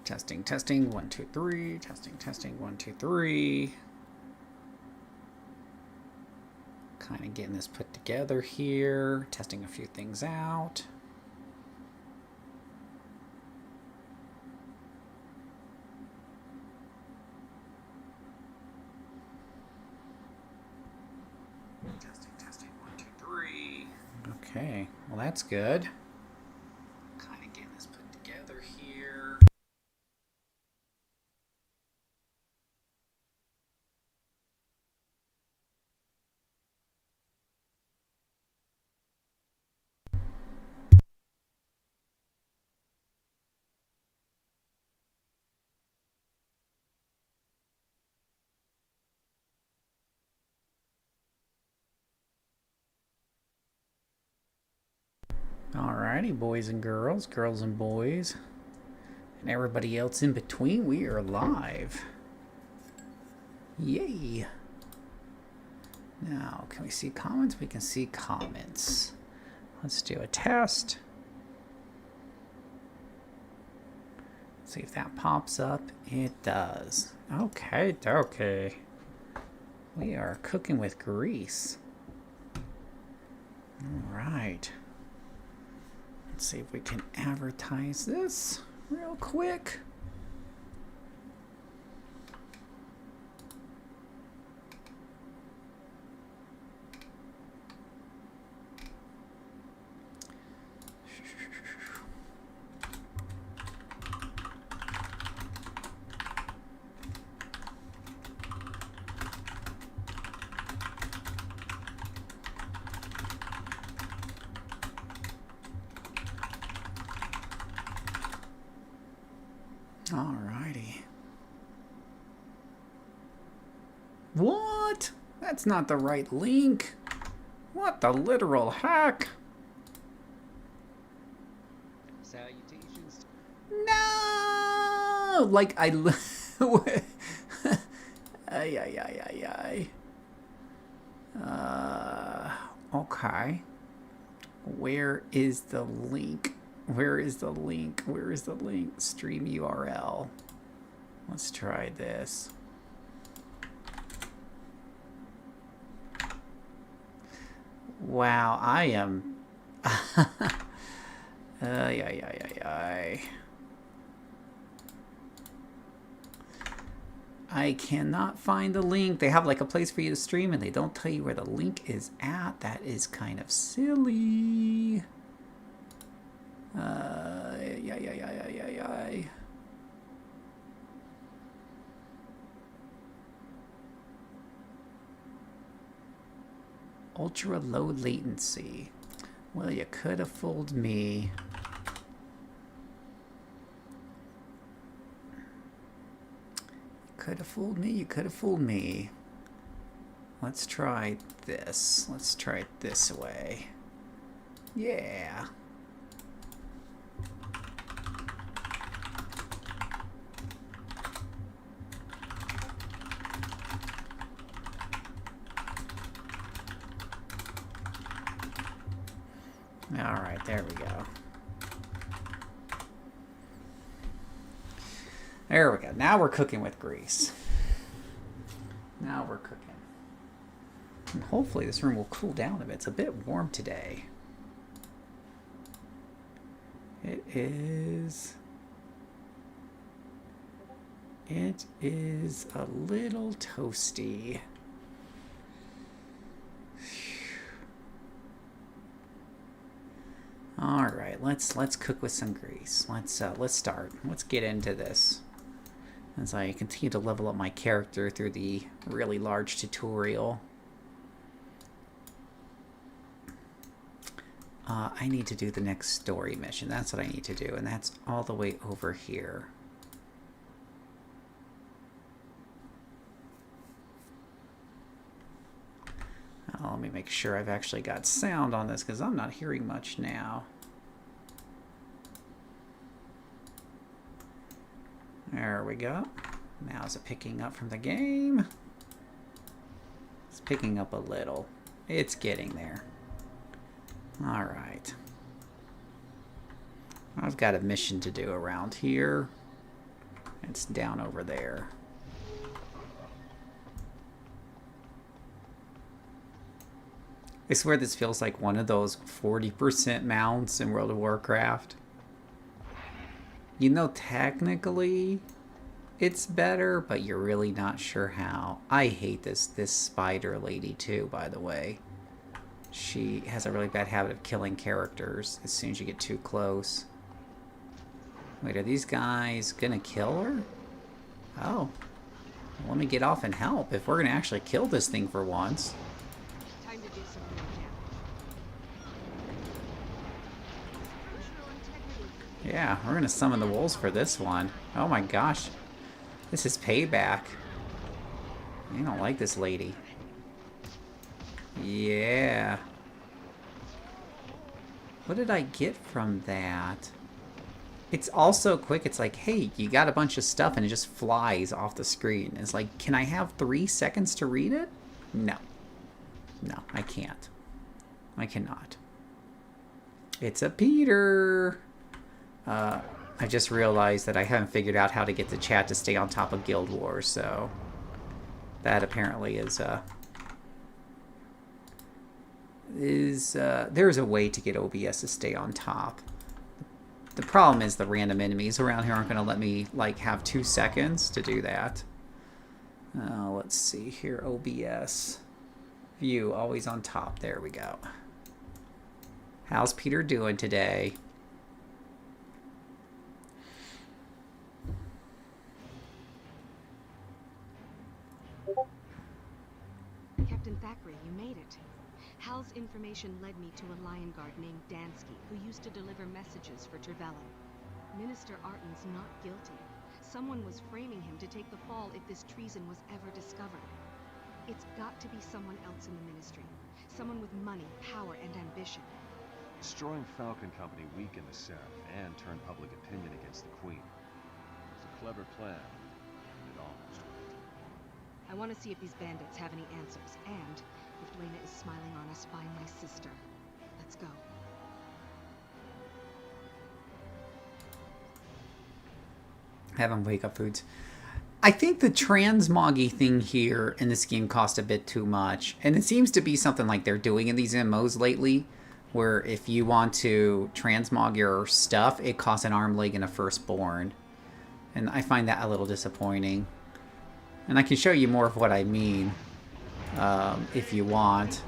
Testing, testing, 1, 2, 3. Testing, testing, 1, 2, 3. Kind of getting this put together here. Testing a few things out. Testing, testing, 1, 2, 3. Okay, well that's good. Kind of getting this put together here. Alrighty, boys and girls and boys, and everybody else in between, we are live. Yay! Now, can we see comments? We can see comments. Let's do a test. See if that pops up. It does. Okay, okay. We are cooking with grease. Alright. Let's see if we can advertise this real quick. Alrighty. What? That's not the right link. What the literal heck? Salutations. No! Like I ay ay ay ay ay. Okay. Where is the link? Where is the link? Where is the link? Stream URL. Let's try this. Wow, I am. Ay, ay, ay, ay, ay. I cannot find the link. They have like a place for you to stream and they don't tell you where the link is at. That is kind of silly. Yeah. Ultra low latency. Well, you could have fooled me. Could have fooled me. You could have fooled me. Let's try this. Let's try it this way. Yeah. All right, there we go. There we go. Now we're cooking with grease. Now we're cooking. And hopefully this room will cool down a bit. It's a bit warm today. It is a little toasty. All right, let's cook with some grease. Let's start. Let's get into this as I continue to level up my character through the really large tutorial. I need to do the next story mission. That's what I need to do, and that's all the way over here. Let me make sure I've actually got sound on this because I'm not hearing much now. There we go. Now is it picking up from the game? It's picking up a little. It's getting there. All right. I've got a mission to do around here. It's down over there. I swear this feels like one of those 40% mounts in World of Warcraft. You know, technically it's better, but you're really not sure how. I hate this spider lady too, by the way. She has a really bad habit of killing characters as soon as you get too close. Wait, are these guys gonna kill her? Oh. Well, let me get off and help if we're gonna actually kill this thing for once. Time to do some real damage. Yeah, we're gonna summon the wolves for this one. Oh my gosh. This is payback. I don't like this lady. Yeah. What did I get from that? It's also quick. It's like, hey, you got a bunch of stuff and it just flies off the screen. It's like, can I have 3 seconds to read it? No. No, I can't. I cannot. It's a Peter. I just realized that I haven't figured out how to get the chat to stay on top of Guild Wars, so that apparently is there's a way to get OBS to stay on top. The problem is the random enemies around here aren't going to let me like have 2 seconds to do that. Let's see here, OBS view always on top. There we go. How's Peter doing today? Captain Thackeray, you made it. Hal's information led me to a lion guard named Dansky, who used to deliver messages for Trevelyan. Minister Arton's not guilty. Someone was framing him to take the fall if this treason was ever discovered. It's got to be someone else in the Ministry. Someone with money, power, and ambition. Destroying Falcon Company weakened the Seraph and turned public opinion against the Queen. It was a clever plan, and it almost worked. I want to see if these bandits have any answers, and if Dwayne is smiling on us, find my sister. Let's go. Having wake-up foods. I think the transmoggy thing here in this game cost a bit too much. And it seems to be something like they're doing in these MMOs lately, where if you want to transmog your stuff, it costs an arm, leg, and a firstborn. And I find that a little disappointing. And I can show you more of what I mean, if you want.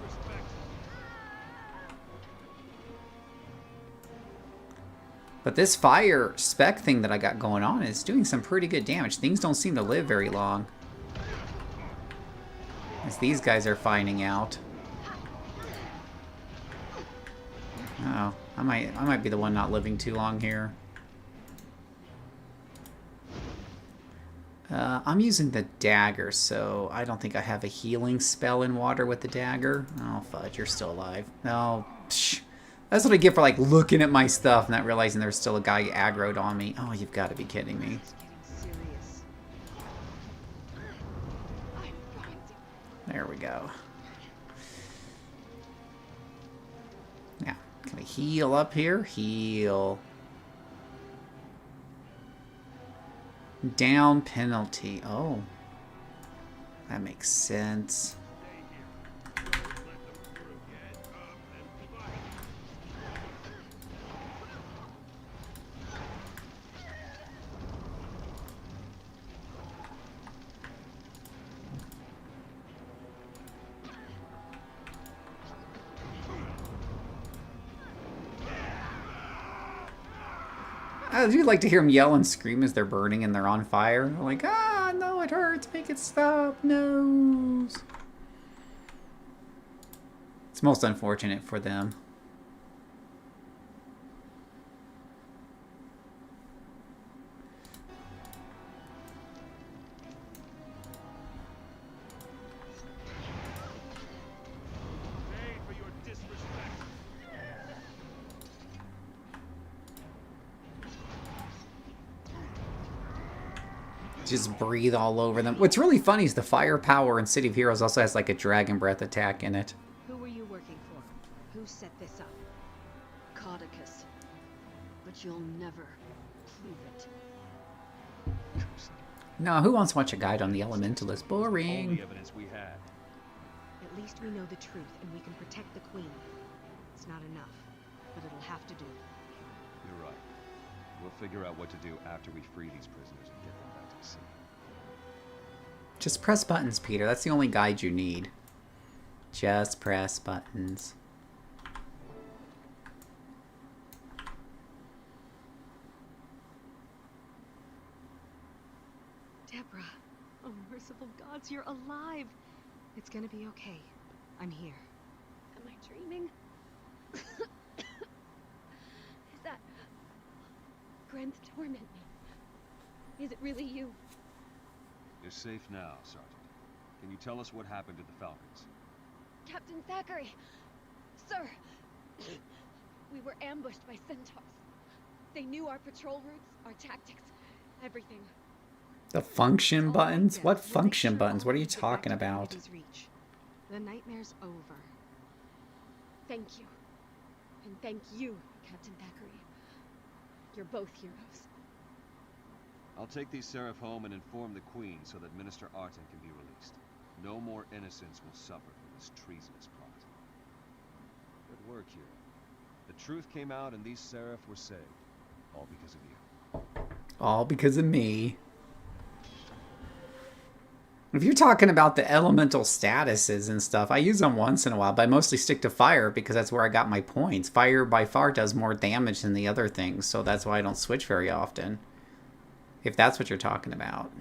But this fire spec thing that I got going on is doing some pretty good damage. Things don't seem to live very long, as these guys are finding out. Oh, I might be the one not living too long here. I'm using the dagger, so I don't think I have a healing spell in water with the dagger. Oh, fudge, you're still alive. No, psh. That's what I get for, like, looking at my stuff and not realizing there's still a guy aggroed on me. Oh, you've got to be kidding me. It's getting serious. There we go. Now, can I heal up here? Heal. Down penalty. Oh. That makes sense. I do like to hear them yell and scream as they're burning and they're on fire. They're like, ah, no, it hurts. Make it stop. No. It's most unfortunate for them. Just breathe all over them. What's really funny is the firepower in City of Heroes also has like a dragon breath attack in it. Who were you working for? Who set this up? Caudicus. But you'll never prove it. No, who wants to watch a guide on the Elementalist? Only Boring. evidence we had. At least we know the truth, and we can protect the Queen. It's not enough, but it'll have to do. You're right. We'll figure out what to do after we free these prisoners and get them back to the city. Just press buttons, Peter. That's the only guide you need. Just press buttons. Deborah, oh merciful gods, you're alive. It's gonna be okay. I'm here. Am I dreaming? Is that... Gren's torment me. Is it really you? You're safe now, Sergeant. Can you tell us what happened to the Falcons? Captain Thackeray! Sir! We were ambushed by centaurs. They knew our patrol routes, our tactics, everything. The function All buttons? right, What then. We'll make function sure buttons? all What are you get back talking to about? Kennedy's reach. The nightmare's over. Thank you. And thank you, Captain Thackeray. You're both heroes. I'll take these Seraph home and inform the Queen so that Minister Arton can be released. No more innocents will suffer from this treasonous plot. Good work here. The truth came out and these Seraph were saved. All because of you. All because of me. If you're talking about the elemental statuses and stuff, I use them once in a while, but I mostly stick to fire because that's where I got my points. Fire by far does more damage than the other things, so that's why I don't switch very often. If that's what you're talking about.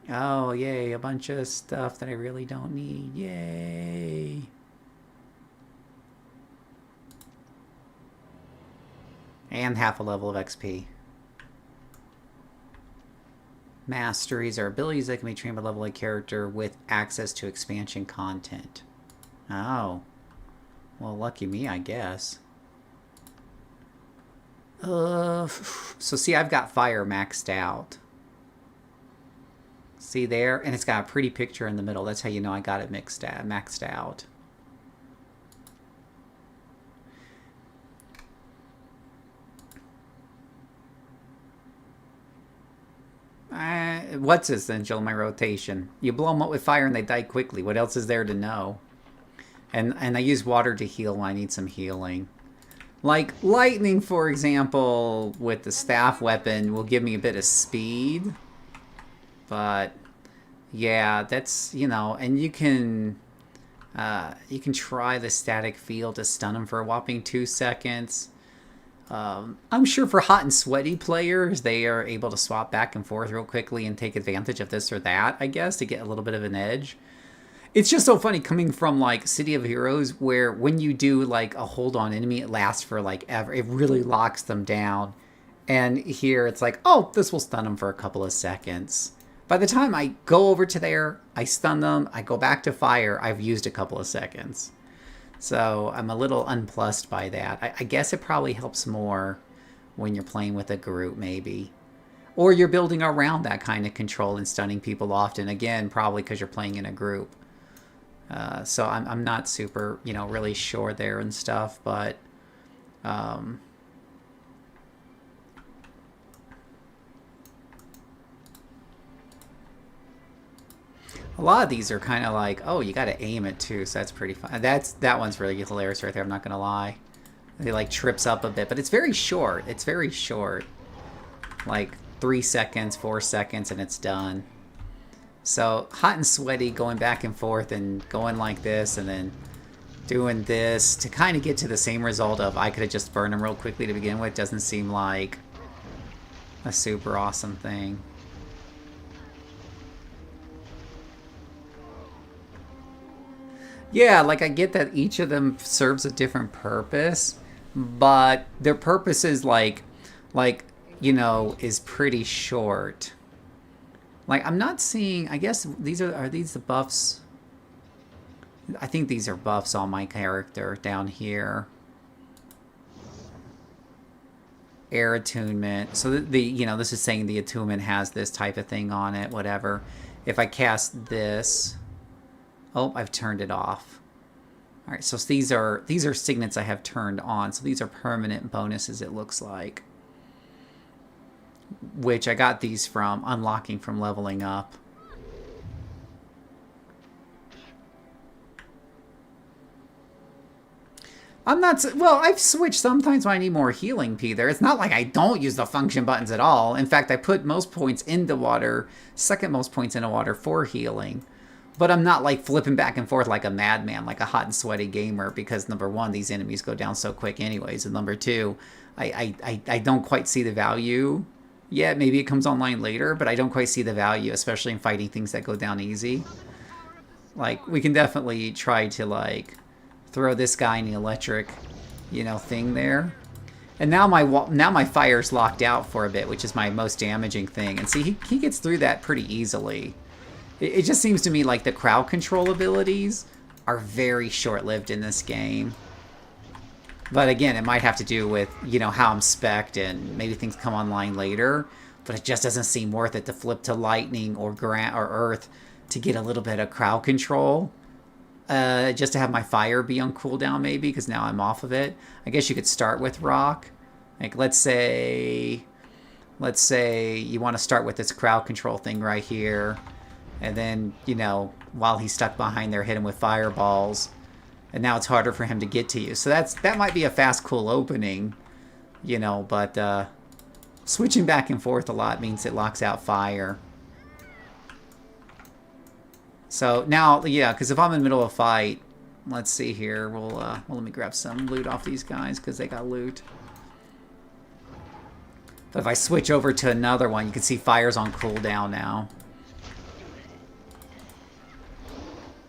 Oh, yay, a bunch of stuff that I really don't need. Yay. And half a level of XP. Masteries are abilities that can be trained by level a character with access to expansion content. Oh. Well, lucky me, I guess. So see, I've got fire maxed out. See there? And it's got a pretty picture in the middle. That's how you know I got it maxed out. What's essential in my rotation? You blow them up with fire and they die quickly. What else is there to know? And I use water to heal when I need some healing. Like lightning, for example, with the staff weapon will give me a bit of speed. But yeah, that's, you know, and you can try the static field to stun them for a whopping 2 seconds. I'm sure for hot and sweaty players, they are able to swap back and forth real quickly and take advantage of this or that, I guess, to get a little bit of an edge. It's just so funny coming from, like, City of Heroes, where when you do, like, a hold-on enemy, it lasts for, like, ever. It really locks them down. And here, it's like, oh, this will stun them for a couple of seconds. By the time I go over to there, I stun them, I go back to fire, I've used a couple of seconds. So I'm a little unplussed by that. I guess it probably helps more when you're playing with a group, maybe. Or you're building around that kind of control and stunning people often. Again, probably because you're playing in a group. So I'm not super, you know, really sure there and stuff, but... a lot of these are kind of like, oh, you got to aim it too, so that's pretty fun. That one's really hilarious right there, I'm not going to lie. It like trips up a bit, but it's very short. It's very short. Like 3 seconds, 4 seconds, and it's done. So hot and sweaty, going back and forth and going like this and then doing this to kind of get to the same result of I could have just burned them real quickly to begin with doesn't seem like a super awesome thing. Yeah, like I get that each of them serves a different purpose, but their purpose is like, you know, is pretty short. Like I'm not seeing, I guess these are these the buffs? I think these are buffs on my character down here. Air attunement. So the you know, this is saying the attunement has this type of thing on it, whatever. If I cast this, oh, I've turned it off. All right, so these are signets I have turned on. So these are permanent bonuses, it looks like. Which I got these from unlocking from leveling up. I'm not... Well, I've switched sometimes when I need more healing, Peter. It's not like I don't use the function buttons at all. In fact, I put most points into water, second most points into water for healing. But I'm not like flipping back and forth like a madman, like a hot and sweaty gamer, because number one, these enemies go down so quick anyways. And number two, I don't quite see the value yet. Maybe it comes online later, but I don't quite see the value, especially in fighting things that go down easy. Like, we can definitely try to, like, throw this guy in the electric, you know, thing there. And now my fire's locked out for a bit, which is my most damaging thing. And see, he gets through that pretty easily. It just seems to me like the crowd control abilities are very short-lived in this game. But again, it might have to do with, you know, how I'm spec'd and maybe things come online later. But it just doesn't seem worth it to flip to lightning or earth to get a little bit of crowd control. Just to have my fire be on cooldown maybe, because now I'm off of it. I guess you could start with rock. Like, let's say you want to start with this crowd control thing right here. And then, you know, while he's stuck behind there, hit him with fireballs. And now it's harder for him to get to you. So that might be a fast, cool opening, you know, but switching back and forth a lot means it locks out fire. So now, yeah, because if I'm in the middle of a fight, let's see here. Well, let me grab some loot off these guys because they got loot. But if I switch over to another one, you can see fire's on cooldown now.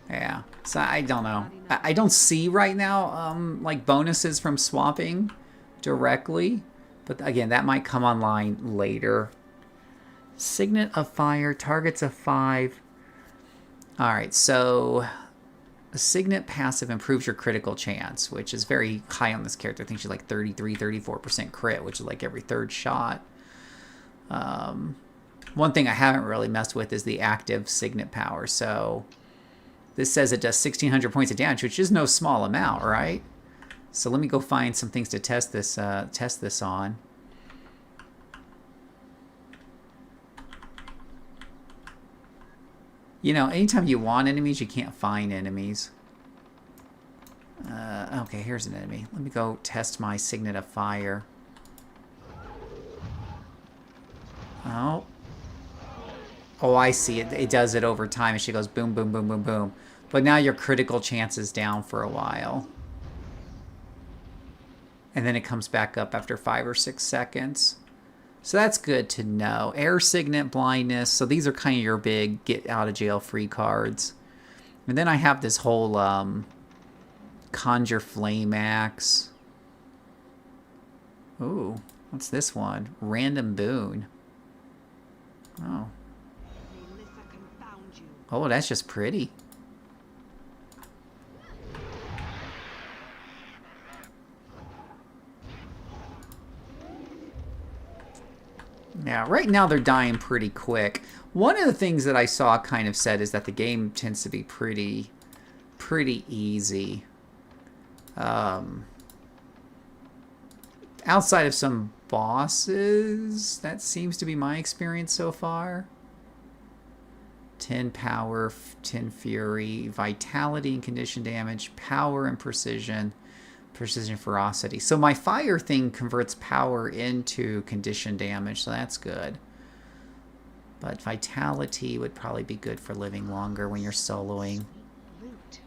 Yeah, so I don't know. I don't see right now, like, bonuses from swapping directly. But again, that might come online later. Signet of Fire, targets of 5. Alright, so a Signet passive improves your critical chance, which is very high on this character. I think she's like 33, 34% crit, which is like every third shot. One thing I haven't really messed with is the active Signet power, so... This says it does 1,600 points of damage, which is no small amount, right? So let me go find some things to test this on. You know, anytime you want enemies, you can't find enemies. Okay, here's an enemy. Let me go test my Signet of Fire. Oh. Oh, I see. It does it over time, and she goes boom, boom, boom, boom, boom. But now your critical chance is down for a while. And then it comes back up after 5 or 6 seconds. So that's good to know. Air Signet, Blindness. So these are kind of your big get-out-of-jail-free cards. And then I have this whole Conjure Flame Axe. Ooh, what's this one? Random Boon. Oh. Oh, that's just pretty. Yeah, right now they're dying pretty quick. One of the things that I saw kind of said is that the game tends to be pretty easy. Outside of some bosses, that seems to be my experience so far. 10 power, 10 fury, vitality and condition damage, power and precision, precision ferocity. So my fire thing converts power into condition damage, so that's good. But vitality would probably be good for living longer when you're soloing. Boop.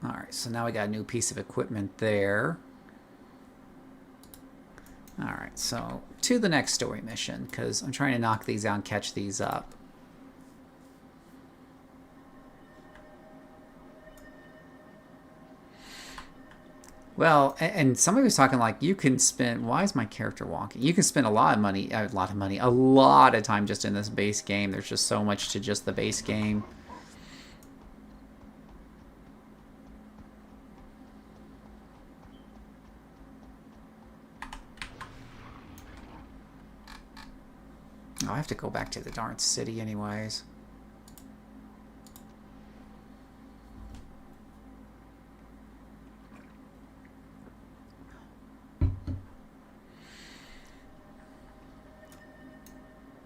Alright, so now we got a new piece of equipment there. Alright, so to the next story mission, because I'm trying to knock these out and catch these up. Well, and somebody was talking like, you can spend, why is my character walking? You can spend a lot of time just in this base game. There's just so much to just the base game. Oh, I have to go back to the darn city anyways.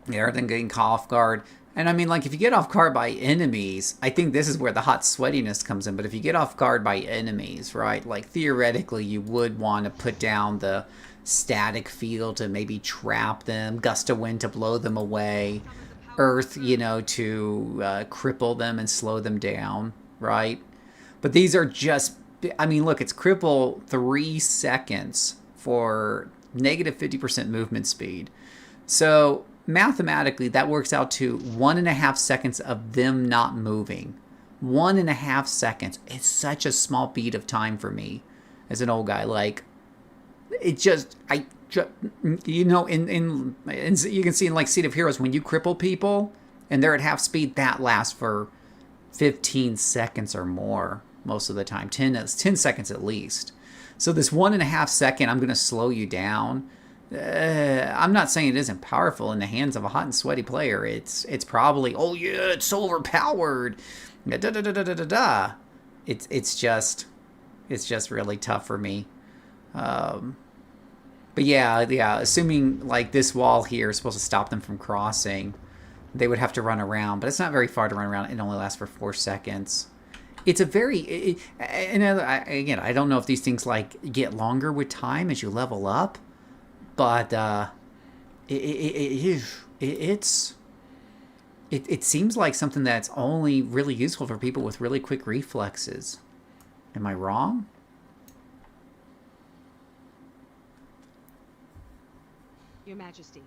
Yeah, everything getting caught off guard. And I mean, like, if you get off guard by enemies, I think this is where the hot sweatiness comes in. But if you get off guard by enemies, right, like, theoretically, you would want to put down the static field to maybe trap them, gust of wind to blow them away, earth, you know, to cripple them and slow them down, right? But these are just, I mean, look, it's cripple 3 seconds for negative 50% movement speed. So mathematically, that works out to 1.5 seconds of them not moving. 1.5 seconds. It's such a small beat of time for me as an old guy. Like, it just, you know, in you can see in like Seed of Heroes, when you cripple people and they're at half speed, that lasts for 15 seconds or more most of the time. 10 seconds at least. So this 1.5 second, I'm going to slow you down. I'm not saying it isn't powerful in the hands of a hot and sweaty player. It's probably, oh yeah, it's so overpowered. Da, da, da, da, da, da, da. It's just really tough for me. But yeah, assuming like this wall here is supposed to stop them from crossing, they would have to run around. But it's not very far to run around. It only lasts for 4 seconds. It's a very, again, I don't know if these things like get longer with time as you level up. But it seems like something that's only really useful for people with really quick reflexes. Am I wrong? Your Majesty,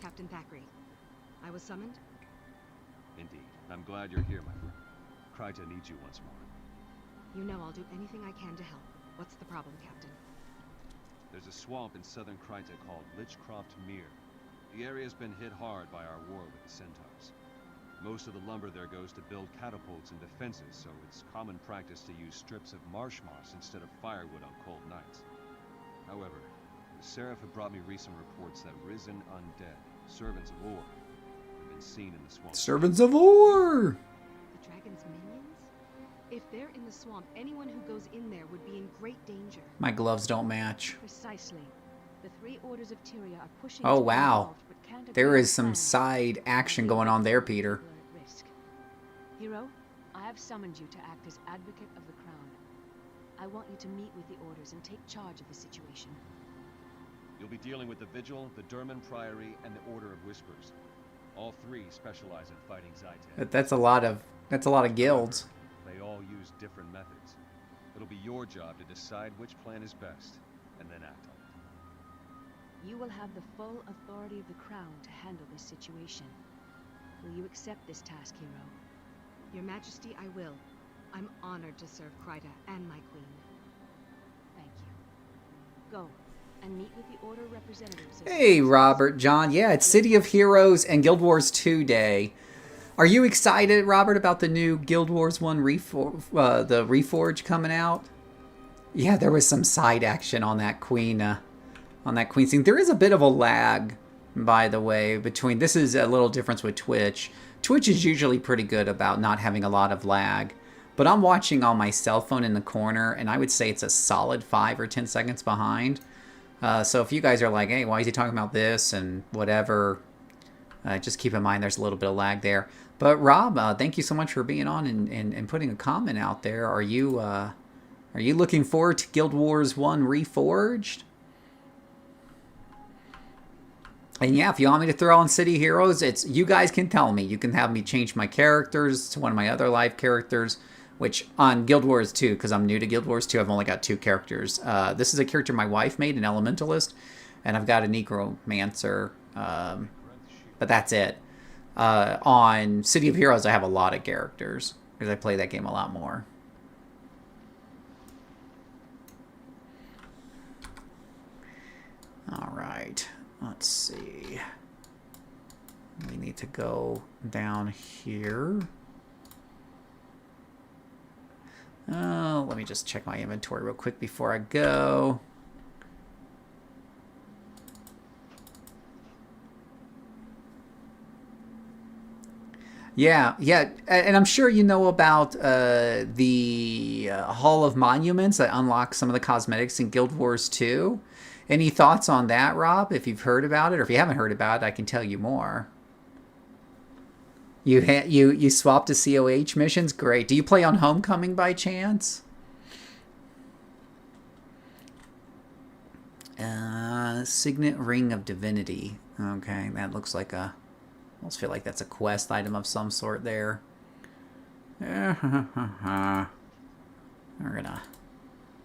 Captain Thackeray. I was summoned? Indeed. I'm glad you're here, my friend. Kryta needs you once more. You know I'll do anything I can to help. What's the problem, Captain? There's a swamp in southern Kryta called Lichcroft Mere. The area's been hit hard by our war with the Centaurs. Most of the lumber there goes to build catapults and defenses, so it's common practice to use strips of marsh moss instead of firewood on cold nights. However, the Seraph have brought me recent reports that risen undead, servants of Ouro, have been seen in the swamp. Servants of Ouro! The dragon's minions? If they're in the swamp, anyone who goes in there would be in great danger. My gloves don't match. Precisely. The 3 orders of Tyria are pushing. Oh, to be wow. involved, but can't agree There on is some plans. side action going on there, Peter. We're at risk. Hero, I have summoned you to act as advocate of the crown. I want you to meet with the orders and take charge of the situation. You'll be dealing with the Vigil, the Durman Priory, and the Order of Whispers. All 3 specialize in fighting Zaitan. That's a lot of guilds. They all use different methods. It'll be your job to decide which plan is best, and then act on it. You will have the full authority of the crown to handle this situation. Will you accept this task, Hero? Your Majesty, I will. I'm honored to serve Kryta and my queen. Thank you. Go and meet with the order representatives. Hey, Robert, John. Yeah, it's City of Heroes and Guild Wars 2 Day. Are you excited, Robert, about the new Guild Wars 1 the Reforge coming out? Yeah, there was some side action on that queen scene. There is a bit of a lag, by the way, between. This is a little difference with Twitch. Twitch is usually pretty good about not having a lot of lag, but I'm watching on my cell phone in the corner, and I would say it's a solid 5 or 10 seconds behind. So if you guys are like, hey, why is he talking about this and whatever, just keep in mind there's a little bit of lag there. But Rob, thank you so much for being on and putting a comment out there. Are you looking forward to Guild Wars 1 Reforged? And yeah, if you want me to throw on City Heroes, you guys can tell me. You can have me change my characters to one of my other live characters, which on Guild Wars 2, because I'm new to Guild Wars 2, I've only got 2 characters. This is a character my wife made, an Elementalist, and I've got a Necromancer, but that's it. On City of Heroes, I have a lot of characters, because I play that game a lot more. Alright, let's see. We need to go down here. Let me just check my inventory real quick before I go. Yeah, yeah, and I'm sure you know about the Hall of Monuments that unlocks some of the cosmetics in Guild Wars 2. Any thoughts on that, Rob? If you've heard about it, or if you haven't heard about it, I can tell you more. You swapped to COH missions? Great. Do you play on Homecoming by chance? Signet Ring of Divinity. Okay, that looks like a... I almost feel like that's a quest item of some sort there. We're gonna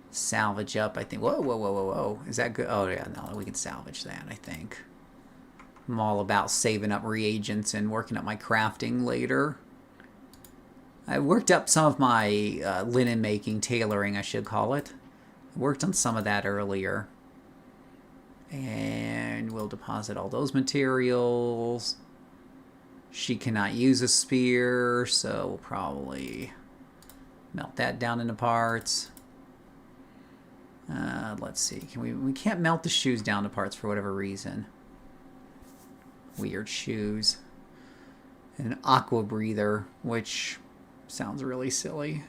salvage up, I think. Whoa, whoa, whoa, whoa, whoa. Is that good? Oh, yeah, no, we can salvage that, I think. I'm all about saving up reagents and working up my crafting later. I worked up some of my linen making, tailoring, I should call it. I worked on some of that earlier. And we'll deposit all those materials. She cannot use a spear, so we'll probably melt that down into parts. Let's see. We can't melt the shoes down to parts for whatever reason. Weird shoes. And an aqua breather, which sounds really silly.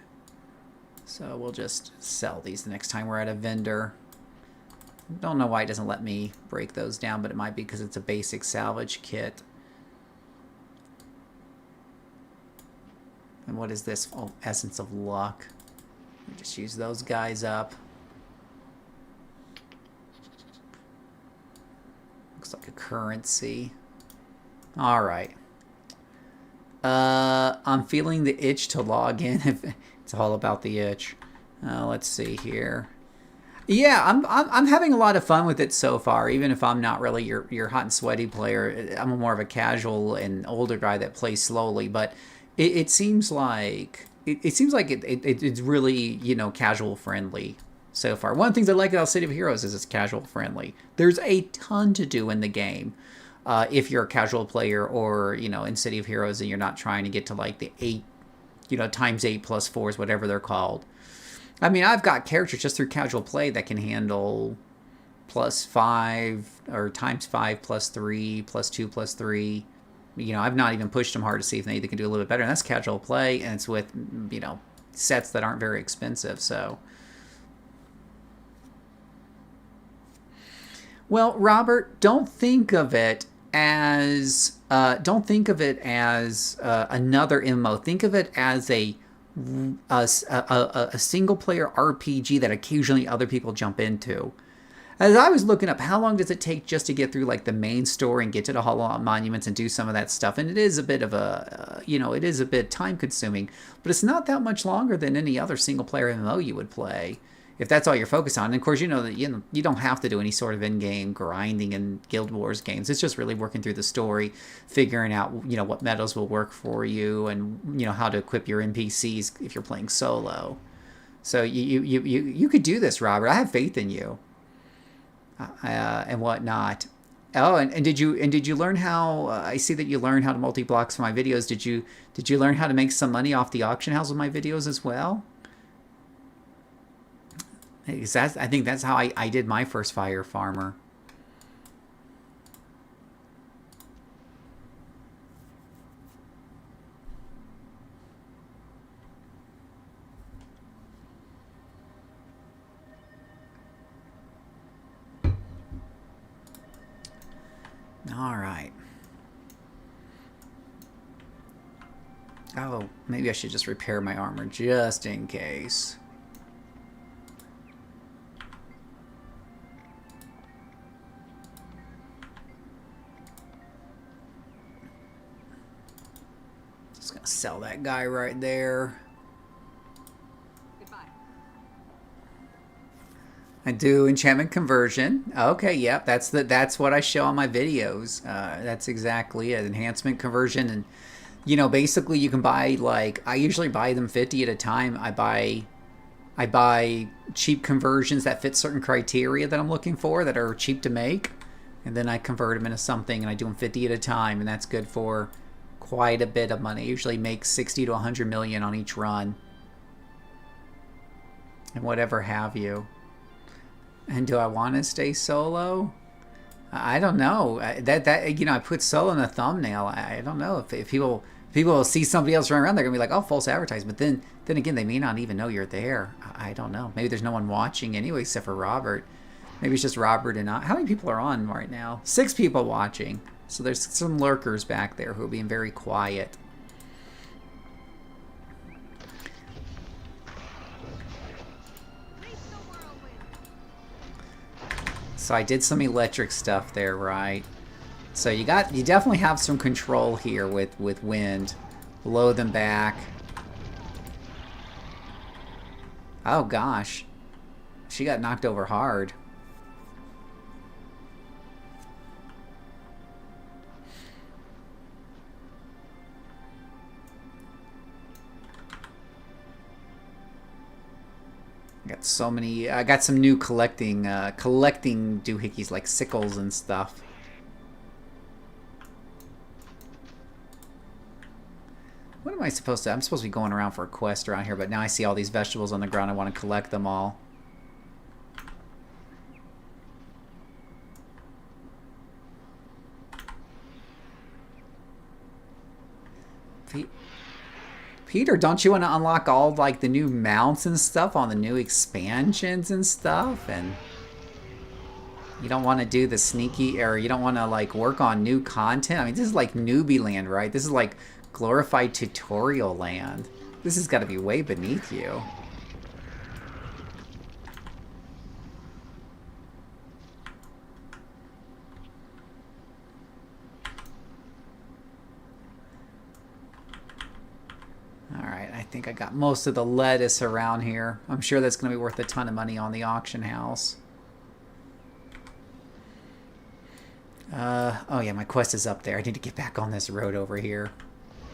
So we'll just sell these the next time we're at a vendor. Don't know why it doesn't let me break those down, but it might be because it's a basic salvage kit. And what is this? Oh, Essence of Luck. We just use those guys up. Looks like a currency. Alright. I'm feeling the itch to log in. It's all about the itch. Let's see here. Yeah, I'm having a lot of fun with it so far, even if I'm not really your hot and sweaty player. I'm more of a casual and older guy that plays slowly, but it seems like it's really, you know, casual friendly so far. One of the things I like about City of Heroes is it's casual friendly. There's a ton to do in the game if you're a casual player, or, you know, in City of Heroes and you're not trying to get to like the 8, you know, times 8 plus 4s, whatever they're called. I mean, I've got characters just through casual play that can handle +5 or ×5 +3 +2 +3. You know, I've not even pushed them hard to see if they can do a little bit better. And that's casual play, and it's with, you know, sets that aren't very expensive. So, well, Robert, don't think of it as another MMO. Think of it as a single player RPG that occasionally other people jump into. As I was looking up, how long does it take just to get through like the main story and get to the Hall of Monuments and do some of that stuff? And it is a bit of a, you know, it is a bit time consuming, but it's not that much longer than any other single player MMO you would play, if that's all you're focused on. And of course, you know that you don't have to do any sort of in-game grinding in Guild Wars games. It's just really working through the story, figuring out, you know, what metas will work for you, and, you know, how to equip your NPCs if you're playing solo. So you could do this, Robert. I have faith in you. And whatnot. Oh, and did you learn how? I see that you learned how to multi-blocks for my videos. Did you learn how to make some money off the auction house with my videos as well? I think that's how I did my first fire farmer. All right. Oh, maybe I should just repair my armor just in case. Just gonna sell that guy right there. I do enchantment conversion. Okay, yep, that's what I show on my videos. That's exactly it. Enhancement conversion, and, you know, basically you can buy, like, I usually buy them 50 at a time. I buy cheap conversions that fit certain criteria that I'm looking for, that are cheap to make, and then I convert them into something, and I do them 50 at a time, and that's good for quite a bit of money. I usually make 60 to 100 million on each run, and whatever have you. And do I want to stay solo? I don't know. That you know, I put solo in the thumbnail. I don't know if people People will see somebody else running around, they're going to be like, oh, false advertisement. But then again, they may not even know you're there. I don't know. Maybe there's no one watching anyway except for Robert. Maybe it's just Robert and I. How many people are on right now? 6 people watching. So there's some lurkers back there who are being very quiet. So I did some electric stuff there, right? So you definitely have some control here with wind. Blow them back. Oh gosh. She got knocked over hard. Got so many. I got some new collecting doohickeys like sickles and stuff. What am I supposed to? I'm supposed to be going around for a quest around here, but now I see all these vegetables on the ground. I want to collect them all. Peter, don't you want to unlock all like the new mounts and stuff on the new expansions and stuff? And you don't want to do the sneaky, or you don't want to like work on new content? I mean, this is like newbie land, right? This is like glorified tutorial land. This has got to be way beneath you. Alright, I think I got most of the lettuce around here. I'm sure that's going to be worth a ton of money on the auction house. Oh yeah, my quest is up there. I need to get back on this road over here.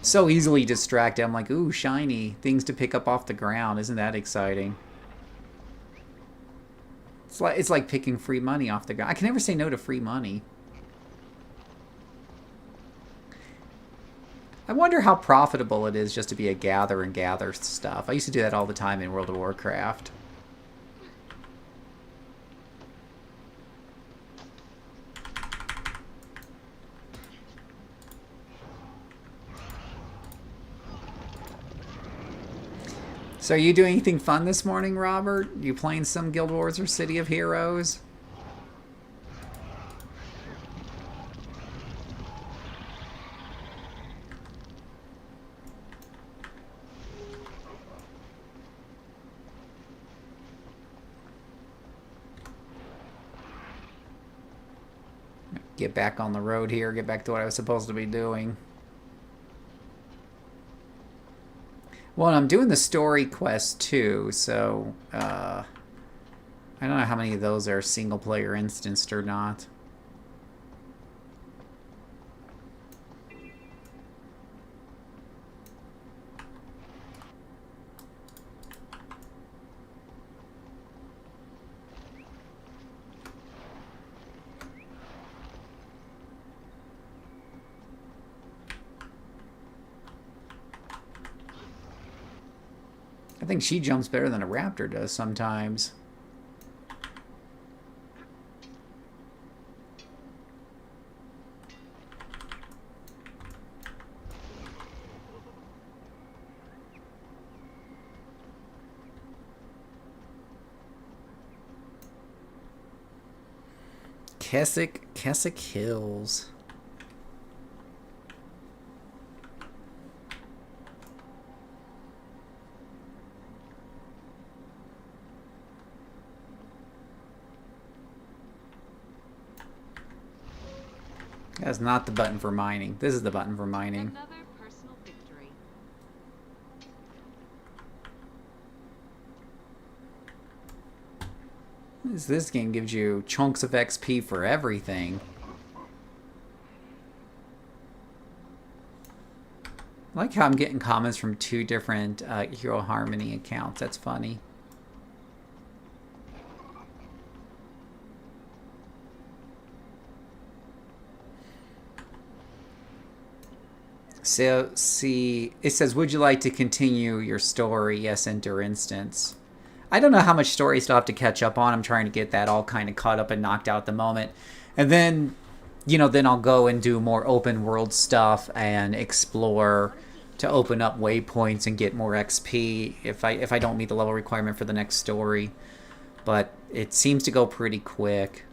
So easily distracted. I'm like, ooh, shiny. Things to pick up off the ground. Isn't that exciting? It's like picking free money off the ground. I can never say no to free money. I wonder how profitable it is just to be a gather and gather stuff. I used to do that all the time in World of Warcraft. So are you doing anything fun this morning, Robert? You playing some Guild Wars or City of Heroes? Get back on the road here, get back to what I was supposed to be doing. Well, I'm doing the story quest too, so I don't know how many of those are single player instanced or not. I think she jumps better than a raptor does sometimes. Keswick Hills. That's not the button for mining. This is the button for mining. Another personal victory. This game gives you chunks of XP for everything. I like how I'm getting comments from 2 different Hero Harmony accounts. That's funny. So, see, it says, would you like to continue your story? Yes, enter instance. I don't know how much story I still have to catch up on. I'm trying to get that all kind of caught up and knocked out at the moment. And then, you know, then I'll go and do more open world stuff and explore to open up waypoints and get more XP if I don't meet the level requirement for the next story. But it seems to go pretty quick.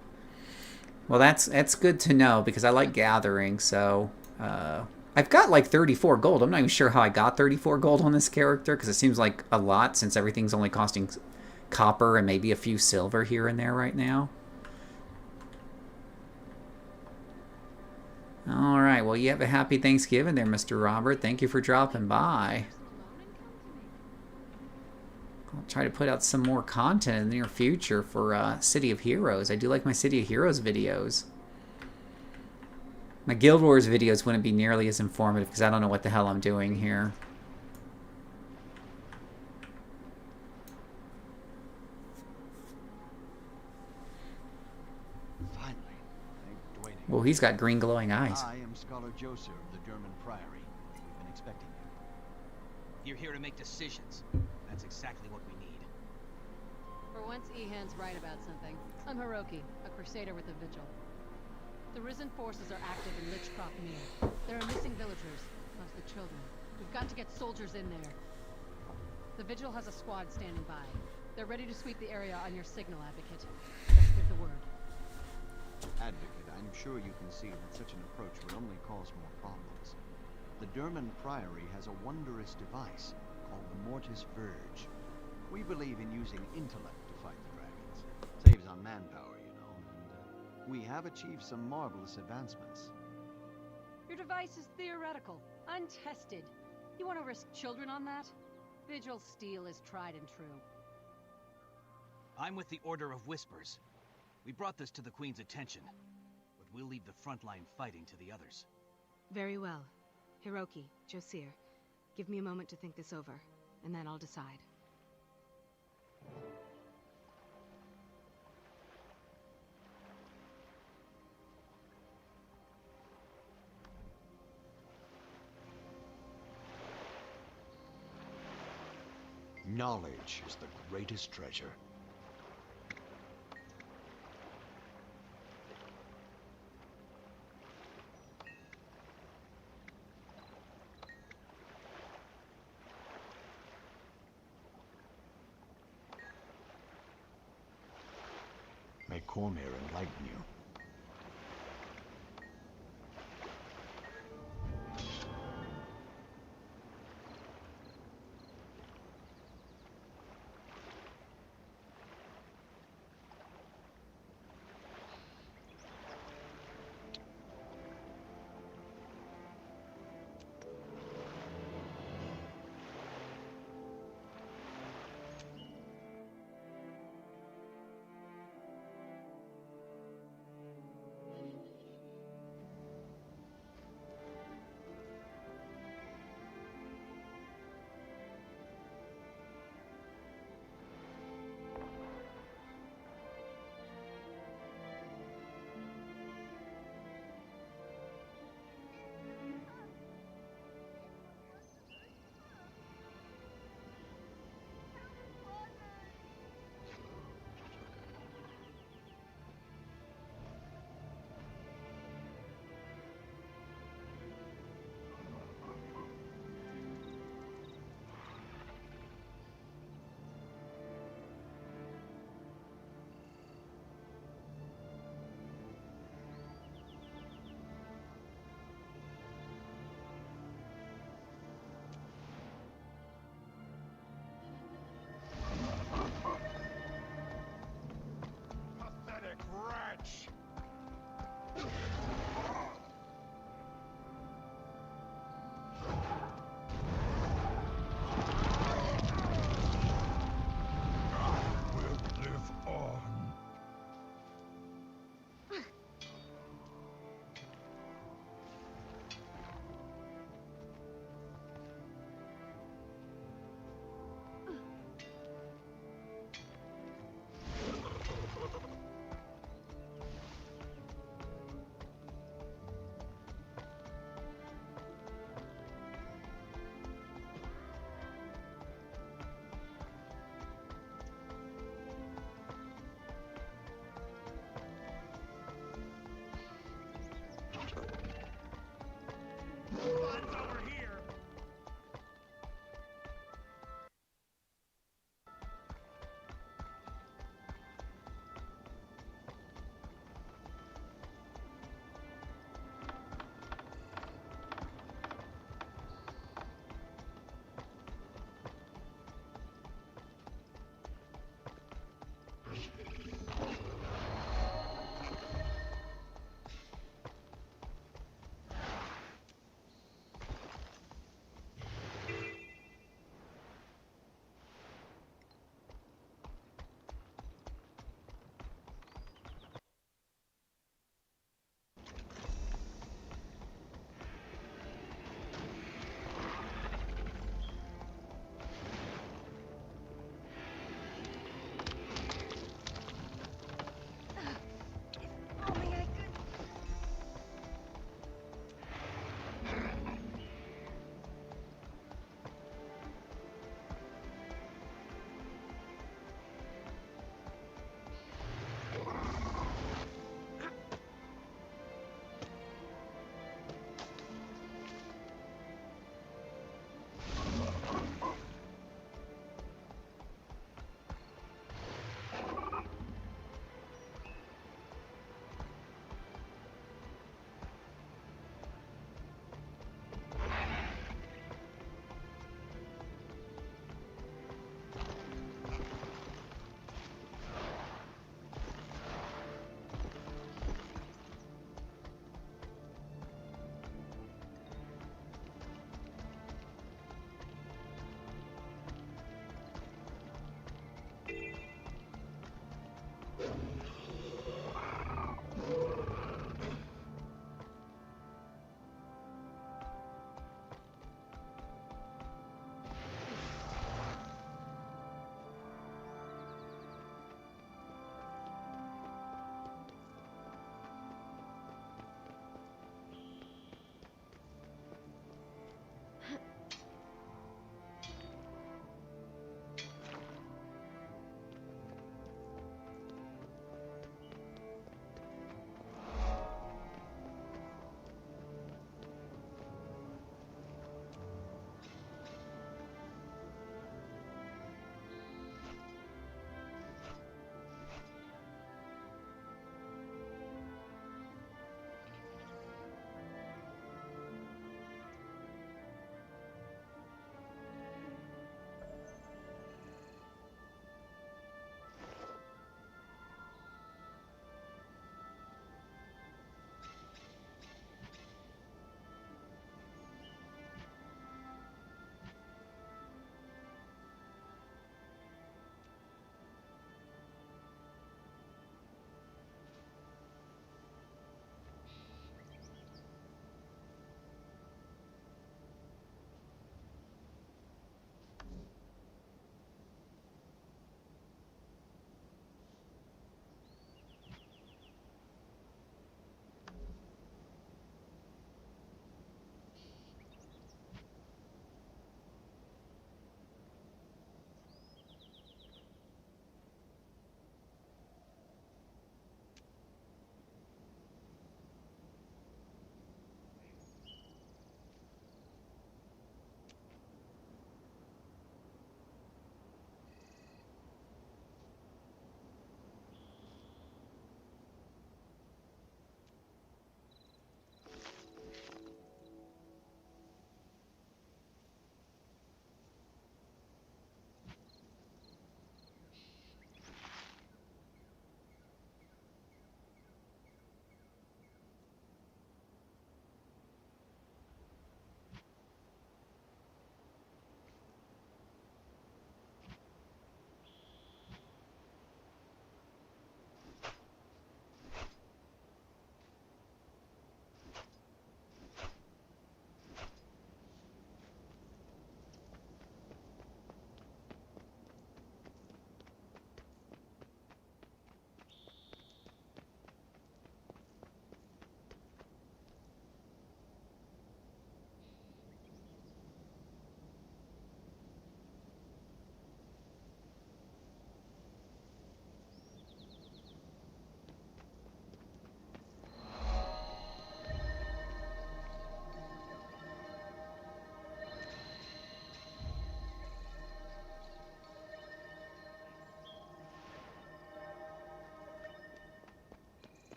Well, that's good to know because I like gathering. So I've got like 34 gold. I'm not even sure how I got 34 gold on this character because it seems like a lot since everything's only costing copper and maybe a few silver here and there right now. All right, well, you have a happy Thanksgiving there, Mr. Robert. Thank you for dropping by. I'll try to put out some more content in the near future for City of Heroes. I do like my City of Heroes videos. My Guild Wars videos wouldn't be nearly as informative because I don't know what the hell I'm doing here. Well, he's got green glowing eyes. I am Scholar Joser of the German Priory. We've been expecting you. You're here to make decisions. That's exactly what we need. For once, Ehan's right about something. I'm Hiroki, a crusader with the Vigil. The Risen forces are active in Lichcroft Mere. There are missing villagers, plus the children. We've got to get soldiers in there. The Vigil has a squad standing by. They're ready to sweep the area on your signal, Advocate. Just give the word. Advocate, I'm sure you can see that such an approach would only cause more problems. The German Priory has a wondrous device called the Mortis Verge. We believe in using intellect to fight the dragons. Saves on manpower, you know, and we have achieved some marvelous advancements. Your device is theoretical, untested. You want to risk children on that? Vigil steel is tried and true. I'm with the Order of Whispers. We brought this to the Queen's attention, but we'll leave the front line fighting to the others. Very well. Hiroki, Josir, give me a moment to think this over, and then I'll decide. Knowledge is the greatest treasure. May Cormyr enlighten you.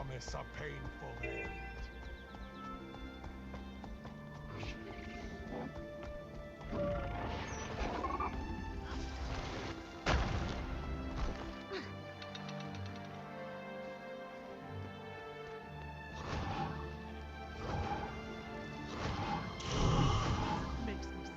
promise a painful end. Makes me sick.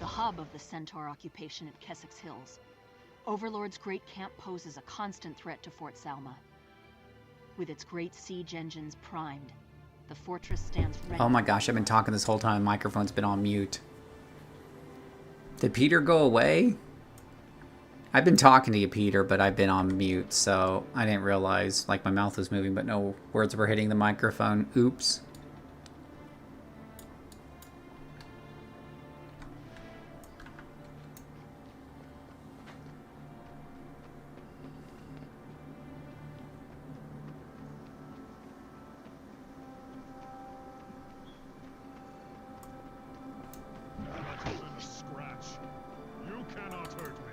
The hub of the Centaur occupation at Kessex Hills. Overlord's great camp poses a constant threat to Fort Salma. With its great siege engines primed, the fortress stands ready. Oh my gosh, I've been talking this whole time. Microphone's been on mute. Did Peter go away? I've been talking to you, Peter, but I've been on mute, so I didn't realize, like, my mouth was moving, but no words were hitting the microphone. Oops. Not even a scratch. You cannot hurt me.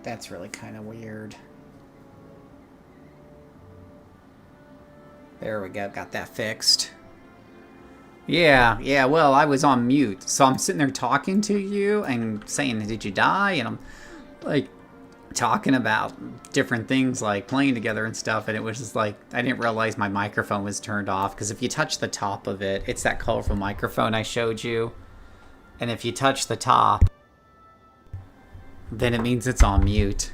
That's really kind of weird. There we go, got that fixed. Yeah, well, I was on mute, so I'm sitting there talking to you and saying, did you die? And I'm, like, talking about different things, like playing together and stuff, and it was just like, I didn't realize my microphone was turned off, because if you touch the top of it, it's that colorful microphone I showed you, and if you touch the top, then it means it's on mute.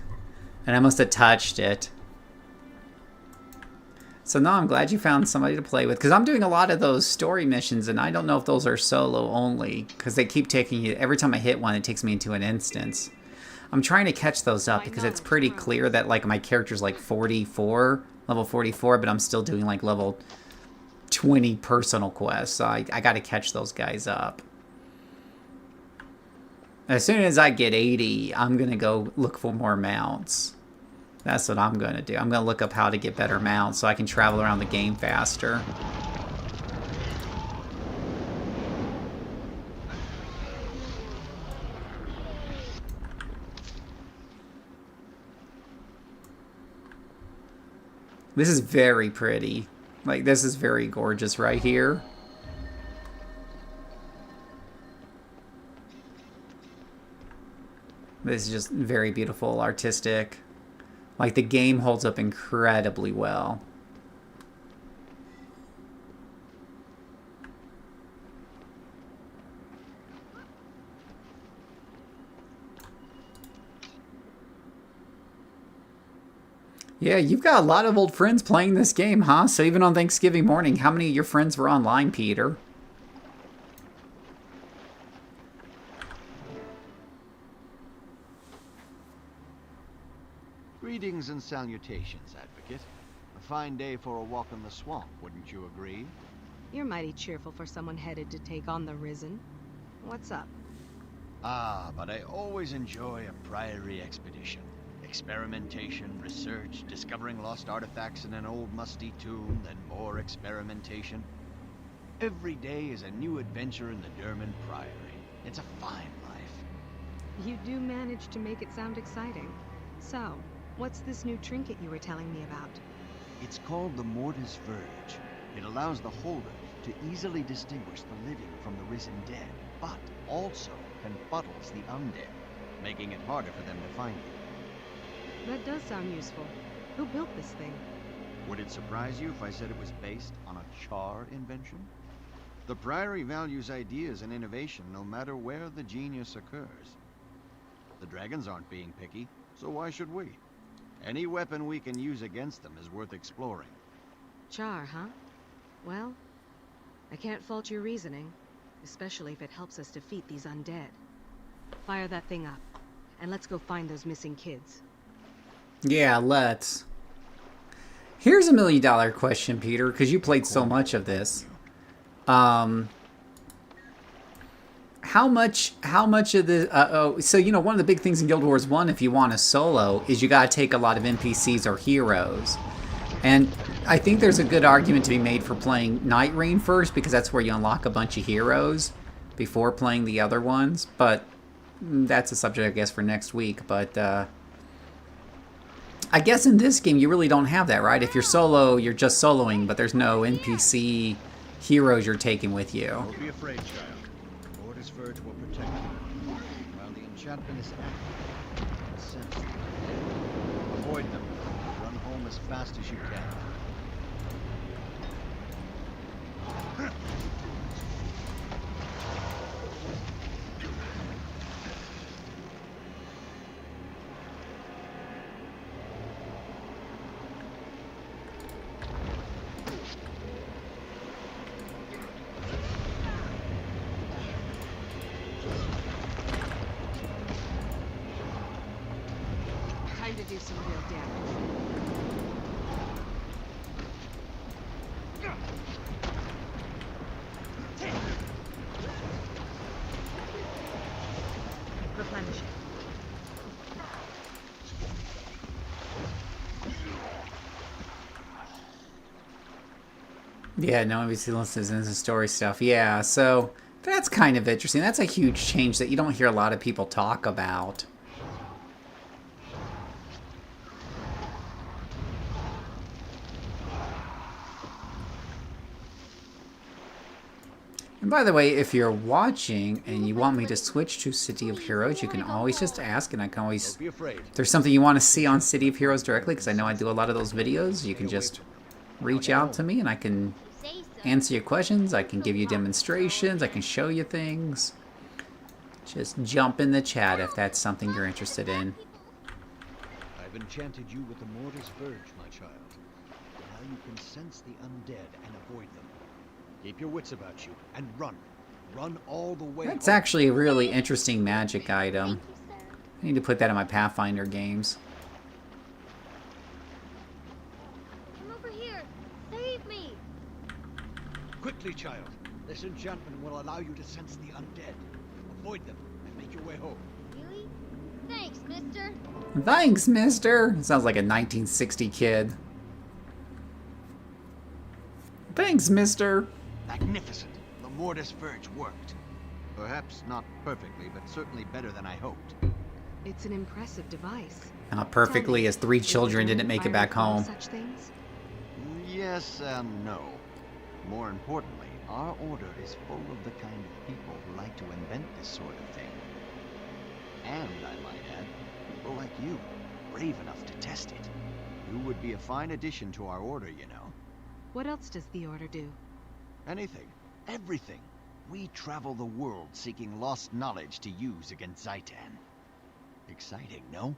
And I must have touched it. So no, I'm glad you found somebody to play with, because I'm doing a lot of those story missions, and I don't know if those are solo only, because they keep taking you, every time I hit one, it takes me into an instance. I'm trying to catch those up, because it's pretty clear that, like, my character's like 44, level 44, but I'm still doing like level 20 personal quests, so I gotta catch those guys up. As soon as I get 80, I'm gonna go look for more mounts. That's what I'm gonna do. I'm gonna look up how to get better mounts so I can travel around the game faster. This is very pretty. Like, this is very gorgeous right here. This is just very beautiful, artistic. Like, the game holds up incredibly well. Yeah, you've got a lot of old friends playing this game, huh? So even on Thanksgiving morning, how many of your friends were online, Peter? Greetings and salutations, Advocate. A fine day for a walk in the swamp, wouldn't you agree? You're mighty cheerful for someone headed to take on the Risen. What's up? Ah, but I always enjoy a priory expedition. Experimentation, research, discovering lost artifacts in an old musty tomb, then more experimentation. Every day is a new adventure in the Derman Priory. It's a fine life. You do manage to make it sound exciting. So, what's this new trinket you were telling me about? It's called the Mortis Verge. It allows the holder to easily distinguish the living from the risen dead, but also confuddles the undead, making it harder for them to find you. That does sound useful. Who built this thing? Would it surprise you if I said it was based on a Char invention? The Priory values ideas and innovation no matter where the genius occurs. The dragons aren't being picky, so why should we? Any weapon we can use against them is worth exploring. Char, huh? Well, I can't fault your reasoning, especially if it helps us defeat these undead. Fire that thing up, and let's go find those missing kids. Yeah, let's. Here's a $1 million question, Peter, because you played so much of this. How much of the so you know, one of the big things in Guild Wars 1, if you want a solo, is you gotta take a lot of NPCs or heroes. And I think there's a good argument to be made for playing Night Rain first, because that's where you unlock a bunch of heroes before playing the other ones. But that's a subject, I guess, for next week. But I guess in this game, you really don't have that, right? If you're solo, you're just soloing, but there's no NPC heroes you're taking with you. Don't be afraid, child. The Mortis Verge will protect you. While the enchantment is active, sense them. Avoid them. Run home as fast as you can. Time to do some real damage. Replenish it. Yeah, no NPC listens into story stuff. Yeah, so that's kind of interesting. That's a huge change that you don't hear a lot of people talk about. And by the way, if you're watching and you want me to switch to City of Heroes, you can always just ask, and I can always... Don't be afraid. If there's something you want to see on City of Heroes directly, because I know I do a lot of those videos, you can just reach out to me and I can answer your questions, I can give you demonstrations, I can show you things. Just jump in the chat if that's something you're interested in. I've enchanted you with the Mortis Verge, my child. Now you can sense the undead and avoid them. Keep your wits about you and run. Run all the way That's home. actually a really interesting magic item. I need to put that in my Pathfinder games. Come over here! Save me! Quickly, child. This enchantment will allow you to sense the undead. Avoid them and make your way home. Really? Thanks, mister. Thanks, mister. Sounds like a 1960 kid. Thanks, mister. Magnificent. The Mortis Verge worked. Perhaps not perfectly, but certainly better than I hoped. It's an impressive device. Not perfectly, as 3 children didn't make it back home. Such things? Yes and no. More importantly, our order is full of the kind of people who like to invent this sort of thing. And, I might add, people like you, brave enough to test it. You would be a fine addition to our order, you know. What else does the Order do? Anything. Everything. We travel the world seeking lost knowledge to use against Zaitan. Exciting, no?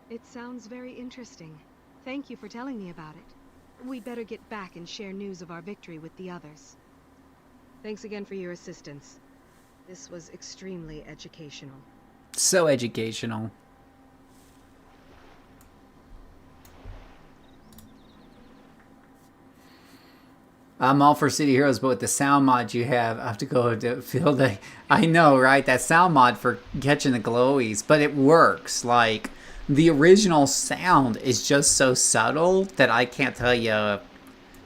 It sounds very interesting. Thank you for telling me about it. We better get back and share news of our victory with the others. Thanks again for your assistance. This was extremely educational. So educational. I'm all for City Heroes, but with the sound mod you have, I have to go to field day. I know, right? That sound mod for catching the glowies, but it works. Like, the original sound is just so subtle that I can't tell you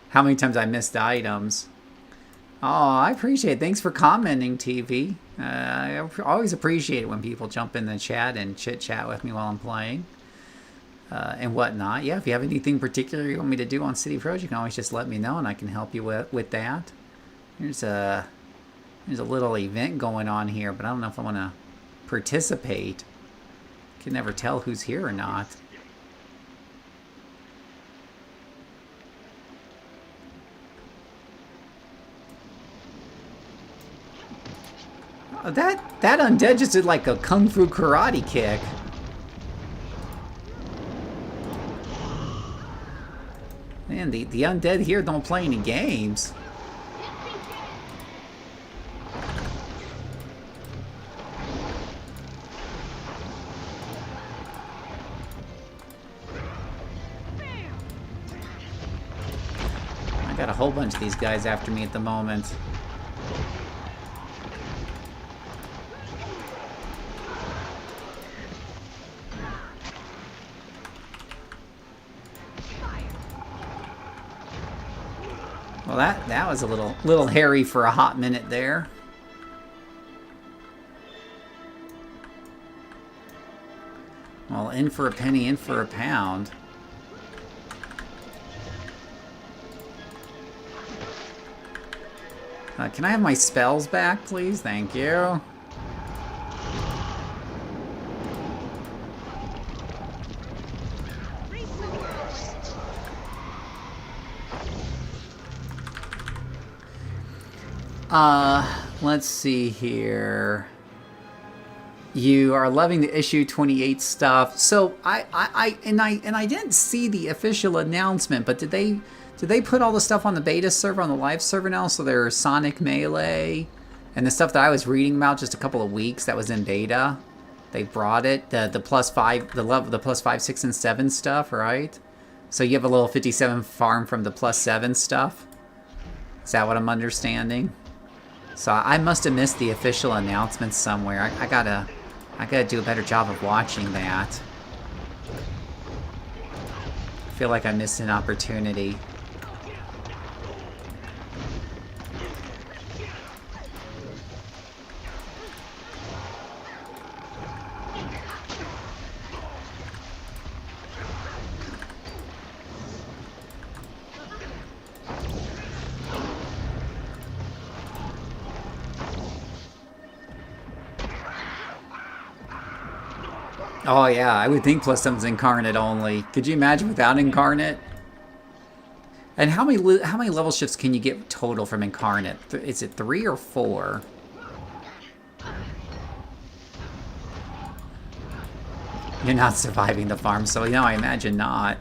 how many times I missed items. Oh, I appreciate it. Thanks for commenting, TV. I always appreciate it when people jump in the chat and chit-chat with me while I'm playing. And whatnot. Yeah, if you have anything particular you want me to do on City Pros, you can always just let me know and I can help you with that. There's a little event going on here, but I don't know if I want to participate. Can never tell who's here or not. Oh, that undead just did like a kung fu karate kick. Man, the undead here don't play any games. I got a whole bunch of these guys after me at the moment. Well, that was a little hairy for a hot minute there. Well, in for a penny, in for a pound. Can I have my spells back, please? Thank you. Let's see here. You are loving the issue 28 stuff. So I didn't see the official announcement, but did they put all the stuff on the beta server, on the live server now? So there's Sonic Melee and the stuff that I was reading about just a couple of weeks that was in beta. They brought it, the +5, the +5, 6, and 7 stuff, right? So you have a little 57 farm from the +7 stuff. Is that what I'm understanding? So I must have missed the official announcement somewhere. I gotta do a better job of watching that. I feel like I missed an opportunity. Oh yeah, I would think +7's Incarnate only. Could you imagine without Incarnate? And how many level shifts can you get total from Incarnate? Is it 3 or 4? You're not surviving the farm, so no, I imagine not.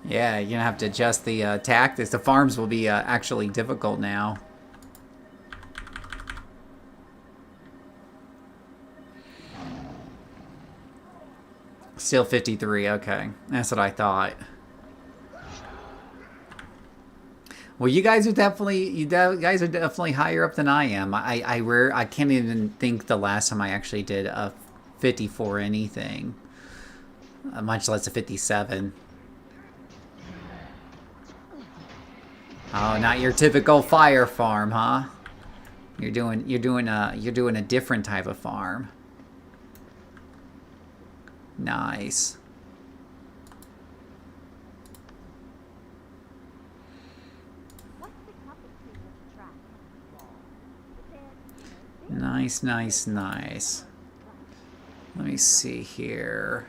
Yeah, you're gonna have to adjust the tactics. The farms will be actually difficult now. Still 53, okay. That's what I thought. Well, you guys are definitely higher up than I am. I can't even think the last time I actually did a 54 anything, much less a 57. Oh, not your typical fire farm, huh? You're doing a different type of farm. Nice. Nice, nice, nice. Let me see here.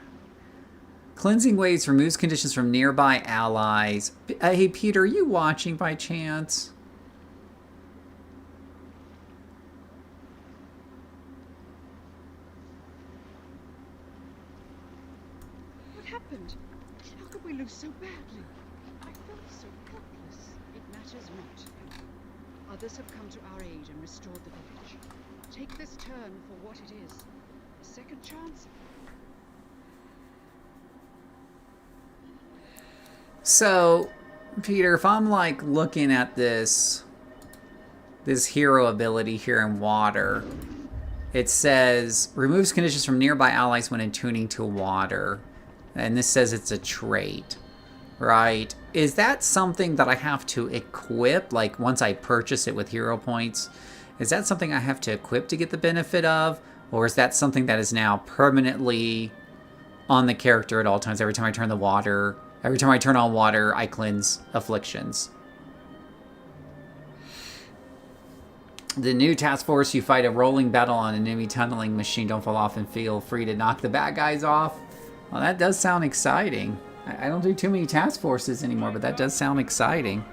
Cleansing waves removes conditions from nearby allies. Hey, Peter, are you watching by chance? What happened? How could we lose so badly? I felt so helpless. It matters not. Others have come to our aid and restored the village. Take this turn for what it is. A second chance? So, Peter, if I'm like looking at this hero ability here in water, it says removes conditions from nearby allies when attuning to water. And this says it's a trait, right? Is that something that I have to equip, like once I purchase it with hero points? Is that something I have to equip to get the benefit of? Or is that something that is now permanently on the character at all times? Every time I turn on water, I cleanse afflictions. The new task force, you fight a rolling battle on an enemy tunneling machine. Don't fall off and feel free to knock the bad guys off. Well, that does sound exciting. I don't do too many task forces anymore, but that does sound exciting.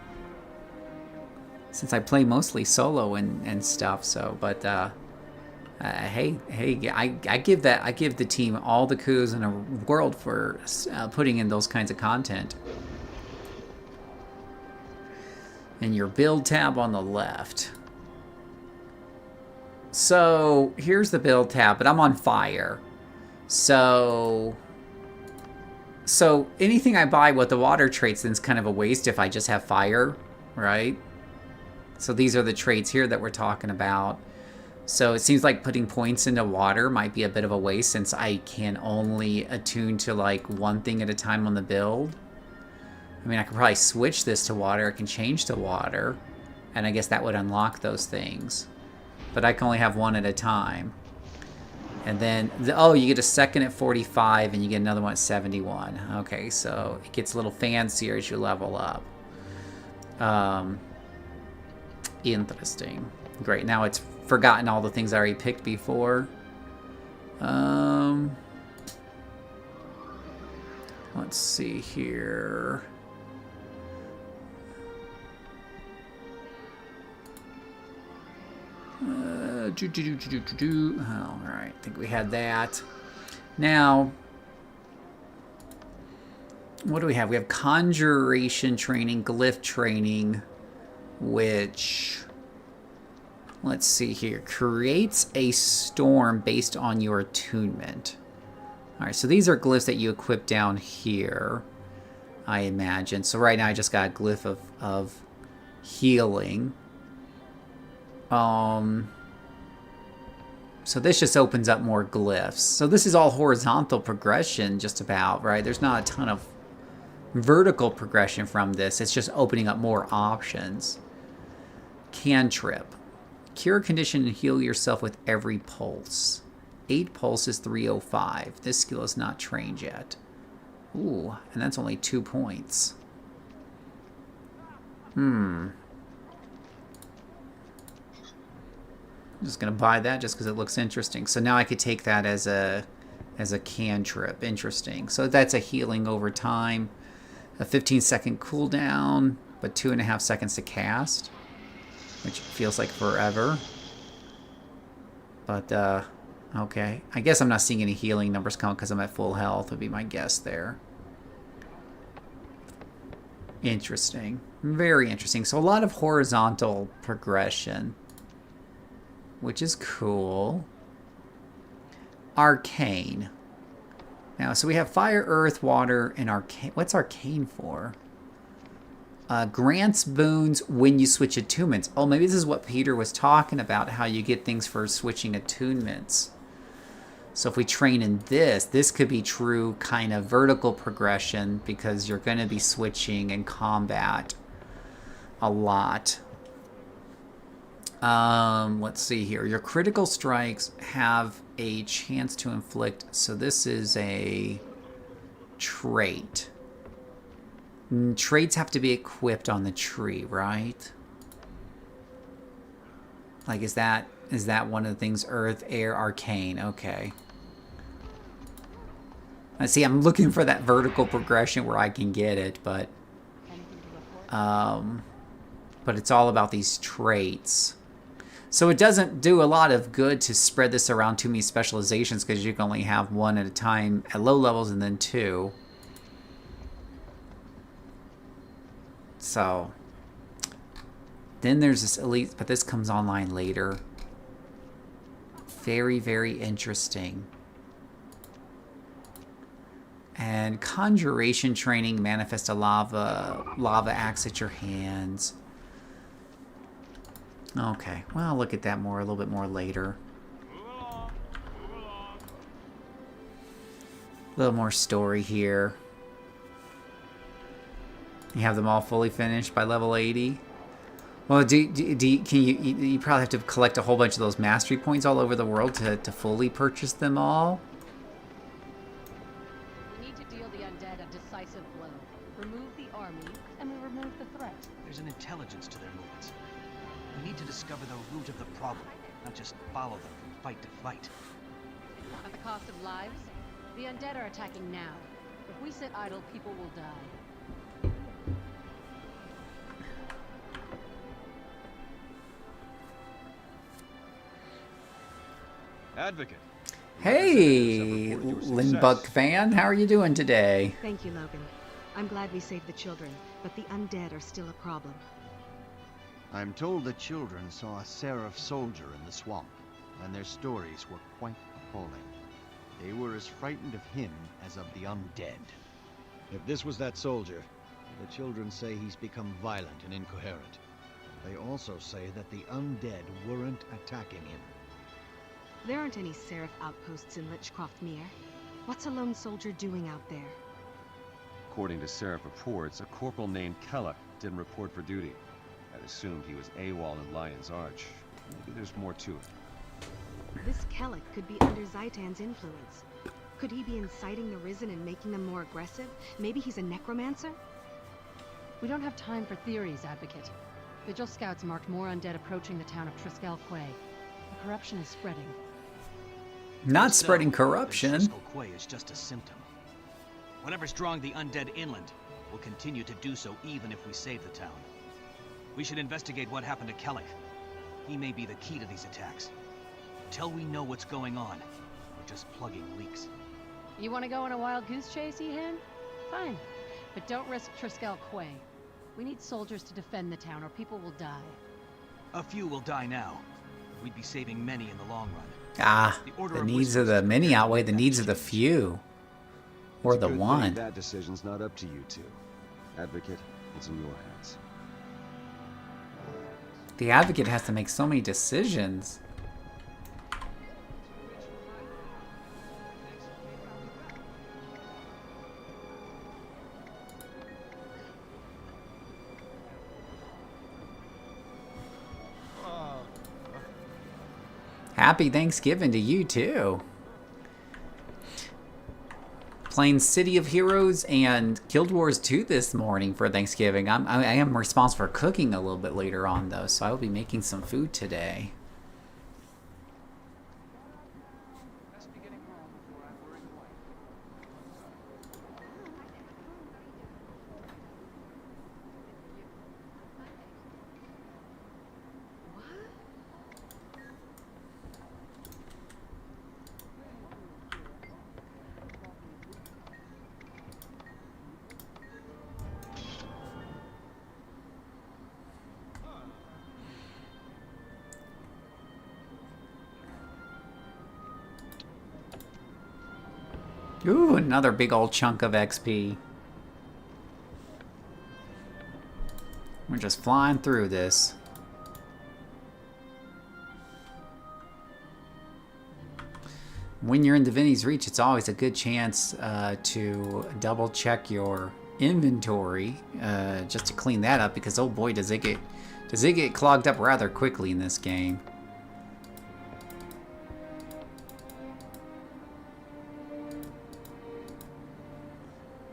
Since I play mostly solo and stuff, so, but, hey, I give the team all the coups in the world for putting in those kinds of content. And your build tab on the left. So here's the build tab, but I'm on fire. So anything I buy with the water traits then is kind of a waste if I just have fire, right? So these are the traits here that we're talking about. So it seems like putting points into water might be a bit of a waste since I can only attune to like one thing at a time on the build. I mean, I could probably switch this to water. I can change to water. And I guess that would unlock those things. But I can only have one at a time. And then, oh, you get a second at 45 and you get another one at 71. Okay, so it gets a little fancier as you level up. Interesting. Great, now it's forgotten all the things I already picked before. Let's see here. All right, I think we had that. Now, what do we have? We have conjuration training, glyph training, which, let's see here, creates a storm based on your attunement. All right, so these are glyphs that you equip down here, I imagine. So right now I just got a glyph of healing. So this just opens up more glyphs. So this is all horizontal progression just about, right? There's not a ton of vertical progression from this. It's just opening up more options. Cantrip. Cure a condition and heal yourself with every pulse. 8 pulses, 305. This skill is not trained yet. Ooh, and that's only 2 points. I'm just going to buy that just because it looks interesting. So now I could take that as a cantrip. Interesting. So that's a healing over time. A 15-second cooldown, but 2.5 seconds to cast, which feels like forever. But, okay. I guess I'm not seeing any healing numbers come because I'm at full health would be my guess there. Interesting. Very interesting. So a lot of horizontal progression, which is cool. Arcane. Now, so we have fire, earth, water, and arcane. What's arcane for? Grants boons when you switch attunements. Oh, maybe this is what Peter was talking about, how you get things for switching attunements. So if we train in this could be true kind of vertical progression because you're going to be switching in combat a lot. Let's see here. Your critical strikes have a chance to inflict. So this is a trait. Traits have to be equipped on the tree, right? Like, is that one of the things? Earth, air, arcane. Okay. I see. I'm looking for that vertical progression where I can get it, but it's all about these traits. So it doesn't do a lot of good to spread this around too many specializations because you can only have one at a time at low levels and then two. So then there's this elite, but this comes online later. Very, very interesting. And conjuration training, manifest a lava axe at your hands. Okay, well, I'll look at that a little bit more later. A little more story here. You have them all fully finished by level 80. Well, you probably have to collect a whole bunch of those mastery points all over the world to fully purchase them all. We need to deal the undead a decisive blow. Remove the army, and we remove the threat. There's an intelligence to their movements. We need to discover the root of the problem, not just follow them from fight to fight. At the cost of lives, the undead are attacking now. If we sit idle, people will die. Advocate. Hey, Lindbuck fan, how are you doing today? Thank you, Logan. I'm glad we saved the children, but the undead are still a problem. I'm told the children saw a Seraph soldier in the swamp, and their stories were quite appalling. They were as frightened of him as of the undead. If this was that soldier, the children say he's become violent and incoherent. They also say that the undead weren't attacking him. There aren't any Seraph outposts in Lichcroft Mere. What's a lone soldier doing out there? According to Seraph reports, a corporal named Kellock didn't report for duty. I'd assumed he was AWOL in Lion's Arch. Maybe there's more to it. This Kellock could be under Zaitan's influence. Could he be inciting the Risen and making them more aggressive? Maybe he's a necromancer? We don't have time for theories, Advocate. Vigil scouts marked more undead approaching the town of Triskel Quay. The corruption is spreading. Not spreading So, corruption. Triskel Quay is just a symptom. Whatever's drawing the undead inland will continue to do so even if we save the town. We should investigate what happened to Kellock. He may be the key to these attacks. Until we know what's going on, we're just plugging leaks. You want to go on a wild goose chase, Ehan? Fine. But don't risk Triskel Quay. We need soldiers to defend the town or people will die. A few will die now. We'd be saving many in the long run. Ah, the needs of the many outweigh the needs of the few. Or It's a the good thing one. that decision's not up to you two. Advocate, it's in your hands. The advocate has to make so many decisions. Happy Thanksgiving to you too. Playing City of Heroes and Guild Wars 2 this morning for Thanksgiving. I am responsible for cooking a little bit later on though, so I will be making some food today. Ooh, another big old chunk of XP. We're just flying through this. When you're in Divinity's Reach, it's always a good chance to double check your inventory just to clean that up, because oh boy, does it get clogged up rather quickly in this game.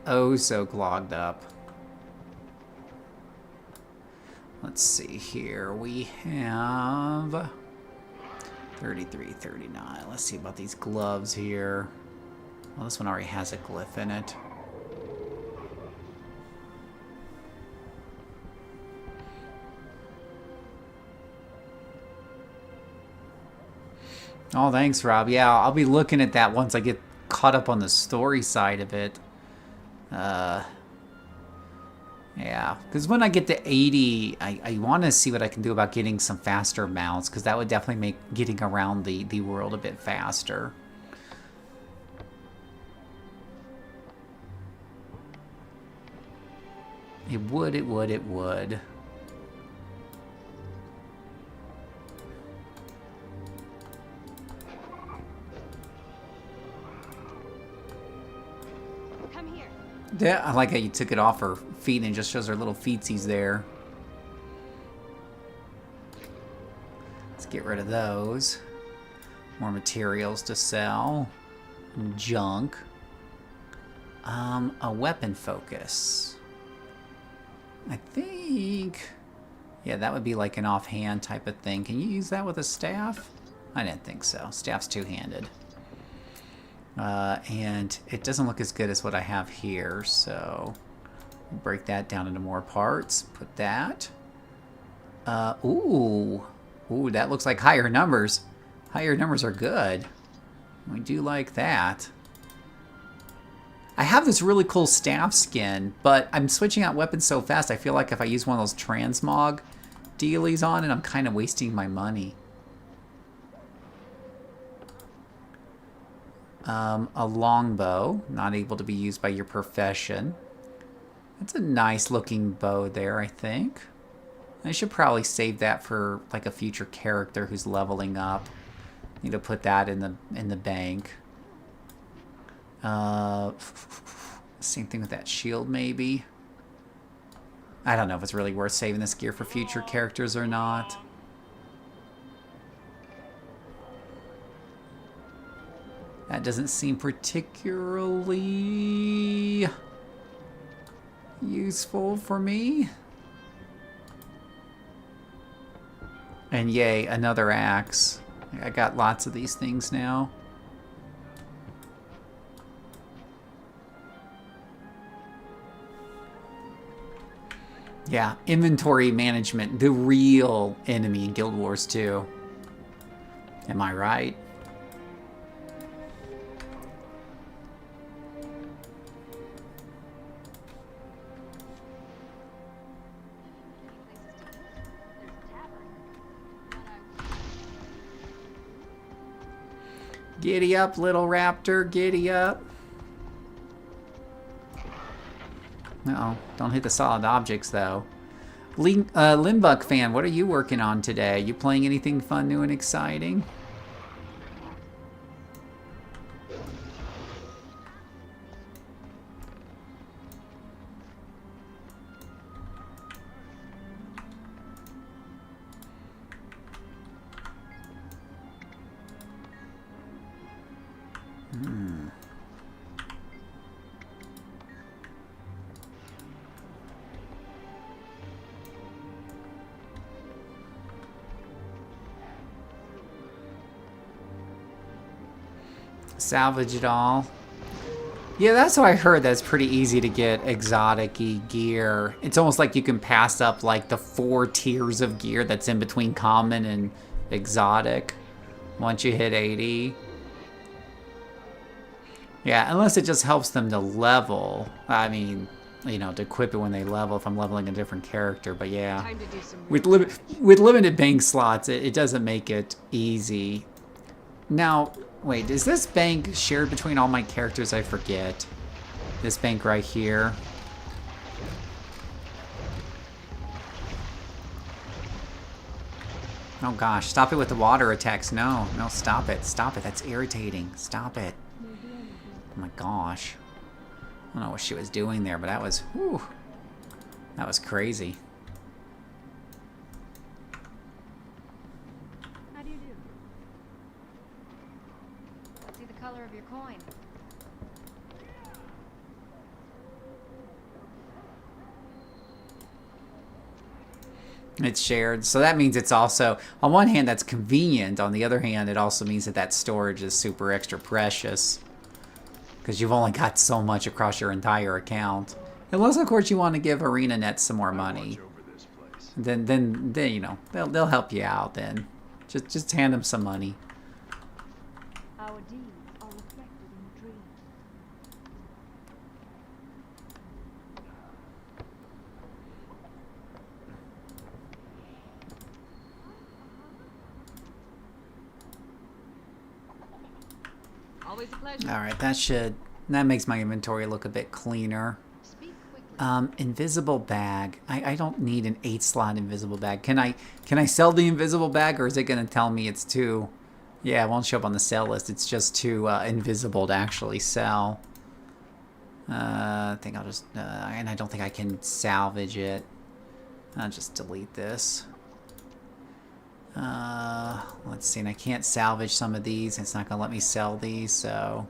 Oh, so clogged up. Let's see here. We have 33, 39. Let's see about these gloves here. Well, this one already has a glyph in it. Oh, thanks, Rob. Yeah, I'll be looking at that once I get caught up on the story side of it. Yeah, because when I get to 80, I want to see what I can do about getting some faster mounts, because that would definitely make getting around the world a bit faster. It would, it would, it would. Come here. Yeah, I like how you took it off her feet and it just shows her little feetsies there. Let's get rid of those. More materials to sell. Junk. A weapon focus. I think... Yeah, that would be like an offhand type of thing. Can you use that with a staff? I didn't think so. Staff's two-handed. And it doesn't look as good as what I have here, so... break that down into more parts. Put that. Ooh, that looks like higher numbers. Higher numbers are good. We do like that. I have this really cool staff skin, but I'm switching out weapons so fast, I feel like if I use one of those transmog dealies on it, I'm kind of wasting my money. A longbow, not able to be used by your profession. That's a nice looking bow there, I think. I should probably save that for like a future character who's leveling up. Need to put that in the bank. Same thing with that shield, maybe. I don't know if it's really worth saving this gear for future characters or not. That doesn't seem particularly useful for me. And yay, another axe. I got lots of these things now. Yeah, inventory management, the real enemy in Guild Wars 2. Am I right? Giddy up, little raptor, giddy up. Uh-oh, don't hit the solid objects, though. Limbuck fan, what are you working on today? You playing anything fun, new, and exciting? Salvage it all. Yeah, that's what I heard. That's pretty easy to get exotic-y gear. It's almost like you can pass up like the 4 tiers of gear that's in between common and exotic once you hit 80. Yeah, unless it just helps them to level. I mean, you know, to equip it when they level if I'm leveling a different character. But yeah, with limited bank slots, it doesn't make it easy. Now, wait, is this bank shared between all my characters? I forget. This bank right here. Oh gosh, stop it with the water attacks. No, stop it. Stop it. That's irritating. Stop it. Oh my gosh. I don't know what she was doing there, but that was, whew, that was crazy. How do you do? Let's see the color of your coin. It's shared, so that means it's also, on one hand, that's convenient. On the other hand, it also means that that storage is super extra precious. because you've only got so much across your entire account. Unless, of course, you want to give ArenaNet some more money. Then you know, they'll help you out then. Just hand them some money. Our deeds are reflected in the dreams. Always a pleasure. Alright, that makes my inventory look a bit cleaner. Speak quickly. Invisible bag. I don't need an 8-slot invisible bag. Can I sell the invisible bag, or is it gonna tell me it's too... Yeah, it won't show up on the sell list. It's just too invisible to actually sell. I think I'll just... and I don't think I can salvage it. I'll just delete this. Let's see, and I can't salvage some of these. It's not gonna let me sell these, so...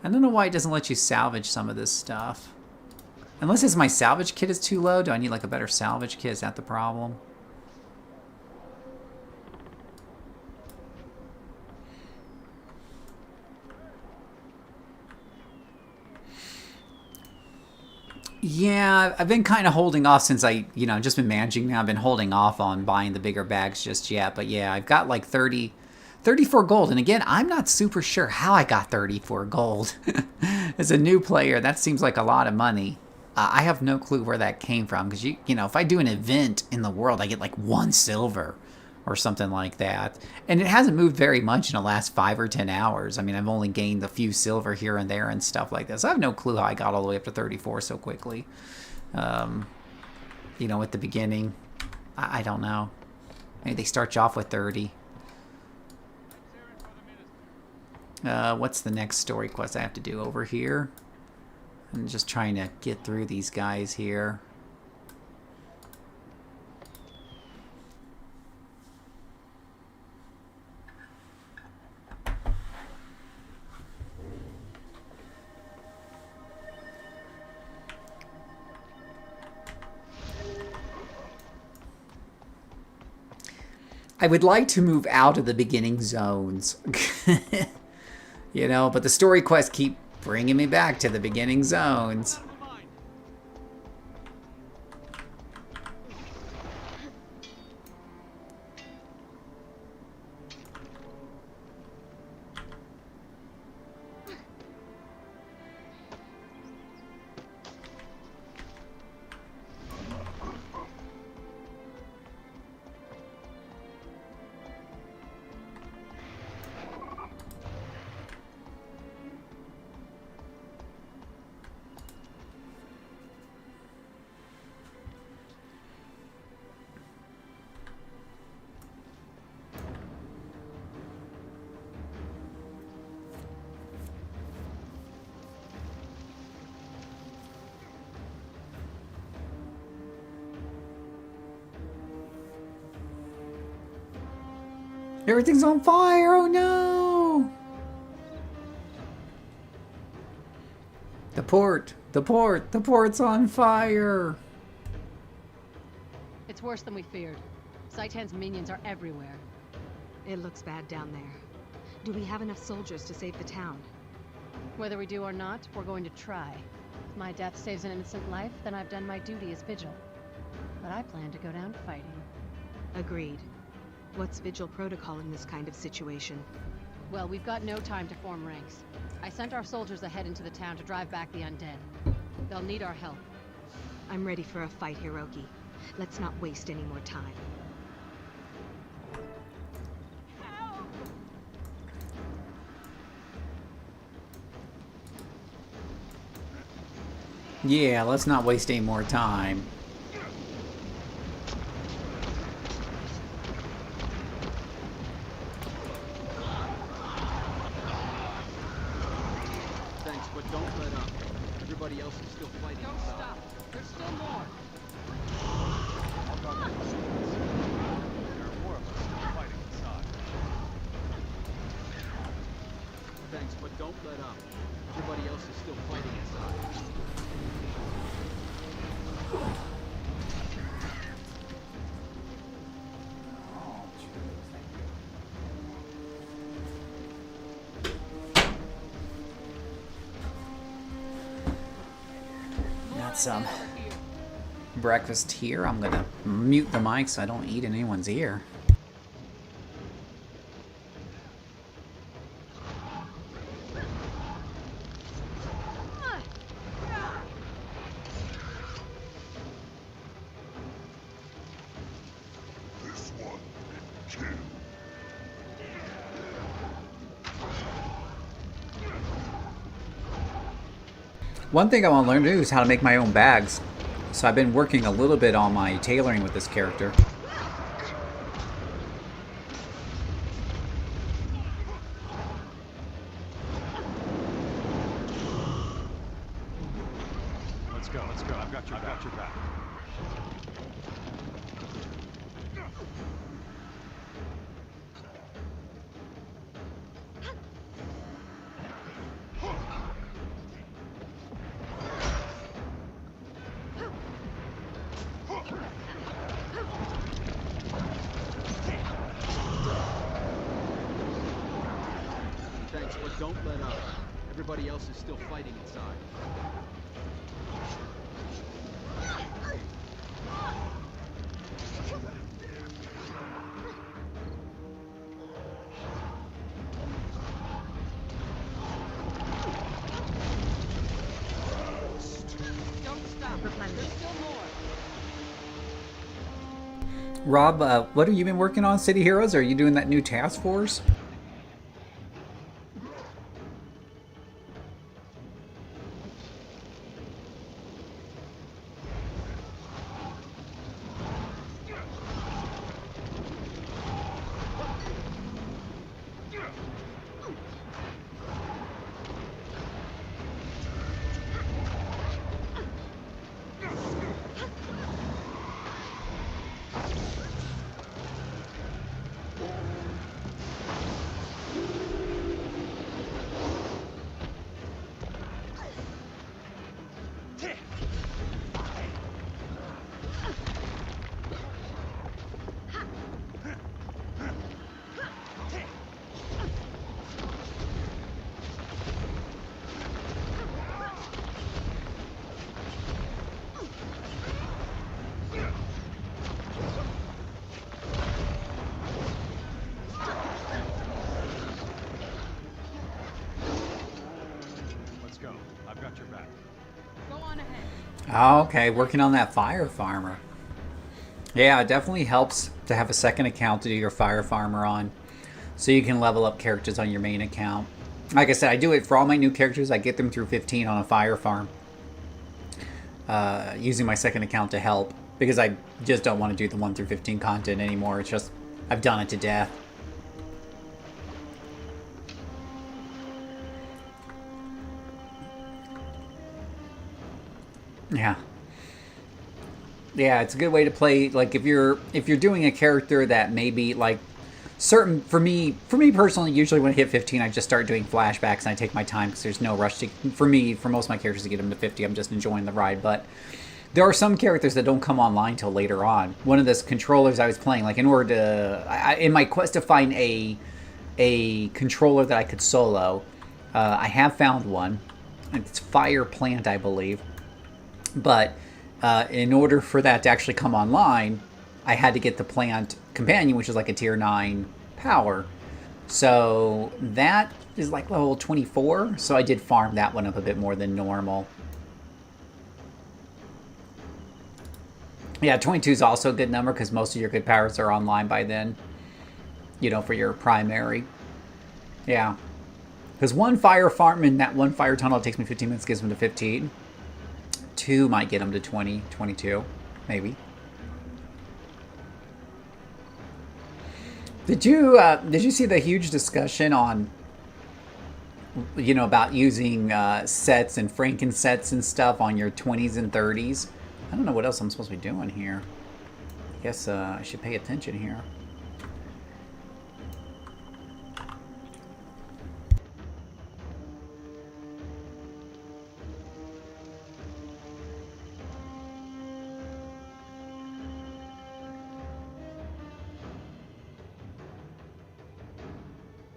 I don't know why it doesn't let you salvage some of this stuff. Unless it's my salvage kit is too low. Do I need like a better salvage kit? Is that the problem? Yeah, I've been kind of holding off since I, you know, just been managing now. I've been holding off on buying the bigger bags just yet. But yeah, I've got like 34 gold. And again, I'm not super sure how I got 34 gold. As a new player, that seems like a lot of money. I have no clue where that came from. Because, you know, if I do an event in the world, I get like 1 silver or something like that. And it hasn't moved very much in the last 5 or 10 hours. I mean, I've only gained a few silver here and there and stuff like this. So I have no clue how I got all the way up to 34 so quickly. You know, at the beginning, I don't know. Maybe they start you off with 30. What's the next story quest I have to do over here? I'm just trying to get through these guys here. I would like to move out of the beginning zones. You know, but the story quests keep bringing me back to the beginning zones. Everything's on fire! Oh no! The port's on fire! It's worse than we feared. Saitan's minions are everywhere. It looks bad down there. Do we have enough soldiers to save the town? Whether we do or not, we're going to try. If my death saves an innocent life, then I've done my duty as Vigil. But I plan to go down fighting. Agreed. What's Vigil protocol in this kind of situation? Well, we've got no time to form ranks. I sent our soldiers ahead into the town to drive back the undead. They'll need our help. I'm ready for a fight, Hiroki. Let's not waste any more time. Yeah, let's not waste any more time. Thanks, but don't let up. Everybody else is still fighting. Don't stop. There's still more. I'll guard the facilities. There are more of us still fighting inside. Thanks, but don't let up. Everybody else is still fighting inside. some breakfast here. I'm gonna mute the mic so I don't eat in anyone's ear. One thing I want to learn to do is how to make my own bags. So I've been working a little bit on my tailoring with this character. Let's go, let's go. I've got your back. Thanks, but don't let up. Everybody else is still fighting inside. Don't stop. There's still more. Rob, what have you been working on, City Heroes? Are you doing that new task force? I've got your back. Go on ahead. Okay, working on that fire farmer. Yeah, it definitely helps to have a second account to do your fire farmer on, so you can level up characters on your main account. Like I said, I do it for all my new characters. I get them through 15 on a fire farm, using my second account to help, because I just don't want to do the 1 through 15 content anymore. It's just, I've done it to death. Yeah. Yeah, it's a good way to play. Like if you're doing a character that maybe like certain for me personally, usually when I hit 15, I just start doing flashbacks and I take my time because there's no rush to for most of my characters to get them to 50. I'm just enjoying the ride, but there are some characters that don't come online till later on. One of the controllers I was playing, like in order to in my quest to find a controller that I could solo, I have found one. It's Fire Plant, I believe. But in order for that to actually come online, I had to get the plant companion, which is like a tier 9 power. So that is like level 24. So I did farm that one up a bit more than normal. Yeah, 22 is also a good number because most of your good powers are online by then. You know, for your primary. Yeah. Because one fire farm in that one fire tunnel, it takes me 15 minutes, gives them to 15. 2 might get them to 20, 22, maybe. Did you see the huge discussion on, you know, about using sets and Frankensets and stuff on your 20s and 30s? I don't know what else I'm supposed to be doing here. I guess I should pay attention here.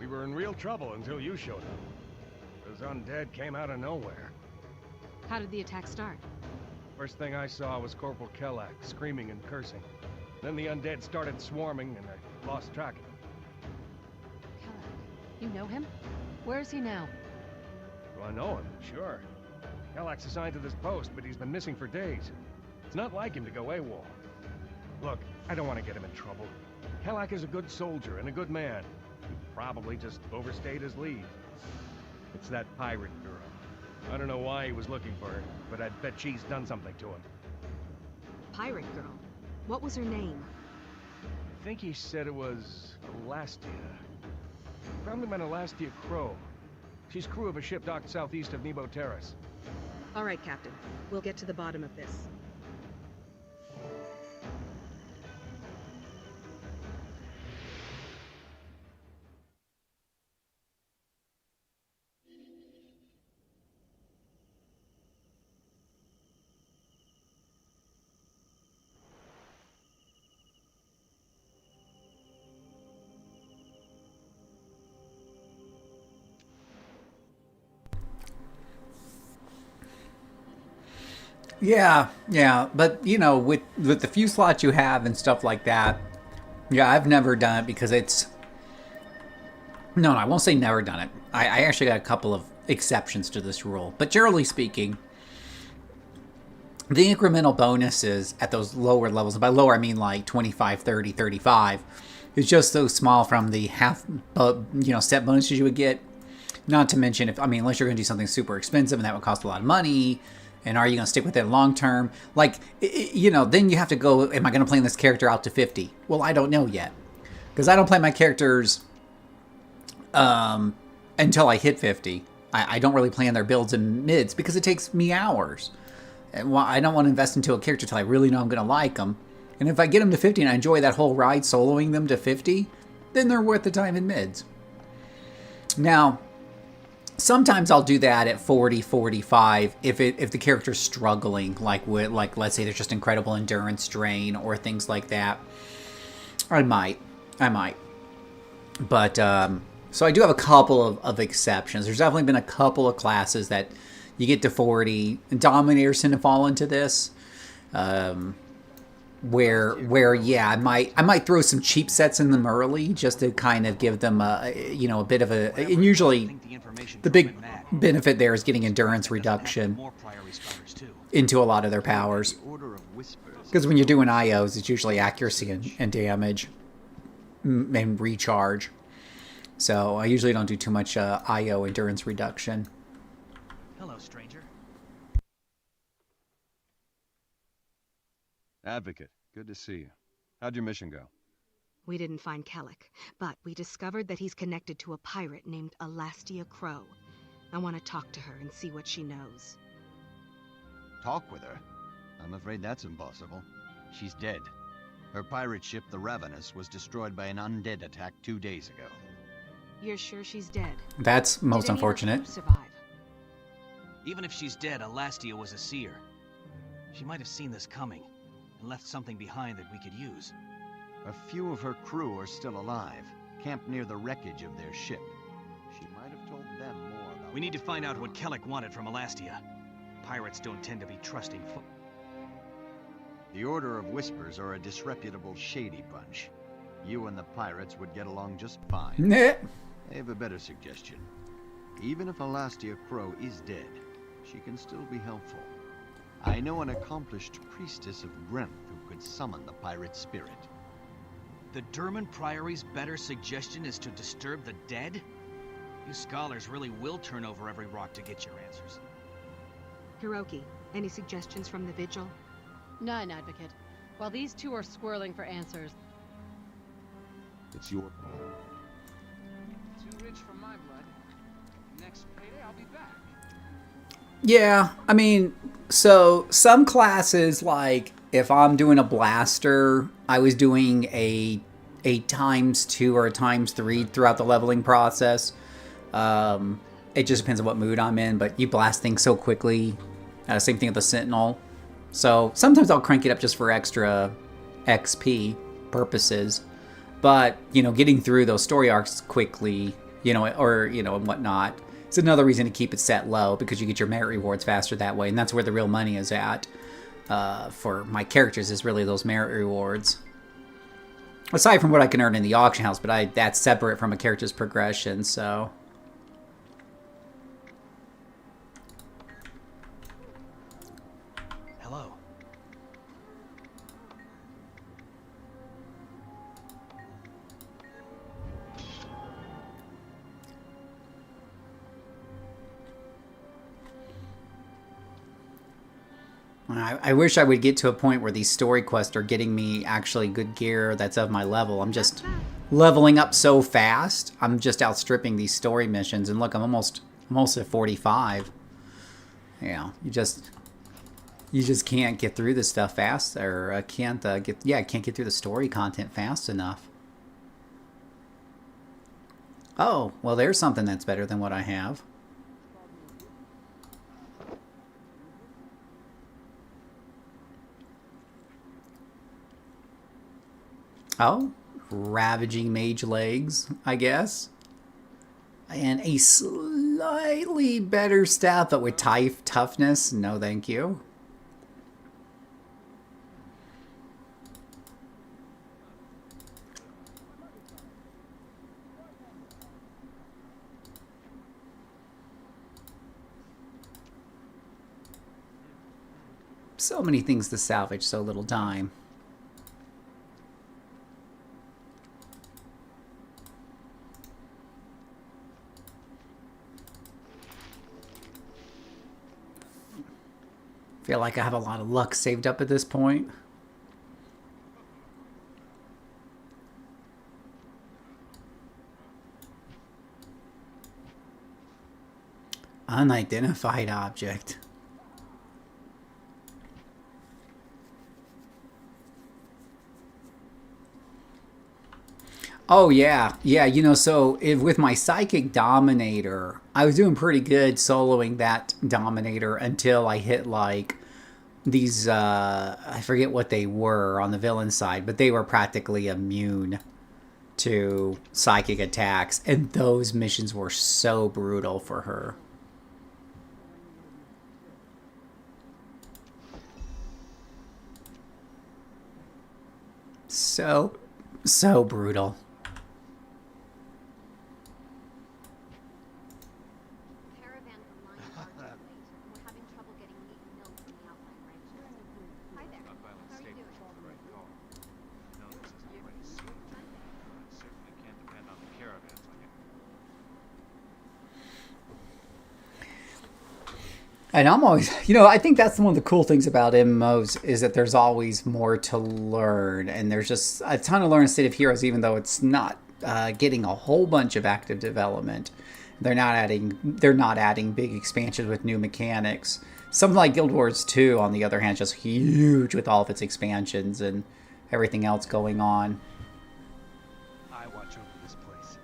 We were in real trouble until you showed up. Those undead came out of nowhere. How did the attack start? First thing I saw was Corporal Kellak screaming and cursing. Then the undead started swarming and I lost track of him. Kellogg, you know him? Where is he now? Do I know him? Sure. Kellak's assigned to this post, but he's been missing for days. It's not like him to go AWOL. Look, I don't want to get him in trouble. Kellak is a good soldier and a good man. He probably just overstayed his leave. It's that pirate girl. I don't know why he was looking for her, but I bet she's done something to him. Pirate girl. What was her name? I think he said it was Elastia. Probably meant Elastia Crow. She's crew of a ship docked southeast of Nebo Terrace. All right, Captain. We'll get to the bottom of this. Yeah, but you know, with the few slots you have and stuff like that, yeah, I've never done it because it's no, I won't say never done it. I actually got a couple of exceptions to this rule, but generally speaking, the incremental bonuses at those lower levels, and by lower I mean like 25, 30, 35, is just so small from the set bonuses you would get. Not to mention, unless you're going to do something super expensive and that would cost a lot of money. And are you going to stick with it long term? Like, then you have to go, am I going to plan this character out to 50? Well, I don't know yet. Because I don't play my characters until I hit 50. I don't really plan their builds in mids because it takes me hours. And I don't want to invest into a character until I really know I'm going to like them. And if I get them to 50 and I enjoy that whole ride soloing them to 50, then they're worth the time in mids. Now, sometimes I'll do that at 40, 45 if the character's struggling, like let's say there's just incredible endurance drain or things like that. I might. But so I do have a couple of exceptions. There's definitely been a couple of classes that you get to 40. Dominators tend to fall into this. Where yeah, I might throw some cheap sets in them early just to kind of give them a bit of a, and usually the big benefit there is getting endurance reduction into a lot of their powers. Because when you're doing IOs, it's usually accuracy and damage and recharge. So I usually don't do too much IO endurance reduction. Hello, stranger. Advocate, good to see you. How'd your mission go? We didn't find Kellek, but we discovered that he's connected to a pirate named Elastia Crow. I want to talk to her and see what she knows. Talk with her? I'm afraid that's impossible. She's dead. Her pirate ship, the Ravenous, was destroyed by an undead attack 2 days ago. You're sure she's dead? That's most unfortunate. Did any of her crew survive? Even if she's dead, Elastia was a seer. She might have seen this coming and left something behind that we could use. A few of her crew are still alive, camped near the wreckage of their ship. She might have told them more about... We need to find out what Kellek wanted from Elastia. Pirates don't tend to be trusting The Order of Whispers are a disreputable, shady bunch. You and the pirates would get along just fine. Nah. I have a better suggestion. Even if Elastia Crow is dead, she can still be helpful. I know an accomplished priestess of Grenth who could summon the pirate spirit. The Durman Priory's better suggestion is to disturb the dead? You scholars really will turn over every rock to get your answers. Hiroki, any suggestions from the Vigil? None, Advocate. While these two are swirling for answers... It's your... Too rich for my blood. Next payday, I'll be back. Yeah, so some classes, like if I'm doing a blaster, I was doing a ×2 or a ×3 throughout the leveling process. It just depends on what mood I'm in, but you blast things so quickly. Same thing with the Sentinel. So sometimes I'll crank it up just for extra XP purposes. But, getting through those story arcs quickly, and whatnot, it's another reason to keep it set low, because you get your merit rewards faster that way, and that's where the real money is at. for my characters is really those merit rewards. Aside from what I can earn in the auction house, but that's separate from a character's progression, so... Hello. I wish I would get to a point where these story quests are getting me actually good gear that's of my level. I'm just leveling up so fast. I'm just outstripping these story missions. And look, I'm almost at 45. Yeah, you just can't get through this stuff fast, or can't get through the story content fast enough. Oh, well, there's something that's better than what I have. Oh, ravaging mage legs, I guess. And a slightly better staff, but with toughness. No, thank you. So many things to salvage, so little time. Feel like I have a lot of luck saved up at this point. Unidentified object. Oh, yeah. Yeah, you know, so with my Psychic Dominator, I was doing pretty good soloing that Dominator until I hit, like, these, I forget what they were on the villain side, but they were practically immune to psychic attacks, and those missions were so brutal for her. So brutal. And I'm always, you know, I think that's one of the cool things about MMOs is that there's always more to learn. And there's just a ton to learn in State of Heroes, even though it's not getting a whole bunch of active development. They're not adding big expansions with new mechanics. Something like Guild Wars 2, on the other hand, is just huge with all of its expansions and everything else going on. I watch over this place.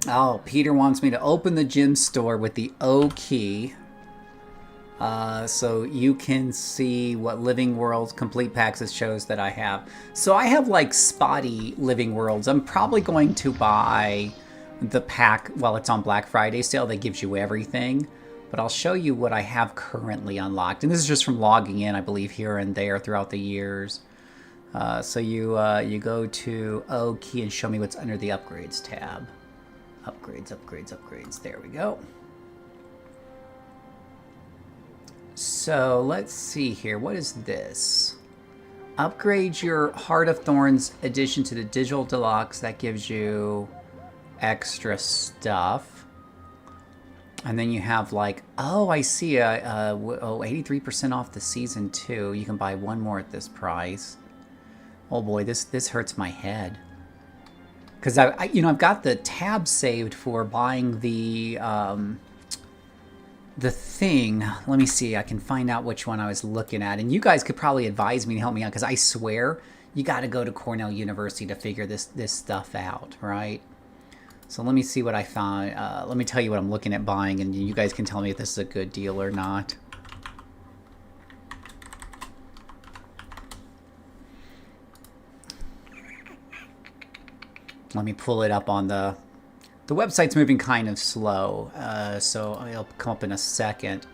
Oh, Peter wants me to open the gym store with the O key. So you can see what Living Worlds complete packs it shows that I have. So I have like spotty Living Worlds. I'm probably going to buy the pack while it's on Black Friday sale that gives you everything. But I'll show you what I have currently unlocked. And this is just from logging in, I believe, here and there throughout the years. So you go to O key and show me what's under the upgrades tab. Upgrades. There we go. So let's see here. What is this? Upgrade your Heart of Thorns addition to the Digital Deluxe. That gives you extra stuff. And then you have like, oh, I see, 83% off the Season 2. You can buy one more at this price. Oh boy, this hurts my head. Because I've got the tab saved for buying the thing. Let me see. I can find out which one I was looking at, and you guys could probably advise me and help me out. Because I swear you got to go to Cornell University to figure this stuff out, right? So let me see what I found. Let me tell you what I'm looking at buying, and you guys can tell me if this is a good deal or not. Let me pull it up on the website's moving kind of slow, so it'll come up in a second.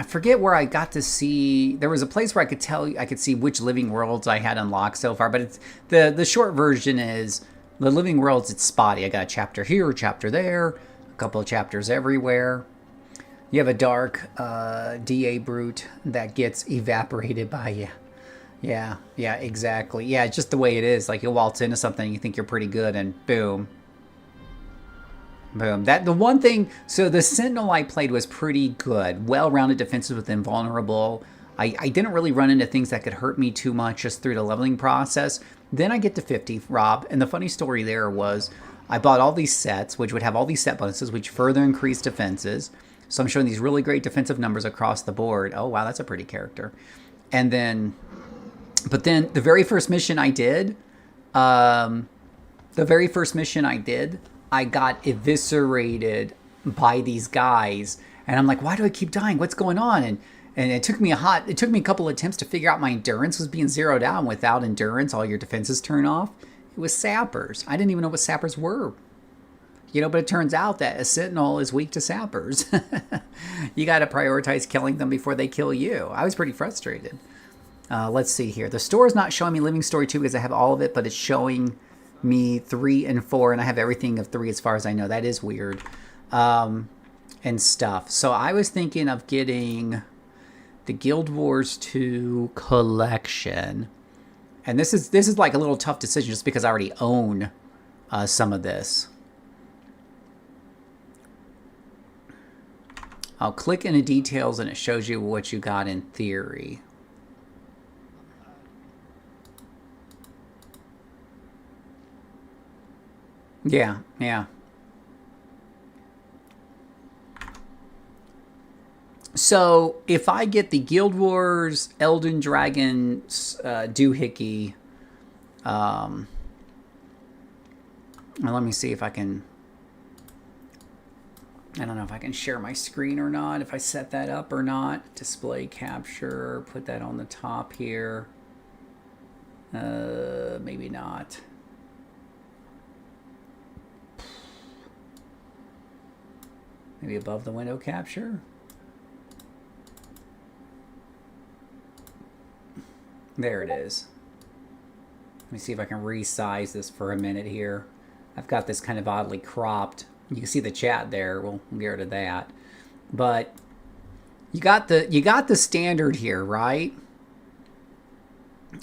I forget where I got to see. There was a place where I could see which living worlds I had unlocked so far. But it's the short version is the living worlds. It's spotty. I got a chapter here, a chapter there, a couple of chapters everywhere. You have a dark DA brute that gets evaporated by you. Yeah, exactly. Yeah, it's just the way it is. Like, you'll waltz into something and you think you're pretty good, and boom. Boom. The one thing, so the Sentinel I played was pretty good. Well-rounded defenses with invulnerable. I didn't really run into things that could hurt me too much just through the leveling process. Then I get to 50, Rob, and the funny story there was I bought all these sets, which would have all these set bonuses, which further increase defenses. So I'm showing these really great defensive numbers across the board. Oh, wow, that's a pretty character. And then, but then the very first mission I did, I got eviscerated by these guys. And I'm like, why do I keep dying? What's going on? And it took me a couple attempts to figure out my endurance was being zeroed out. And without endurance, all your defenses turn off. It was sappers. I didn't even know what sappers were. You know, but it turns out that a Sentinel is weak to sappers. You got to prioritize killing them before they kill you. I was pretty frustrated. Let's see here. The store is not showing me Living Story 2 because I have all of it, but it's showing me 3 and 4, and I have everything of 3 as far as I know. That is weird. And stuff. So I was thinking of getting the Guild Wars 2 collection. And this is like a little tough decision just because I already own some of this. I'll click into details and it shows you what you got in theory. Yeah. So if I get the Guild Wars Elden Dragon doohickey, let me see if I can. I don't know if I can share my screen or not, if I set that up or not. Display capture, put that on the top here. Maybe not. Maybe above the window capture. There it is. Let me see if I can resize this for a minute here. I've got this kind of oddly cropped. You can see the chat there. We'll get rid of that. But you got the standard here, right?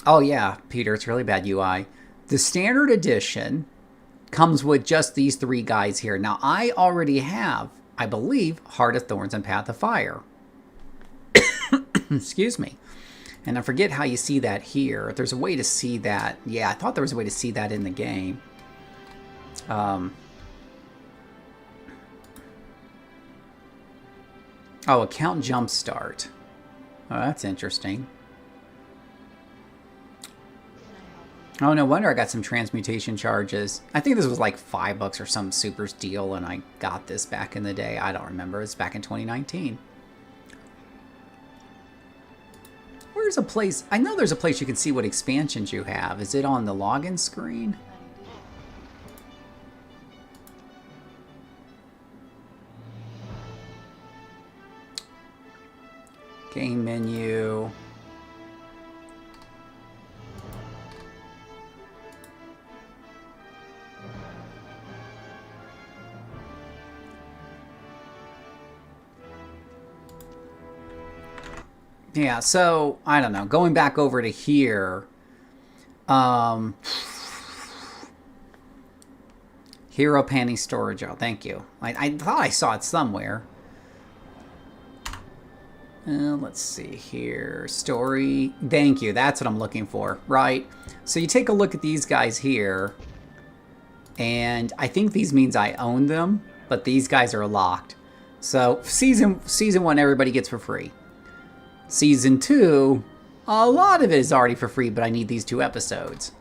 Oh yeah, Peter, it's really bad UI. The standard edition comes with just these 3 guys here. Now I already have, I believe, Heart of Thorns and Path of Fire. Excuse me. And I forget how you see that here. There's a way to see that. Yeah, I thought there was a way to see that in the game. Oh, account jumpstart. Oh, that's interesting. Oh, no wonder I got some transmutation charges. I think this was like $5 or some super deal, and I got this back in the day. I don't remember. It's back in 2019. Where's a place? I know there's a place you can see what expansions you have. Is it on the login screen? Game menu. Yeah, so, I don't know. Going back over to here. Hero Panty Storage. Oh, thank you. I thought I saw it somewhere. Let's see here. Story. Thank you. That's what I'm looking for. Right. So you take a look at these guys here. And I think these means I own them. But these guys are locked. So season 1 everybody gets for free. Season 2, a lot of it is already for free, but I need these 2 episodes.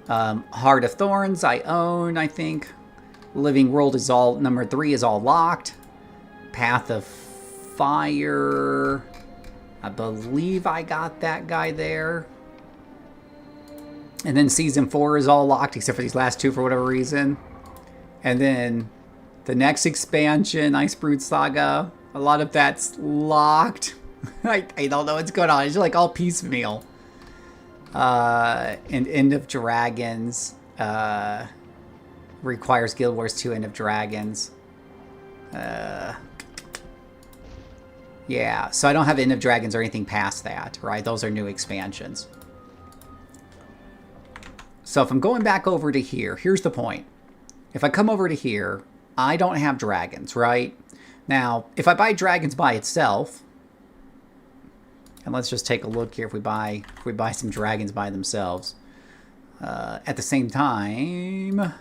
Heart of Thorns I own, I think. Living World is all, number 3 is all locked. Path of Fire, I believe I got that guy there. And then Season 4 is all locked, except for these last 2 for whatever reason. And then the next expansion, Ice Brood Saga, A lot of that's locked. I don't know what's going on. It's like all piecemeal. And End of Dragons requires Guild Wars 2 End of Dragons. Yeah, so I don't have End of Dragons or anything past that, right? Those are new expansions. So if I'm going back over to here, here's the point. If I come over to here, I don't have dragons, right? Now, if I buy dragons by itself, and let's just take a look here if we buy some dragons by themselves. At the same time,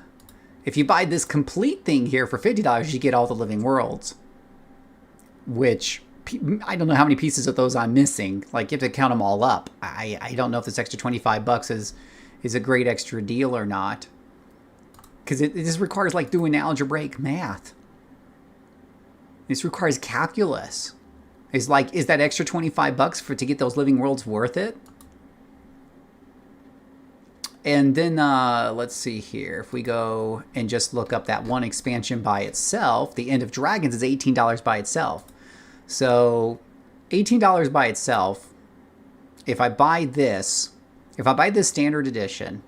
if you buy this complete thing here for $50, you get all the living worlds. Which, I don't know how many pieces of those I'm missing. Like, you have to count them all up. I don't know if this extra 25 bucks is a great extra deal or not. Because it just requires, like, doing algebraic math. This requires calculus. It's like, is that extra 25 bucks to get those living worlds worth it? And then, let's see here. If we go and just look up that one expansion by itself, the End of Dragons is $18 by itself. So, $18 by itself, if I buy this standard edition,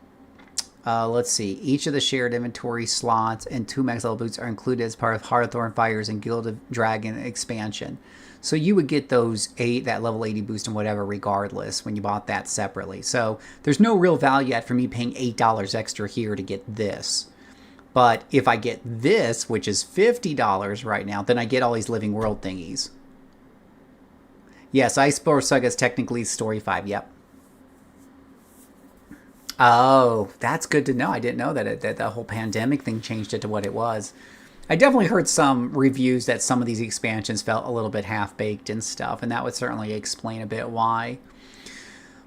let's see, each of the shared inventory slots and 2 max level boots are included as part of Heart of Thorn Fires and Guild of Dragon expansion. So you would get that level 80 boost and whatever regardless when you bought that separately. So there's no real value yet for me paying $8 extra here to get this. But if I get this, which is $50 right now, then I get all these living world thingies. Yes, Iceborne Saga is technically Story 5, yep. Oh, that's good to know. I didn't know that the whole pandemic thing changed it to what it was. I definitely heard some reviews that some of these expansions felt a little bit half-baked and stuff, and that would certainly explain a bit why.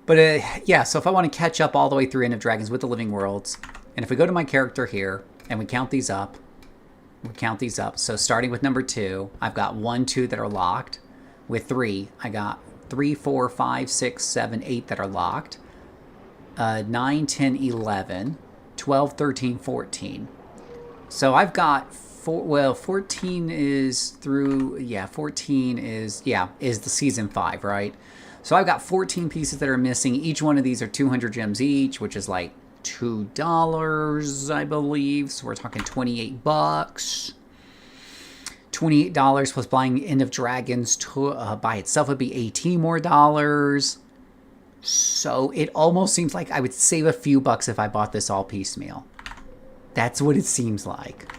But yeah, so if I want to catch up all the way through End of Dragons with the Living Worlds, and if we go to my character here, and we count these up, so starting with number 2, I've got 1, 2 that are locked. With 3, I got 3, 4, 5, 6, 7, 8 that are locked. 9, 10, 11, 12, 13, 14. So I've got 14 is through, 14 is the season 5, right? So I've got 14 pieces that are missing. Each one of these are 200 gems each, which is like $2, I believe. So we're talking 28 bucks. $28 plus buying End of Dragons by itself would be $18 more. So it almost seems like I would save a few bucks if I bought this all piecemeal. That's what it seems like.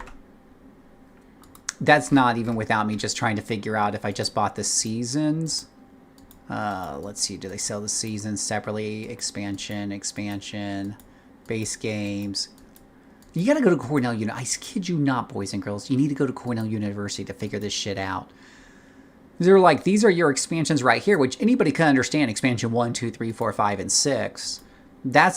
That's not even without me just trying to figure out if I just bought the seasons. Let's see, do they sell the seasons separately? Expansion, base games. You gotta go to Cornell University. I kid you not, boys and girls. You need to go to Cornell University to figure this shit out. They're like, these are your expansions right here, which anybody can understand. Expansion 1, 2, 3, 4, 5, and 6.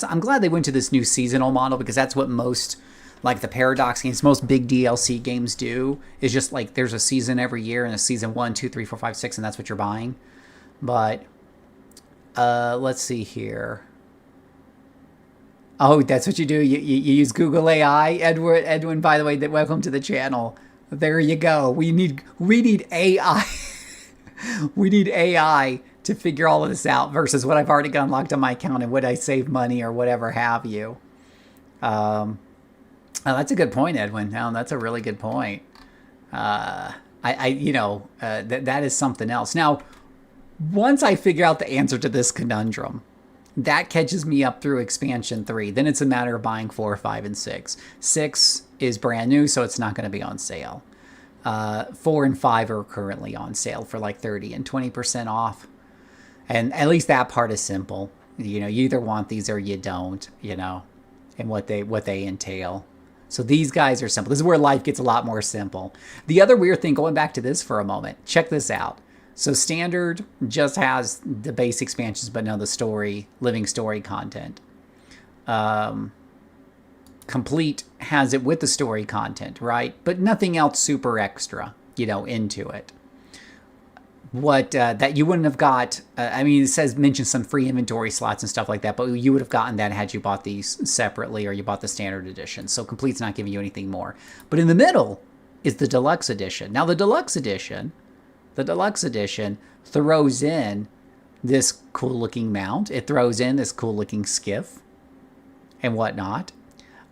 I'm glad they went to this new seasonal model because that's what most, like the Paradox games, most big DLC games do. Is just like there's a season every year and a season 1, 2, 3, 4, 5, 6, and that's what you're buying. But let's see here. Oh, that's what you do. You use Google AI, Edwin. By the way, welcome to the channel. There you go. We need AI. We need AI to figure all of this out versus what I've already got unlocked on my account and would I save money or whatever have you. Oh, that's a good point, Edwin. No, that's a really good point. That is something else. Now, once I figure out the answer to this conundrum, that catches me up through expansion 3. Then it's a matter of buying 4, 5, and 6. 6 is brand new, so it's not going to be on sale. 4 and 5 are currently on sale for like 30 and 20% off. And at least that part is simple. You either want these or you don't, and what they entail. So these guys are simple. This is where life gets a lot more simple. The other weird thing, going back to this for a moment, check this out. So standard just has the base expansions, but no the living story content. Complete has it with the story content, right? But nothing else super extra, into it. What that you wouldn't have got, it mentions some free inventory slots and stuff like that, but you would have gotten that had you bought these separately or you bought the standard edition. So Complete's not giving you anything more. But in the middle is the deluxe edition. Now the deluxe edition The deluxe edition throws in this cool looking mount. It throws in this cool looking skiff and whatnot.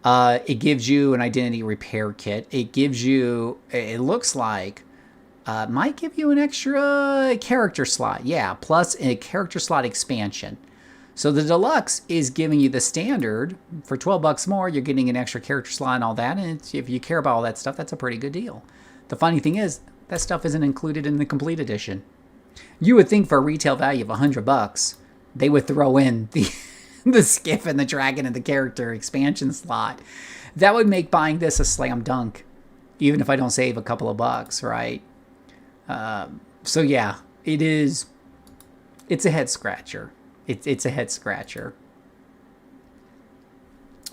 It gives you an identity repair kit. It gives you, it looks like, might give you an extra character slot. Yeah, plus a character slot expansion. So the deluxe is giving you the standard. For 12 bucks more, you're getting an extra character slot and all that. And if you care about all that stuff, that's a pretty good deal. The funny thing is, that stuff isn't included in the complete edition. You would think for a retail value of 100 bucks, they would throw in the skiff and the dragon and the character expansion slot. That would make buying this a slam dunk, even if I don't save a couple of bucks, right? So yeah, it's a head scratcher. It's a head scratcher.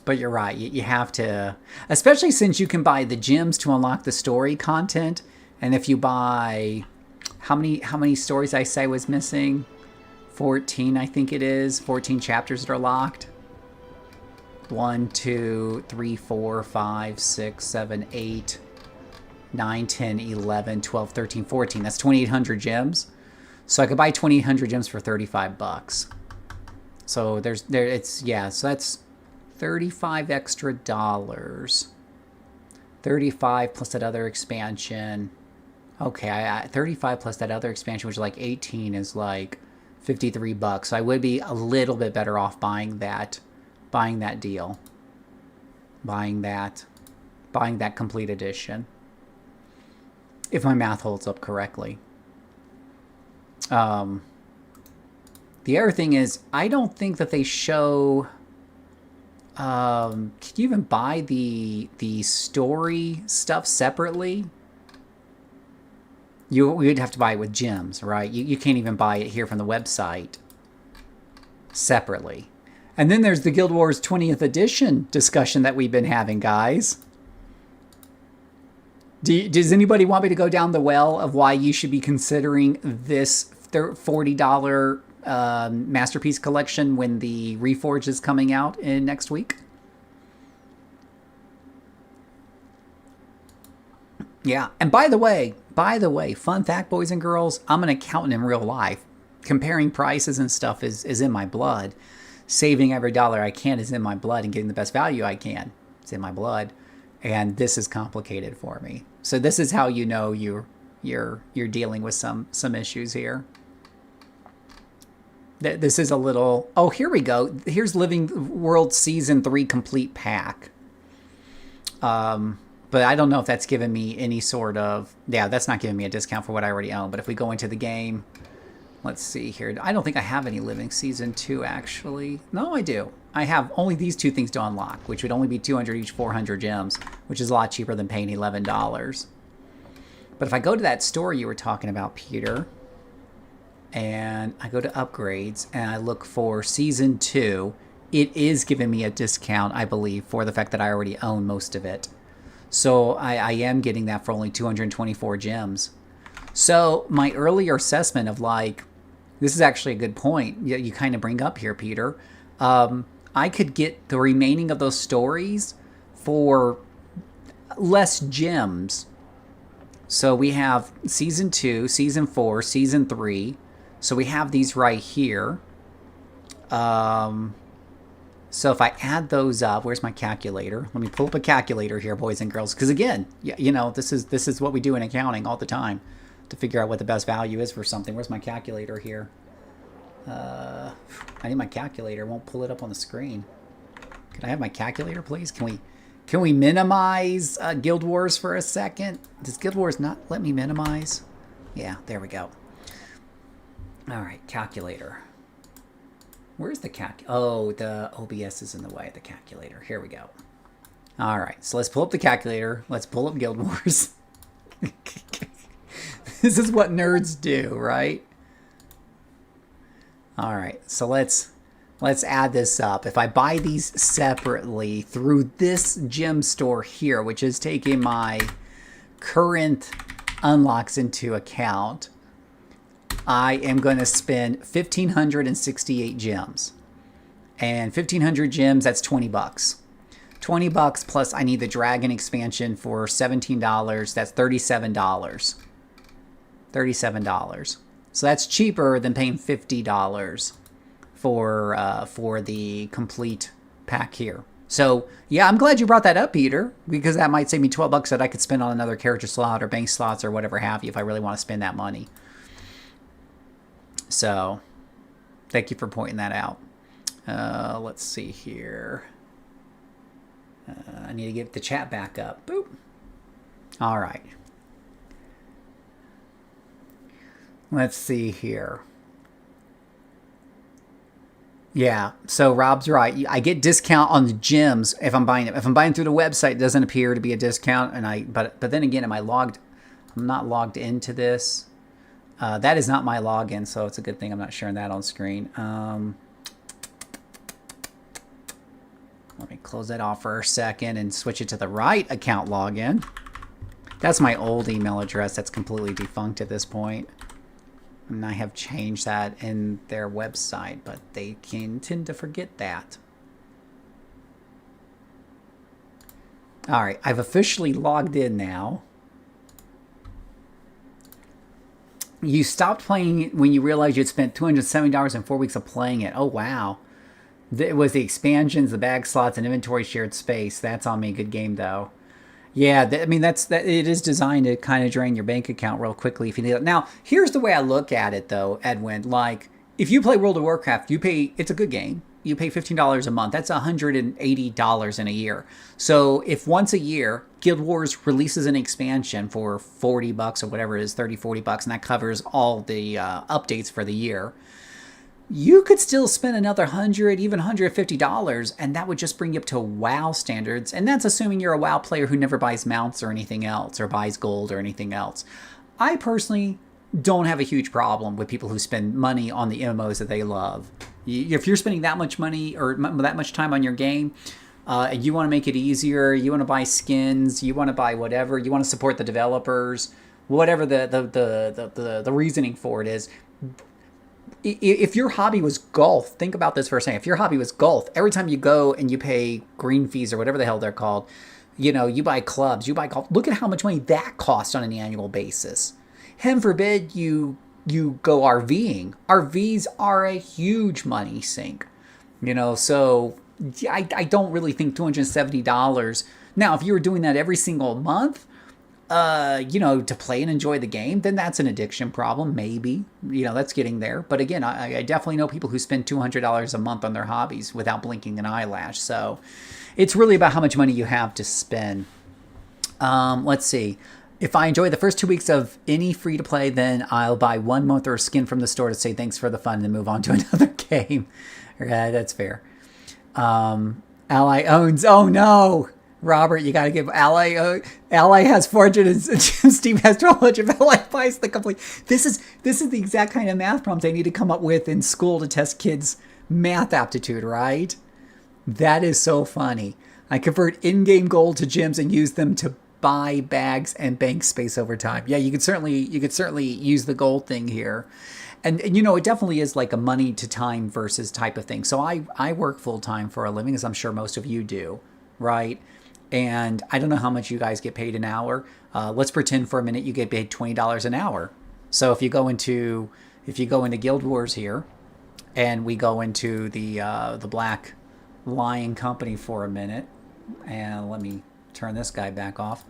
But you're right, you have to, especially since you can buy the gems to unlock the story content. And if you buy, how many stories I say was missing? 14, I think it is. 14 chapters that are locked. 1, 2, 3, 4, 5, 6, 7, 8, 9, 10, 11, 12, 13, 14. That's 2,800 gems. So I could buy 2,800 gems for 35 bucks. So so that's 35 extra dollars. 35 plus that other expansion. Okay, 35 plus that other expansion, which is like 18, is like 53 bucks. So I would be a little bit better off buying that deal. Buying that complete edition. If my math holds up correctly. The other thing is, I don't think that they show... can you even buy the story stuff separately? We'd have to buy it with gems, right? You can't even buy it here from the website separately. And then there's the Guild Wars 20th edition discussion that we've been having, guys. Does anybody want me to go down the well of why you should be considering this $40 Masterpiece Collection when the Reforged is coming out in next week? Yeah, and by the way, fun fact, boys and girls, I'm an accountant in real life. Comparing prices and stuff is in my blood. Saving every dollar I can is in my blood, and getting the best value I can, it's in my blood. And this is complicated for me. So this is how you know you're dealing with some issues here. This is a little... Oh, here we go. Here's Living World Season 3 Complete Pack. But I don't know if that's giving me any sort of... Yeah, that's not giving me a discount for what I already own. But if we go into the game... Let's see here. I don't think I have any Living Season 2, actually. No, I do. I have only these two things to unlock, which would only be 200 each, 400 gems, which is a lot cheaper than paying $11. But if I go to that store you were talking about, Peter, and I go to upgrades, and I look for Season 2, it is giving me a discount, I believe, for the fact that I already own most of it. So I am getting that for only 224 gems. So my earlier assessment of like, this is actually a good point you kind of bring up here, Peter. I could get the remaining of those stories for less gems. So we have Season 2, Season 4, Season 3. So we have these right here. So if I add those up, where's my calculator? Let me pull up a calculator here, boys and girls. Because again, you know, this is what we do in accounting all the time to figure out what the best value is for something. Where's my calculator here? I need my calculator. It won't pull it up on the screen. Can I have my calculator, please? Can we minimize Guild Wars for a second? Does Guild Wars not let me minimize? Yeah, there we go. All right, calculator. Where's the Oh, the OBS is in the way of the calculator. Here we go. All right, so let's pull up the calculator. Let's pull up Guild Wars. This is what nerds do, right? All right, so let's add this up. If I buy these separately through this gem store here, which is taking my current unlocks into account, I am going to spend 1,568 gems. And 1,500 gems, that's 20 bucks. 20 bucks plus I need the dragon expansion for $17. That's $37. $37. So that's cheaper than paying $50 for the complete pack here. So yeah, I'm glad you brought that up, Peter, because that might save me $12 that I could spend on another character slot or bank slots or whatever have you if I really want to spend that money. So thank you for pointing that out. Let's see here. I need to get the chat back up. Boop. All right. Let's see here. Yeah, so Rob's right. I get discount on the gyms if I'm buying it. If I'm buying through the website, it doesn't appear to be a discount. And but then again, am I logged? I'm not logged into this. That is not my login, so it's a good thing I'm not sharing that on screen. Let me close that off for a second and switch it to the right account login. That's my old email address that's completely defunct at this point. And I have changed that in their website, but they can tend to forget that. All right, I've officially logged in now. You stopped playing it when you realized you'd spent $270 in 4 weeks of playing it. Oh, wow. It was the expansions, the bag slots, and inventory shared space. That's on me. Good game, though. Yeah, I mean, it is designed to kind of drain your bank account real quickly if you need it. Now, here's the way I look at it, though, Edwin. Like, if you play World of Warcraft, it's a good game. You pay $15 a month. That's $180 in a year. So if once a year, Guild Wars releases an expansion for $40 or whatever it is, $30, $40, and that covers all the updates for the year, you could still spend another $100, even $150, and that would just bring you up to WoW standards. And that's assuming you're a WoW player who never buys mounts or anything else, or buys gold or anything else. I personally don't have a huge problem with people who spend money on the MMOs that they love. If you're spending that much money or that much time on your game, and you want to make it easier, you want to buy skins, you want to buy whatever, you want to support the developers, whatever the reasoning for it is. If your hobby was golf, think about this for a second. If your hobby was golf, every time you go and you pay green fees or whatever the hell they're called, you buy clubs, you buy golf. Look at how much money that costs on an annual basis. Heaven forbid you go RVing. RVs are a huge money sink. So I don't really think $270. Now, if you were doing that every single month, to play and enjoy the game, then that's an addiction problem, maybe. That's getting there. But again, I definitely know people who spend $200 a month on their hobbies without blinking an eyelash. So it's really about how much money you have to spend. Let's see. If I enjoy the first 2 weeks of any free-to-play, then I'll buy 1 month or a skin from the store to say thanks for the fun and then move on to another game. That's fair. Ally owns... Oh, no! Robert, you got to give Ally has 400 and Steve has 1,200. Ally buys the complete. This is the exact kind of math problems they need to come up with in school to test kids' math aptitude, right? That is so funny. I convert in-game gold to gems and use them to buy bags and bank space over time. Yeah, you could certainly use the gold thing here. And it definitely is like a money to time versus type of thing. So I work full time for a living, as I'm sure most of you do, right? And I don't know how much you guys get paid an hour. Let's pretend for a minute you get paid $20 an hour. So if you go into Guild Wars here, and we go into the Black Lion Company for a minute, and let me turn this guy back off.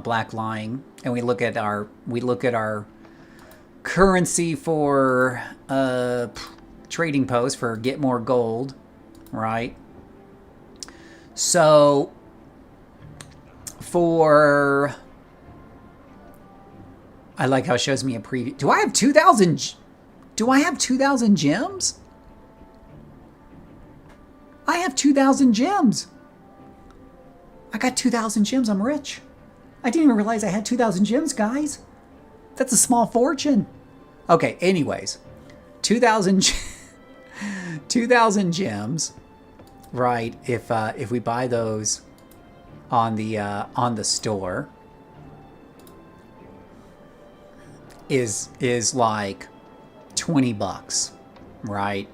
Black Lion, and we look at our currency for trading post for get more gold, right? So, I like how it shows me a preview. Do I have 2,000 gems? I have 2,000 gems. I got 2,000 gems. I'm rich. I didn't even realize I had 2,000 gems, guys. That's a small fortune. Okay, anyways. 2,000 gems. Right, if we buy those on the store, is like $20, right?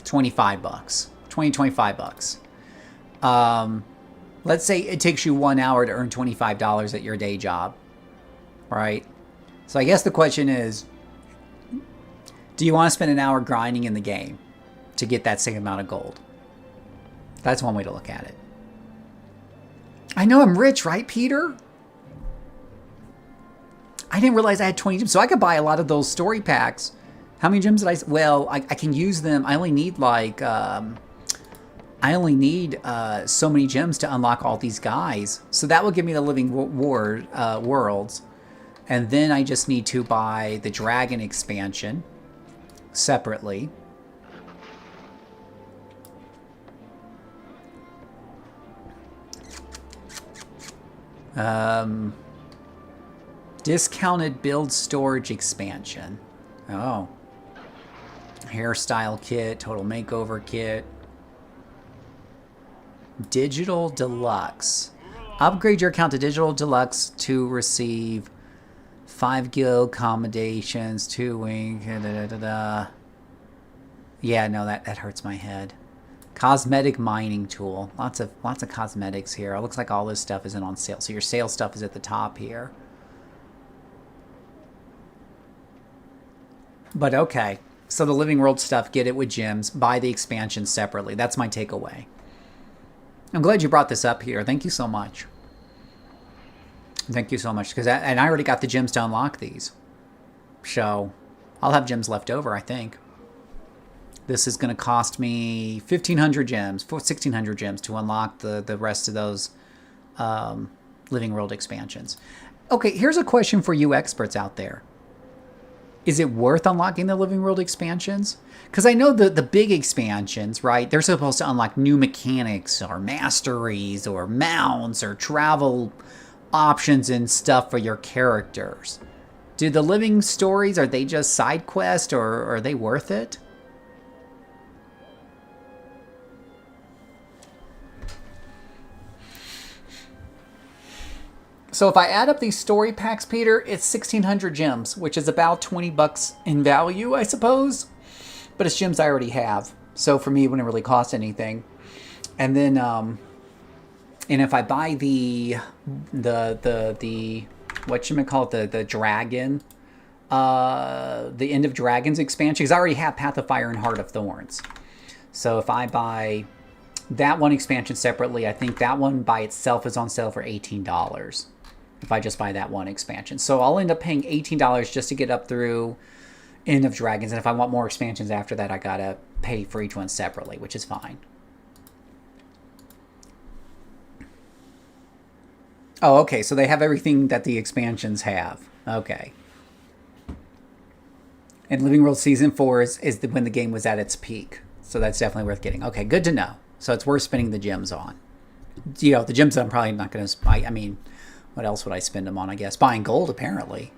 $25, $25. Let's say it takes you 1 hour to earn $25 at your day job. right? So I guess the question is, do you want to spend an hour grinding in the game to get that same amount of gold? That's one way to look at it. I know I'm rich, right, Peter? I didn't realize I had 20 gems, so I could buy a lot of those story packs. How many gems did I... Well, I can use them. I only need, like... I only need so many gems to unlock all these guys. So that will give me the living worlds. And then I just need to buy the dragon expansion separately. Discounted build storage expansion. Oh. Hairstyle kit, total makeover kit. Digital Deluxe. Upgrade your account to Digital Deluxe to receive 5 guild accommodations, 2 wing, Yeah, no, that hurts my head. Cosmetic mining tool. Lots of cosmetics here. It looks like all this stuff isn't on sale. So your sale stuff is at the top here. But okay. So the Living World stuff, get it with gems. Buy the expansion separately. That's my takeaway. I'm glad you brought this up here. Thank you so much. Thank you so much. And I already got the gems to unlock these. So I'll have gems left over, I think. This is going to cost me 1,500 gems, 1,600 gems to unlock the rest of those Living World expansions. Okay, here's a question for you experts out there. Is it worth unlocking the Living World expansions? Because I know the big expansions, right? They're supposed to unlock new mechanics or masteries or mounts or travel options and stuff for your characters. Do the living stories, are they just side quests or are they worth it? So if I add up these story packs, Peter, it's 1,600 gems, which is about 20 bucks in value, I suppose. But it's gems I already have. So for me, it wouldn't really cost anything. And then, and if I buy the whatchamacallit, the dragon, the End of Dragons expansion, because I already have Path of Fire and Heart of Thorns. So if I buy that one expansion separately, I think that one by itself is on sale for $18. If I just buy that one expansion. So I'll end up paying $18 just to get up through End of Dragons. And if I want more expansions after that, I gotta pay for each one separately, which is fine. Oh, okay. So they have everything that the expansions have. Okay. And Living World Season 4 is when the game was at its peak. So that's definitely worth getting. Okay, good to know. So it's worth spending the gems on. You know, the gems I'm probably not going to... I mean, what else would I spend them on, I guess? Buying gold, apparently.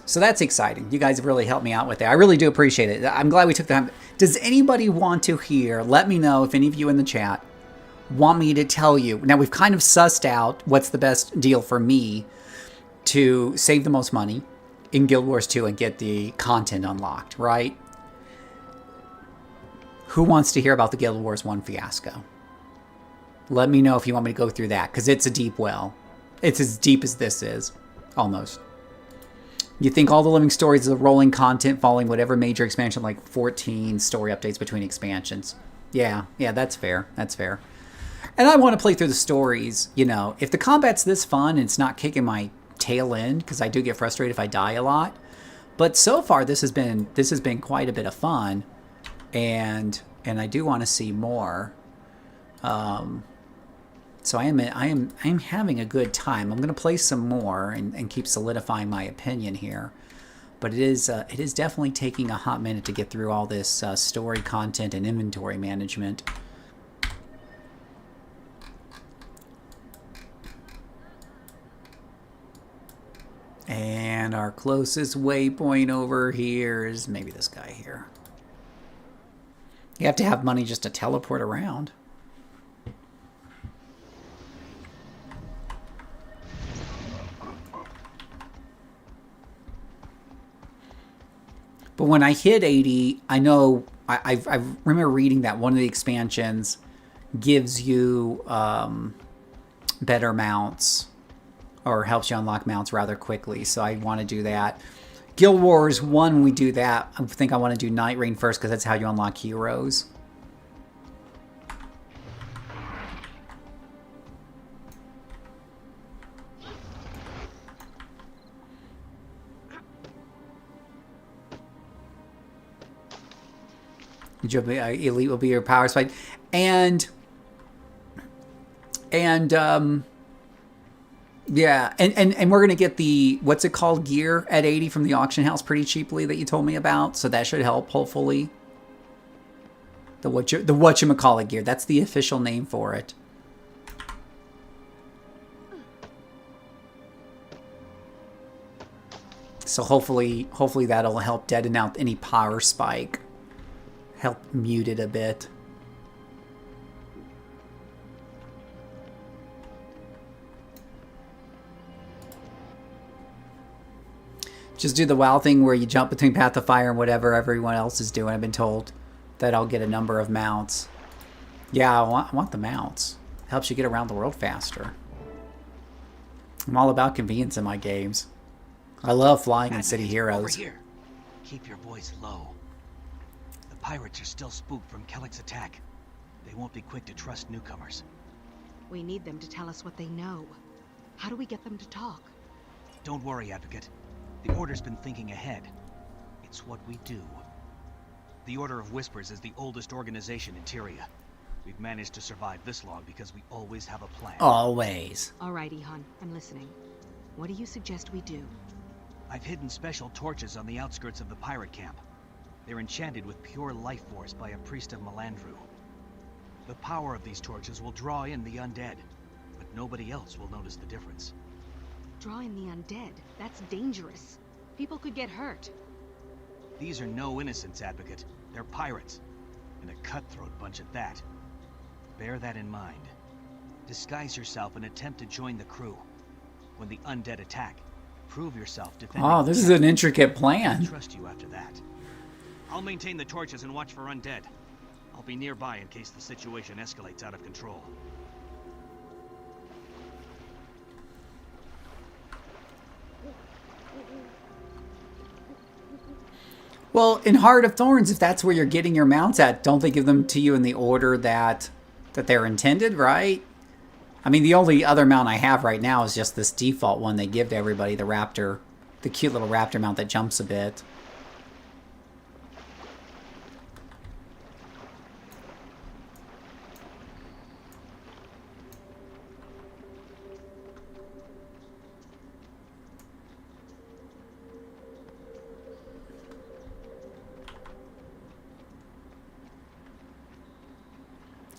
So that's exciting. You guys have really helped me out with that. I really do appreciate it. I'm glad we took the time. Does anybody want to hear? Let me know if any of you in the chat want me to tell you. Now, we've kind of sussed out what's the best deal for me to save the most money in Guild Wars 2 and get the content unlocked, right? Who wants to hear about the Guild Wars 1 fiasco? Let me know if you want me to go through that, because it's a deep well. It's as deep as this is, almost. You think all the living stories is a rolling content following whatever major expansion, like 14 story updates between expansions. Yeah, that's fair. That's fair. And I want to play through the stories, you know. If the combat's this fun and it's not kicking my tail end, because I do get frustrated if I die a lot. But so far, this has been quite a bit of fun. And I do want to see more. So I am having a good time. I'm going to play some more and keep solidifying my opinion here. But it is definitely taking a hot minute to get through all this story content and inventory management. And our closest waypoint over here is maybe this guy here. You have to have money just to teleport around. But when I hit 80, I know, I remember reading that one of the expansions gives you better mounts, or helps you unlock mounts rather quickly. So I want to do that. Guild Wars 1, we do that. I think I want to do Night Rain first because that's how you unlock heroes. Elite will be your power spike. And yeah, and we're gonna get the, what's it called, gear at 80 from the auction house pretty cheaply that you told me about, so that should help hopefully. The whatchamacallit gear, that's the official name for it. So hopefully that'll help deaden out any power spike. Help mute it a bit. Just do the WoW thing where you jump between Path of Fire and whatever everyone else is doing. I've been told that I'll get a number of mounts. Yeah, I want the mounts. Helps you get around the world faster. I'm all about convenience in my games. I love flying in City Heroes. Over here. Keep your voice low. The pirates are still spooked from Kellick's attack. They won't be quick to trust newcomers. We need them to tell us what they know. How do we get them to talk? Don't worry, Advocate. The Order's been thinking ahead. It's what we do. The Order of Whispers is the oldest organization in Tyria. We've managed to survive this long because we always have a plan. Always. All right, Ihan, I'm listening. What do you suggest we do? I've hidden special torches on the outskirts of the pirate camp. They're enchanted with pure life force by a priest of Melandru. The power of these torches will draw in the undead, but nobody else will notice the difference. Draw in the undead? That's dangerous. People could get hurt. These are no innocents, Advocate. They're pirates. And a cutthroat bunch at that. Bear that in mind. Disguise yourself and attempt to join the crew. When the undead attack, prove yourself defending. Oh, this is an intricate plan. I trust you after that. I'll maintain the torches and watch for undead. I'll be nearby in case the situation escalates out of control. Well, in Heart of Thorns, if that's where you're getting your mounts at, don't they give them to you in the order that they're intended, right? I mean, the only other mount I have right now is just this default one they give to everybody, the raptor, the cute little raptor mount that jumps a bit.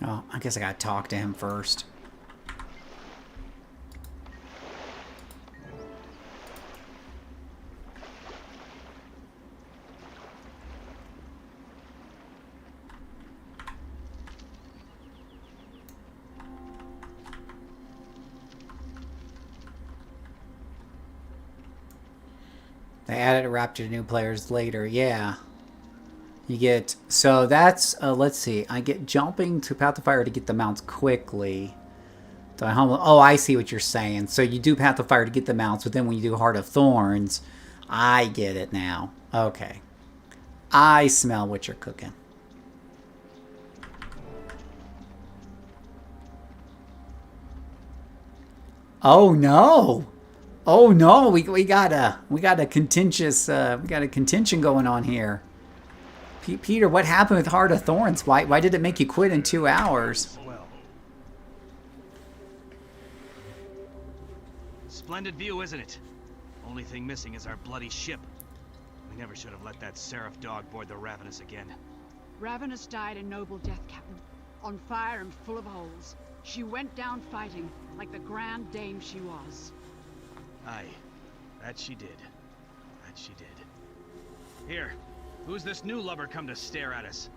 Oh, I guess I gotta talk to him first. They added a raptor to new players later, yeah. You get, so that's, let's see, I get jumping to Path of Fire to get the mounts quickly. Oh, I see what you're saying. So you do Path of Fire to get the mounts, but then when you do Heart of Thorns, I get it now. Okay. I smell what you're cooking. Oh no! Oh no! We got a contention going on here. Peter, what happened with Heart of Thorns? Why did it make you quit in 2 hours? Splendid view, isn't it? Only thing missing is our bloody ship. We never should have let that Seraph dog board the Ravenous again. Ravenous died a noble death, Captain. On fire and full of holes. She went down fighting, like the grand dame she was. Aye, that she did. That she did. Here, who's this new lover come to stare at us?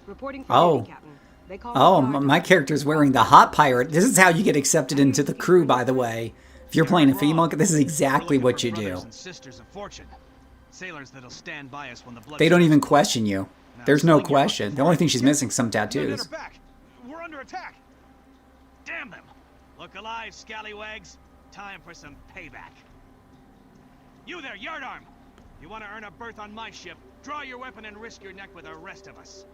Reporting for duty, Captain. They call my character's wearing the hot pirate. This is how you get accepted into the crew, by the way. If you're playing a female, this is exactly what you do. And sisters of fortune. Sailors that'll stand by us when the blood. They don't even question you. There's no question. The only thing she's missing is some tattoos. We're under attack. Damn them. Look alive, scallywags. Time for some payback. You there, yardarm! You want to earn a berth on my ship, draw your weapon and risk your neck with the rest of us.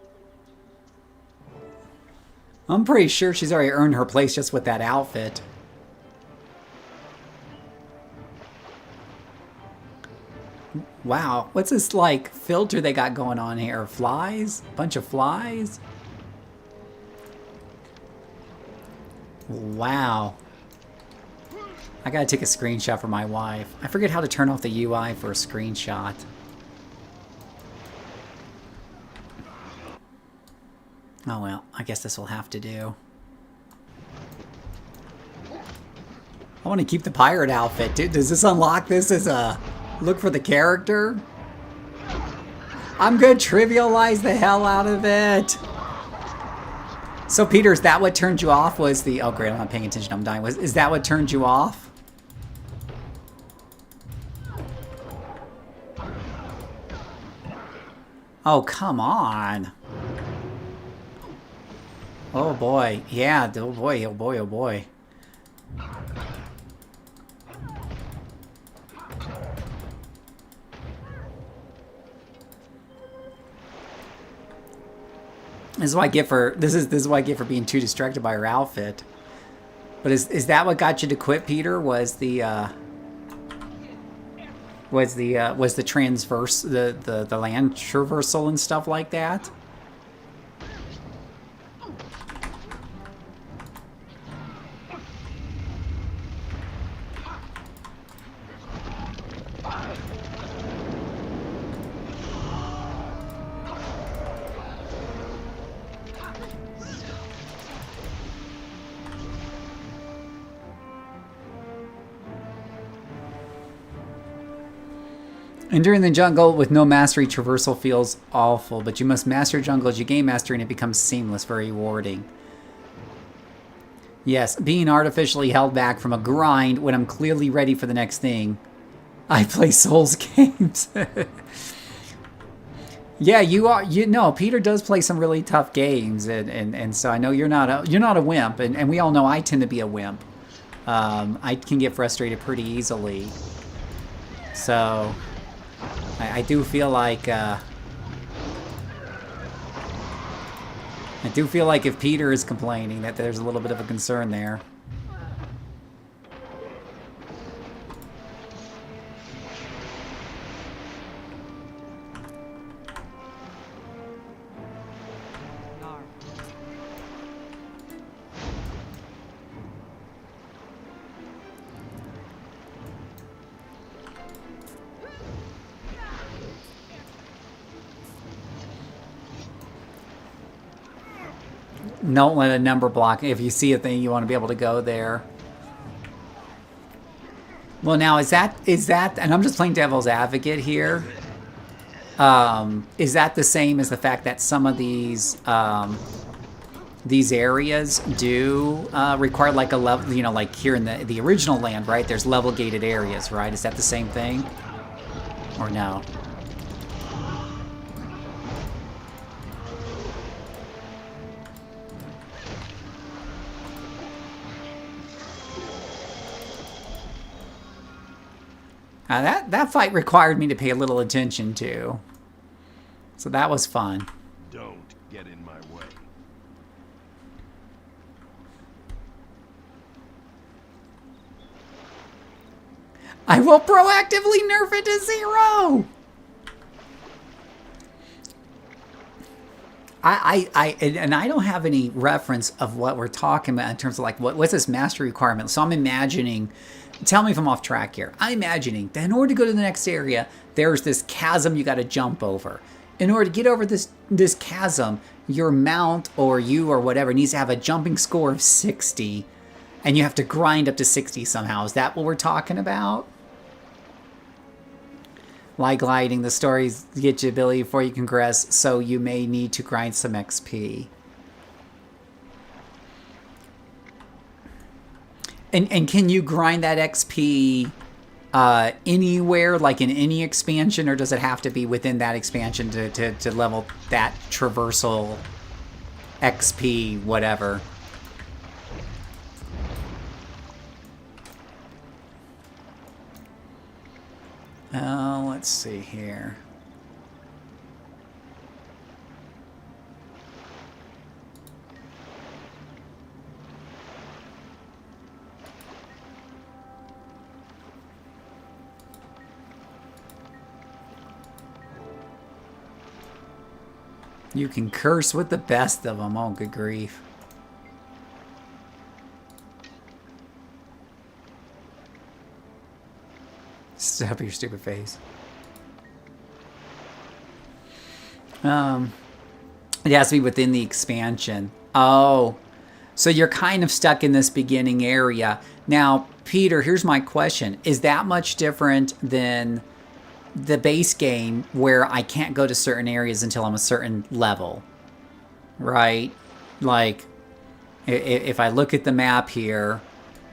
I'm pretty sure she's already earned her place just with that outfit. Wow, what's this like filter they got going on here? Flies? Bunch of flies? Wow. I gotta take a screenshot for my wife. I forget how to turn off the UI for a screenshot. Oh well, I guess this will have to do. I want to keep the pirate outfit. Dude, does this unlock this as a look for the character? I'm gonna trivialize the hell out of it. So Peter, is that what turned you off? Was the... Oh great, I'm not paying attention, I'm dying. Is that what turned you off? Oh, come on. Oh boy, yeah, oh boy, oh boy, oh boy. This is what I get for this is what I get for being too distracted by her outfit. But is that what got you to quit, Peter? Was the transverse the land traversal and stuff like that? Entering the jungle with no mastery traversal feels awful, but you must master jungle as you gain mastery and it becomes seamless, very rewarding. Yes, being artificially held back from a grind when I'm clearly ready for the next thing. I play Souls games. Yeah, you are. You know, Peter does play some really tough games, and so I know you're not a wimp, and we all know I tend to be a wimp. I can get frustrated pretty easily. So I do feel like if Peter is complaining that there's a little bit of a concern there. Don't let a number block. If you see a thing, you want to be able to go there. Well, now is that, and I'm just playing devil's advocate here. Is that the same as the fact that some of these areas do require like a level, you know, like here in the original land, right? There's level gated areas, right? Is that the same thing, or no? That fight required me to pay a little attention to. So that was fun. Don't get in my way. I will proactively nerf it to 0! And I don't have any reference of what we're talking about in terms of like, what's this mastery requirement? So I'm imagining... Tell me if I'm off track here. I'm imagining that in order to go to the next area, there's this chasm you got to jump over. In order to get over this chasm, your mount or you or whatever needs to have a jumping score of 60, and you have to grind up to 60 somehow. Is that what we're talking about? Like gliding, the stories get you ability before you can progress, so you may need to grind some XP. And can you grind that XP anywhere, like in any expansion, or does it have to be within that expansion to level that traversal XP, whatever? Let's see here. You can curse with the best of them. Oh, good grief. Stop your stupid face. It has to be within the expansion. Oh, so you're kind of stuck in this beginning area. Now, Peter, here's my question. Is that much different than the base game where I can't go to certain areas until I'm a certain level? Right? Like, if I look at the map here,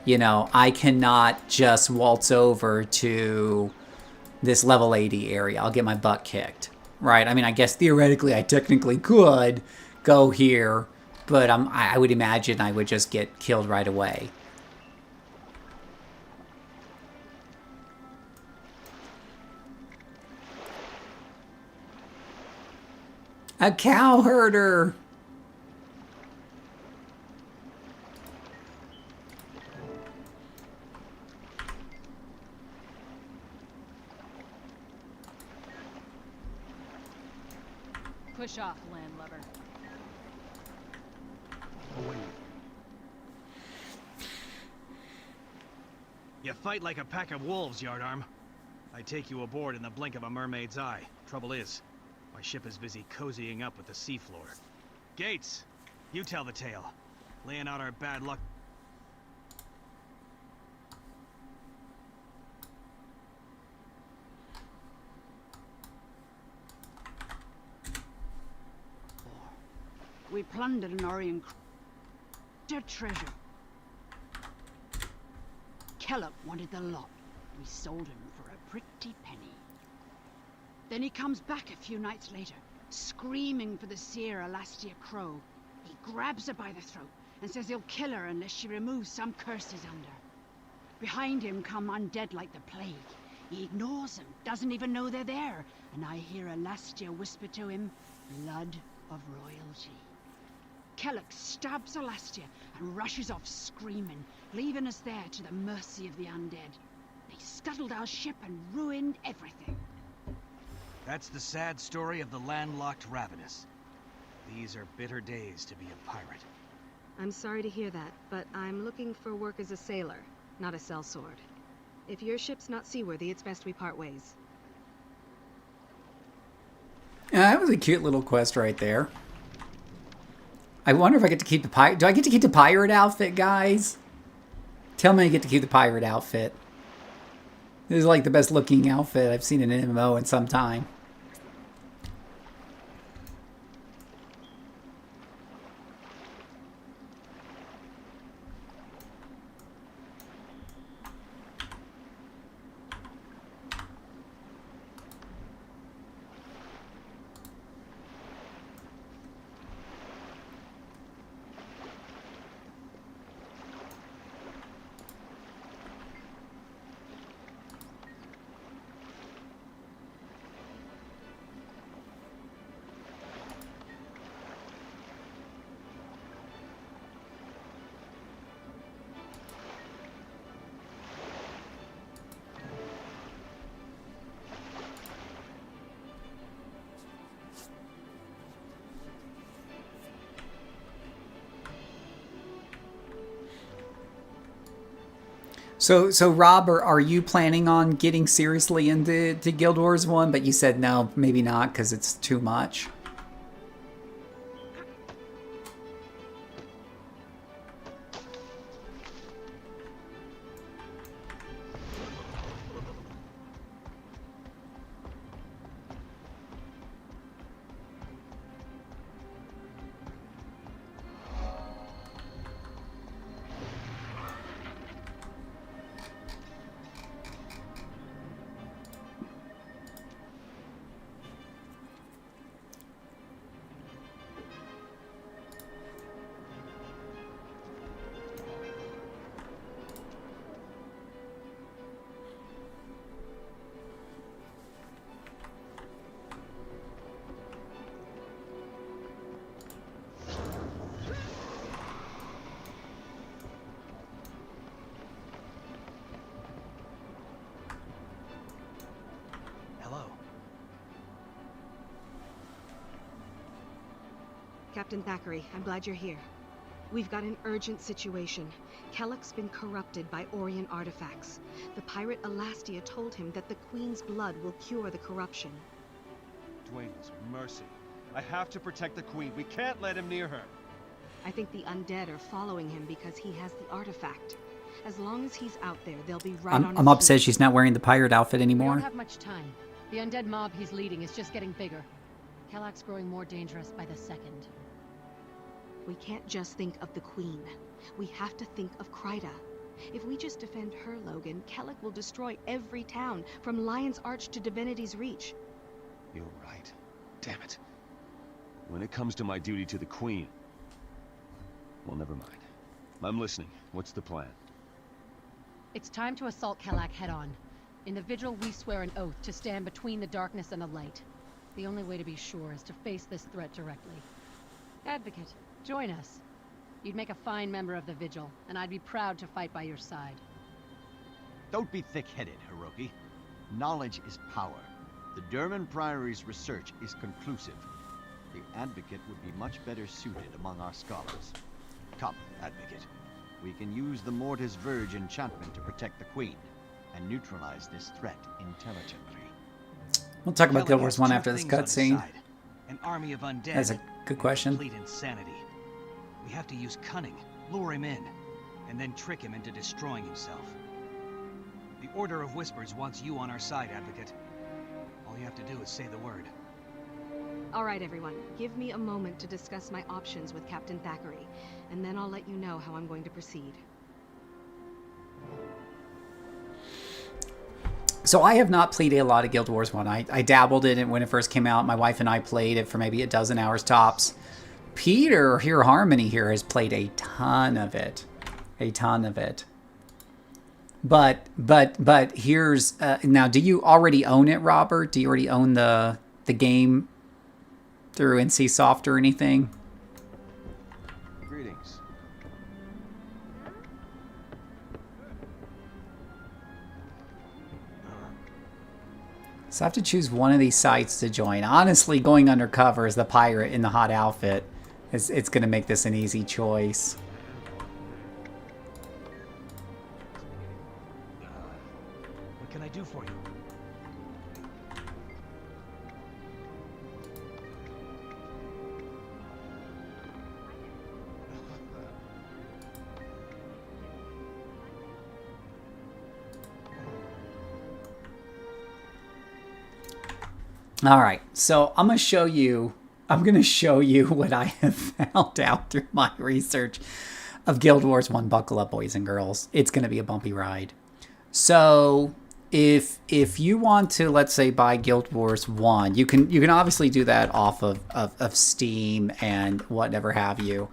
you know, I cannot just waltz over to this level 80 area. I'll get my butt kicked. Right? I mean, I guess theoretically I technically could go here, but I would imagine I would just get killed right away. A cow herder! Push off, landlubber. You fight like a pack of wolves, Yardarm. I take you aboard in the blink of a mermaid's eye. Trouble is, my ship is busy cozying up with the seafloor. Gates, you tell the tale. Laying out our bad luck. We plundered an Orient treasure. Kellogg wanted the lot. We sold him for a pretty penny. Then he comes back a few nights later, screaming for the seer Alastia Crow. He grabs her by the throat and says he'll kill her unless she removes some curses under. Behind him come undead like the plague. He ignores them, doesn't even know they're there, and I hear Alastia whisper to him, "Blood of royalty." Kellogg stabs Alastia and rushes off screaming, leaving us there to the mercy of the undead. They scuttled our ship and ruined everything. That's the sad story of the landlocked Ravenous. These are bitter days to be a pirate. I'm sorry to hear that, but I'm looking for work as a sailor, not a sellsword. If your ship's not seaworthy, it's best we part ways. Yeah, that was a cute little quest right there. I wonder if I get to keep the pirate. Do I get to keep the pirate outfit, guys? Tell me I get to keep the pirate outfit. This is like the best looking outfit I've seen in an MMO in some time. So Rob, are you planning on getting seriously into Guild Wars 1? But you said no, maybe not, because it's too much. Captain Thackeray, I'm glad you're here. We've got an urgent situation. Kellock's been corrupted by Orion artifacts. The pirate Elastia told him that the Queen's blood will cure the corruption. Duenas, mercy. I have to protect the Queen. We can't let him near her. I think the undead are following him because he has the artifact. As long as he's out there, they'll be right on his I'm upset heels. she's not wearing the pirate outfit We anymore. don't have much time. The undead mob he's leading is just getting bigger. Kellock's growing more dangerous by the second. We can't just think of the Queen. We have to think of Kryda. If we just defend her, Logan, Kellock will destroy every town, from Lion's Arch to Divinity's Reach. You're right. Damn it. When it comes to my duty to the Queen... Well, never mind. I'm listening. What's the plan? It's time to assault Kellock head-on. In the Vigil, we swear an oath to stand between the darkness and the light. The only way to be sure is to face this threat directly. Advocate, join us. You'd make a fine member of the Vigil, and I'd be proud to fight by your side. Don't be thick-headed, Hiroki. Knowledge is power. The Durman Priory's research is conclusive. The Advocate would be much better suited among our scholars. Come, Advocate. We can use the Mortis Verge enchantment to protect the Queen, and neutralize this threat intelligently. We'll talk about Kellock Guild Wars has 1 two after this things on his cutscene. side. An army of undead. That's a good question. Complete insanity. We have to use cunning, lure him in, and then trick him into destroying himself. The Order of Whispers wants you on our side, Advocate. All you have to do is say the word. All right, everyone. Give me a moment to discuss my options with Captain Thackeray, and then I'll let you know how I'm going to proceed. So I have not played a lot of Guild Wars 1. I dabbled in it when it first came out. My wife and I played it for maybe a dozen hours tops. Peter, here, Harmony here, has played a ton of it. A ton of it. But here's... now, do you already own it, Robert? Do you already own the game through NCSoft or anything? Greetings. So I have to choose one of these sites to join. Honestly, going undercover as the pirate in the hot outfit, it's going to make this an easy choice. What can I do for you? All right, so I'm going to show you what I have found out through my research of Guild Wars 1. Buckle up, boys and girls. It's going to be a bumpy ride. So if you want to, let's say, buy Guild Wars 1, you can obviously do that off of Steam and whatever have you.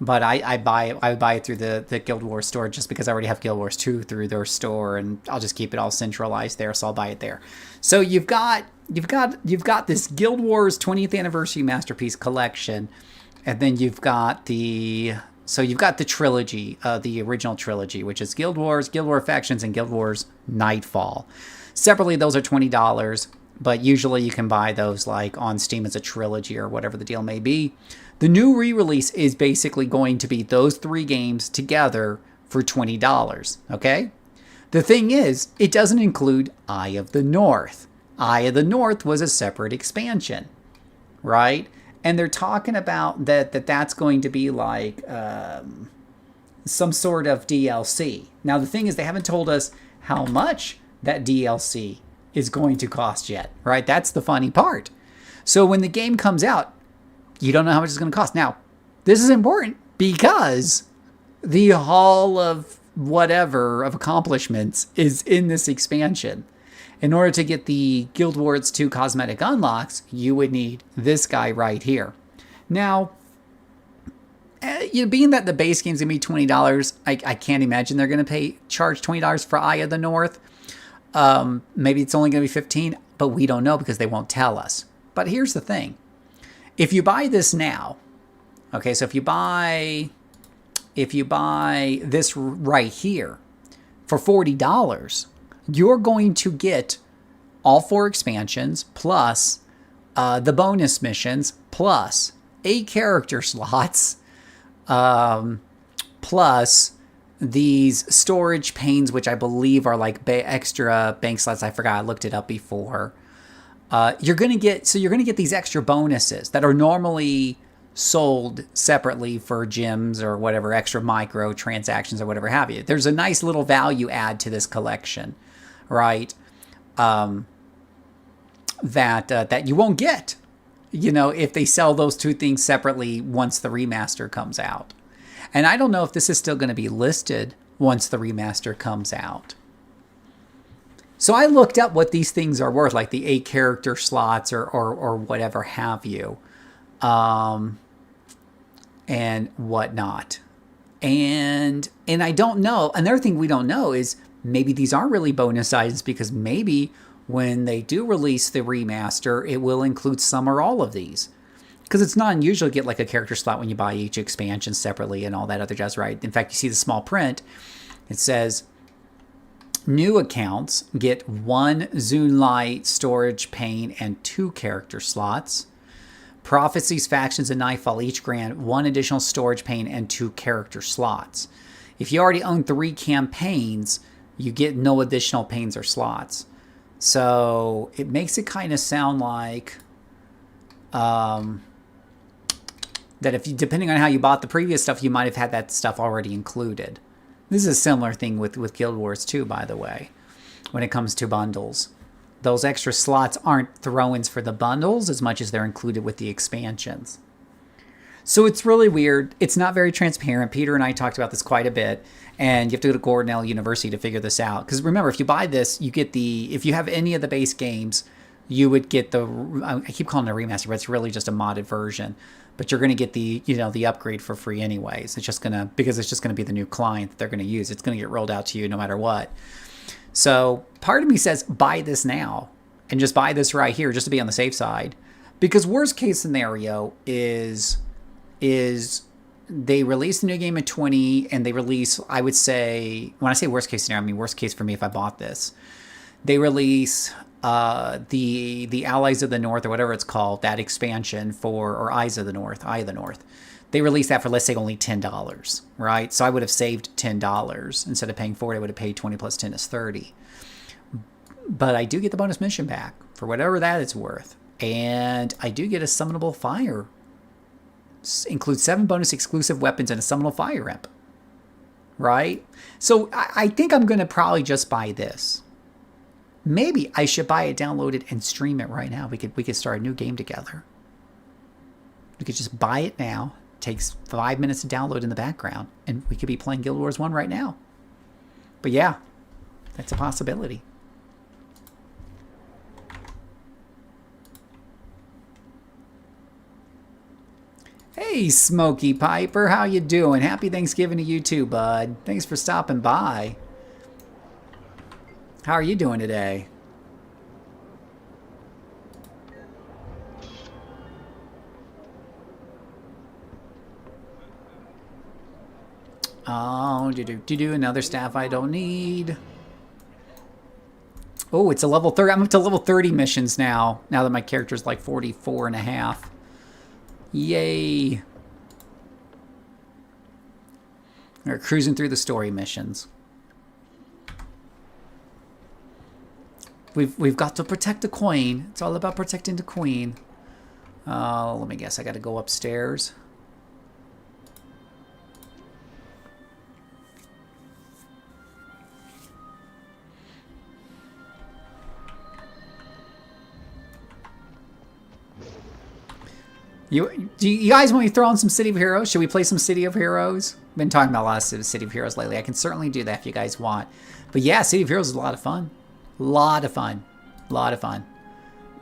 But I buy it through the Guild Wars store just because I already have Guild Wars 2 through their store, and I'll just keep it all centralized there, so I'll buy it there. So you've got this Guild Wars 20th Anniversary Masterpiece Collection, and then you've got the trilogy, the original trilogy, which is Guild Wars Factions, and Guild Wars Nightfall. Separately, those are $20, but usually you can buy those like on Steam as a trilogy or whatever the deal may be. The new re-release is basically going to be those three games together for $20, okay? The thing is, it doesn't include Eye of the North. Eye of the North was a separate expansion, right? And they're talking about that's going to be like some sort of DLC. Now, the thing is, they haven't told us how much that DLC is going to cost yet, right? That's the funny part. So when the game comes out, you don't know how much it's going to cost. Now, this is important because the Hall of whatever of accomplishments is in this expansion. In order to get the Guild Wars 2 cosmetic unlocks, you would need this guy right here. Now, being that the base game's going to be $20, I can't imagine they're going to charge $20 for Eye of the North. Maybe it's only going to be $15, but we don't know because they won't tell us. But here's the thing. If you buy this now, okay, so if you buy this right here for $40, you're going to get all 4 expansions plus the bonus missions plus 8 character slots, plus these storage panes, which I believe are like extra bank slots. I forgot, I looked it up before. You're gonna get these extra bonuses that are normally sold separately for gems or whatever, extra micro transactions or whatever have you. There's a nice little value add to this collection, right? That you won't get, if they sell those two things separately once the remaster comes out. And I don't know if this is still going to be listed once the remaster comes out. So I looked up what these things are worth, like the 8 character slots or whatever have you, and whatnot. And I don't know. Another thing we don't know is maybe these aren't really bonus items, because maybe when they do release the remaster, it will include some or all of these. Because it's not unusual to get like a character slot when you buy each expansion separately and all that other jazz, right? In fact, you see the small print. It says new accounts get 1 Zoonlight storage pane and 2 character slots. Prophecies, Factions, and Nightfall each grant 1 additional storage pane and 2 character slots. If you already own 3 campaigns, you get no additional panes or slots. So it makes it kind of sound like that if you, depending on how you bought the previous stuff, you might have had that stuff already included. This is a similar thing with Guild Wars 2, by the way, when it comes to bundles. Those extra slots aren't throw-ins for the bundles as much as they're included with the expansions. So it's really weird. It's not very transparent. Peter and I talked about this quite a bit, and you have to go to Cornell University to figure this out. Because remember, if you buy this, you get if you have any of the base games, you would get I keep calling it a remaster, but it's really just a modded version. But you're going to get the upgrade for free anyways. It's just because it's just going to be the new client that they're going to use. It's going to get rolled out to you no matter what. So part of me says buy this now and just buy this right here just to be on the safe side. Because worst case scenario is they release the new game at 20 and they release, I would say, when I say worst case scenario, I mean worst case for me if I bought this. They release the Allies of the North or whatever it's called, that expansion or Eyes of the North, Eye of the North. They released that for, let's say, only $10, right? So I would have saved $10. Instead of paying $40, I would have paid 20 plus 10 is 30. But I do get the bonus mission back for whatever that is worth. And I do get a summonable fire. Includes 7 bonus exclusive weapons and a summonable fire imp. Right? So I think I'm going to probably just buy this. Maybe I should buy it, download it, and stream it right now. We could start a new game together. We could just buy it now. It takes 5 minutes to download in the background, and we could be playing Guild Wars 1 right now. But yeah, that's a possibility. Hey, Smokey Piper, how you doing? Happy Thanksgiving to you too, bud. Thanks for stopping by. How are you doing today? Oh, another staff I don't need. Oh, it's a level 30. I'm up to level 30 missions now. Now that my character's like 44 and a half. Yay. We're cruising through the story missions. We've got to protect the queen. It's all about protecting the queen. Let me guess. I got to go upstairs. Do you guys want me to throw on some City of Heroes? Should we play some City of Heroes? I've been talking about a lot of City of Heroes lately. I can certainly do that if you guys want. But yeah, City of Heroes is a lot of fun. Lot of fun.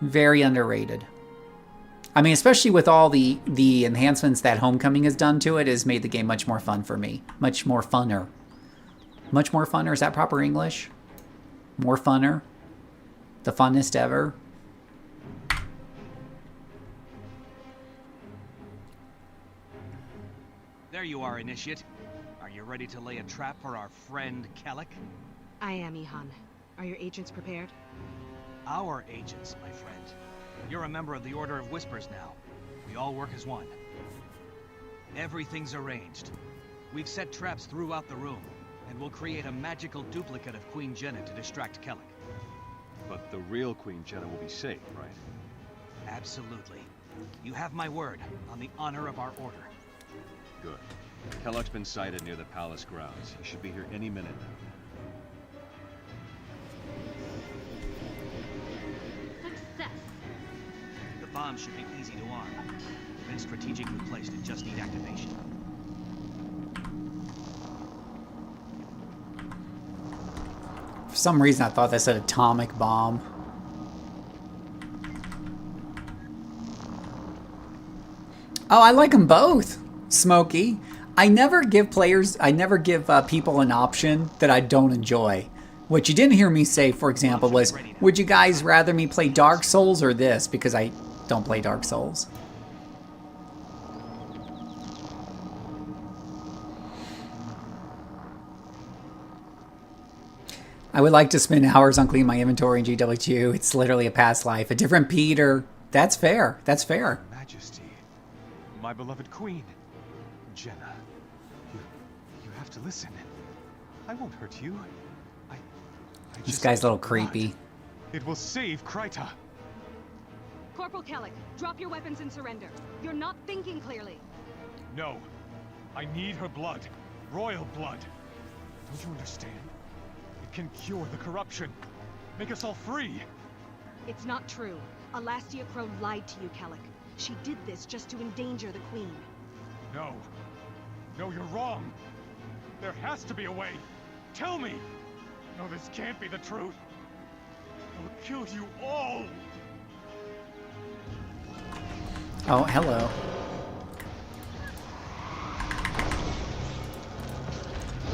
Very underrated. I mean, especially with all the enhancements that Homecoming has done to it, has made the game much more fun for me. Much more funner. Much more funner. Is that proper English? More funner. The funnest ever. There you are, Initiate. Are you ready to lay a trap for our friend Kellic? I am, Ihan. Are your agents prepared? Our agents, my friend. You're a member of the Order of Whispers now. We all work as one. Everything's arranged. We've set traps throughout the room, and we'll create a magical duplicate of Queen Jenna to distract Kellic. But the real Queen Jenna will be safe, right? Absolutely. You have my word on the honor of our order. Good. Kellogg's been sighted near the palace grounds. He should be here any minute now. Success. The bomb should be easy to arm. They've been strategically placed and just need activation. For some reason, I thought that said atomic bomb. Oh, I like them both, Smokey. I never give people an option that I don't enjoy. What you didn't hear me say, for example, was, would you guys rather me play Dark Souls or this? Because I don't play Dark Souls. I would like to spend hours on cleaning my inventory in GW2. It's literally a past life. A different Peter. That's fair. That's fair. Majesty, my beloved queen, Jenna, you have to listen. I won't hurt you. I This guy's a little creepy. It will save Kryta. Corporal Kellic, drop your weapons and surrender. You're not thinking clearly. No, I need her blood, royal blood. Don't you understand? It can cure the corruption, make us all free. It's not true. Alastia Crow lied to you, Kellic. She did this just to endanger the Queen. No, you're wrong. There has to be a way. Tell me. No, this can't be the truth. I will kill you all. Oh, hello.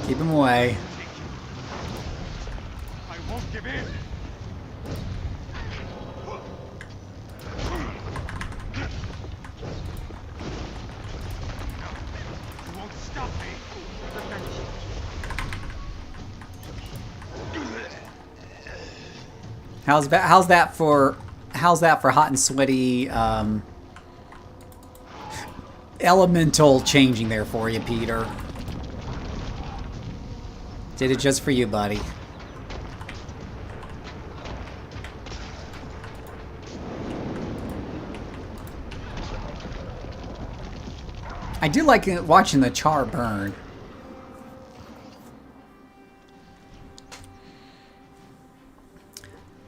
Keep him away. I won't give in. You won't stop me. How's that for hot and sweaty elemental changing there for you, Peter? Did it just for you, buddy. I do like watching the char burn.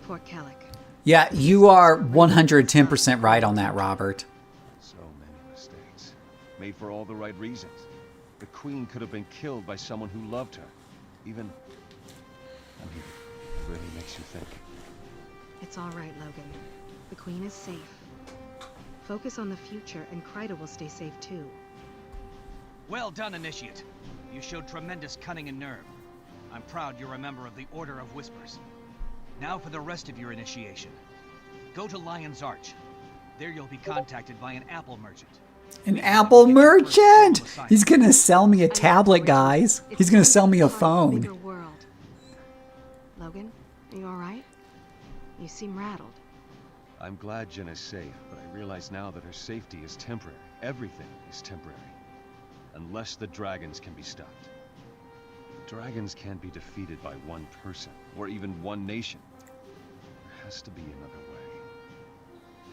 Poor Kellic. Yeah, you are 110% right on that, Robert. So many mistakes. Made for all the right reasons. The Queen could have been killed by someone who loved her. Even... I mean, it really makes you think. It's all right, Logan. The Queen is safe. Focus on the future, and Kryta will stay safe too. Well done, Initiate. You showed tremendous cunning and nerve. I'm proud you're a member of the Order of Whispers. Now for the rest of your initiation. Go to Lion's Arch. There you'll be contacted by an apple merchant. An apple merchant! He's gonna sell me a tablet, guys. He's gonna sell me a phone. Bigger world. Logan, are you all right? You seem rattled. I'm glad Jenna's safe, but I realize now that her safety is temporary. Everything is temporary. Unless the dragons can be stopped. Dragons can't be defeated by one person, or even one nation. There has to be another way.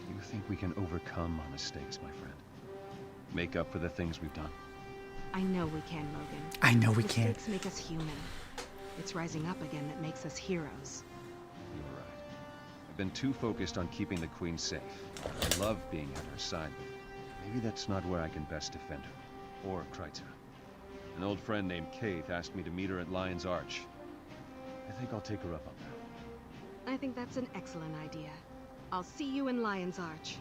Do you think we can overcome our mistakes, my friend? Make up for the things we've done? I know we can, Logan. I know we can. Mistakes make us human. It's rising up again that makes us heroes. You're right. I've been too focused on keeping the Queen safe. I love being at her side, but maybe that's not where I can best defend her. Or Kryta. An old friend named Keith asked me to meet her at Lion's Arch. I think I'll take her up on that. I think that's an excellent idea. I'll see you in Lion's Arch.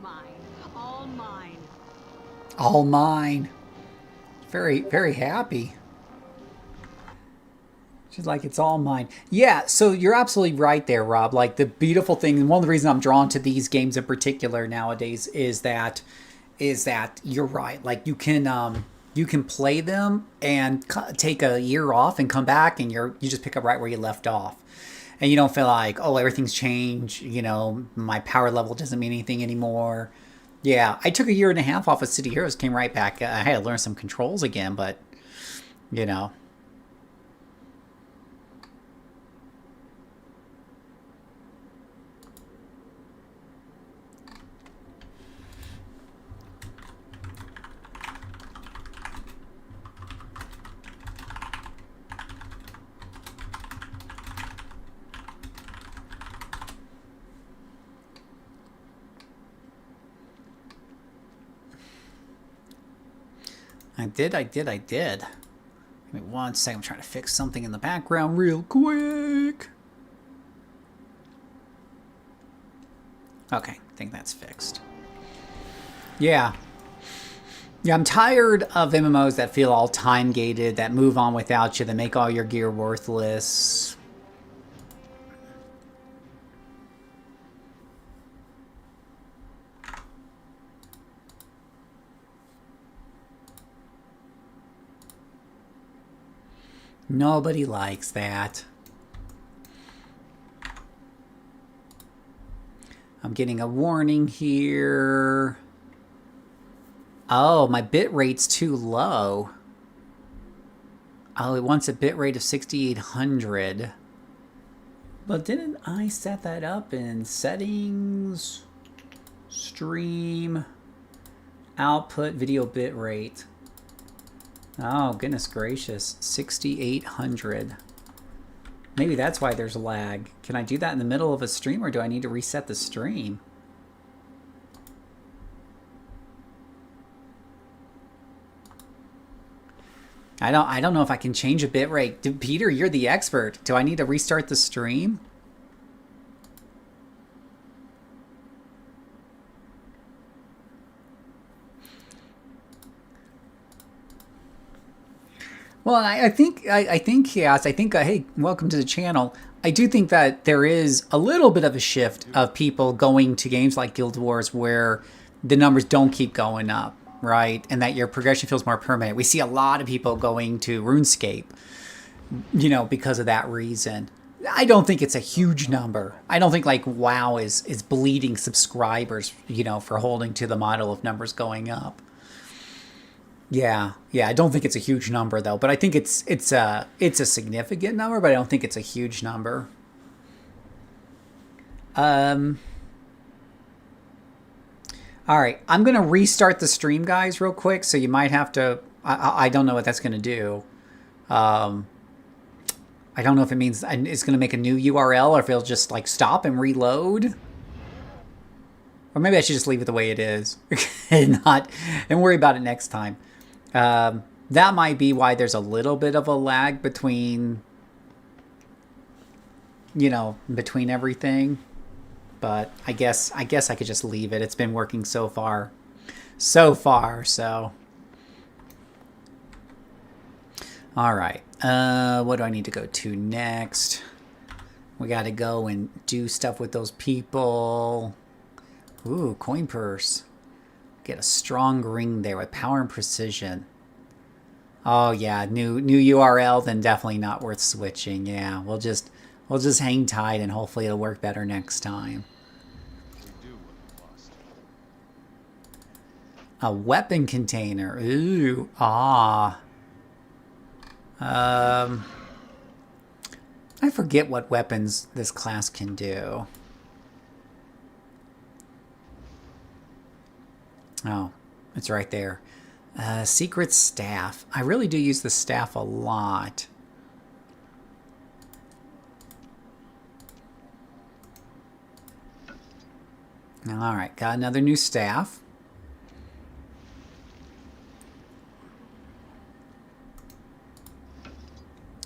Mine. All mine. All mine. Very, very happy. She's like, it's all mine. Yeah, so you're absolutely right there, Rob. Like, the beautiful thing, and one of the reasons I'm drawn to these games in particular nowadays is that you're right. Like, you can you can play them and take a year off and come back, and you just pick up right where you left off. And you don't feel like, oh, everything's changed, you know, my power level doesn't mean anything anymore. Yeah, I took a year and a half off of City Heroes, came right back. I had to learn some controls again, but, you know. I did. Give me 1 second. I'm trying to fix something in the background real quick. Okay, I think that's fixed. Yeah. Yeah, I'm tired of MMOs that feel all time-gated, that move on without you, that make all your gear worthless. Nobody likes that. I'm getting a warning here. Oh, my bit rate's too low. Oh, it wants a bit rate of 6,800. But didn't I set that up in settings, stream, output, video bit rate? Oh, goodness gracious. 6,800. Maybe that's why there's lag. Can I do that in the middle of a stream, or do I need to reset the stream? I don't know if I can change a bit rate. Peter, you're the expert. Do I need to restart the stream? Well, I think, yes, hey, welcome to the channel. I do think that there is a little bit of a shift of people going to games like Guild Wars where the numbers don't keep going up, right? And that your progression feels more permanent. We see a lot of people going to RuneScape, you know, because of that reason. I don't think it's a huge number. I don't think like WoW is bleeding subscribers, you know, for holding to the model of numbers going up. Yeah, I don't think it's a huge number though, but I think it's a significant number, but I don't think it's a huge number. All right, I'm gonna restart the stream, guys, real quick. So you might have to. I don't know what that's gonna do. I don't know if it means it's gonna make a new URL or if it'll just like stop and reload. Or maybe I should just leave it the way it is and worry about it next time. That might be why there's a little bit of a lag between, you know, between everything. But I guess I could just leave it. It's been working so far. So. All right. What do I need to go to next? We got to go and do stuff with those people. Ooh, coin purse. Get a strong ring there with power and precision. Oh yeah, new URL, then definitely not worth switching. Yeah, we'll just hang tight and hopefully it'll work better next time. A weapon container. Ooh, I forget what weapons this class can do. Oh, it's right there. Secret staff. I really do use the staff a lot. All right, got another new staff.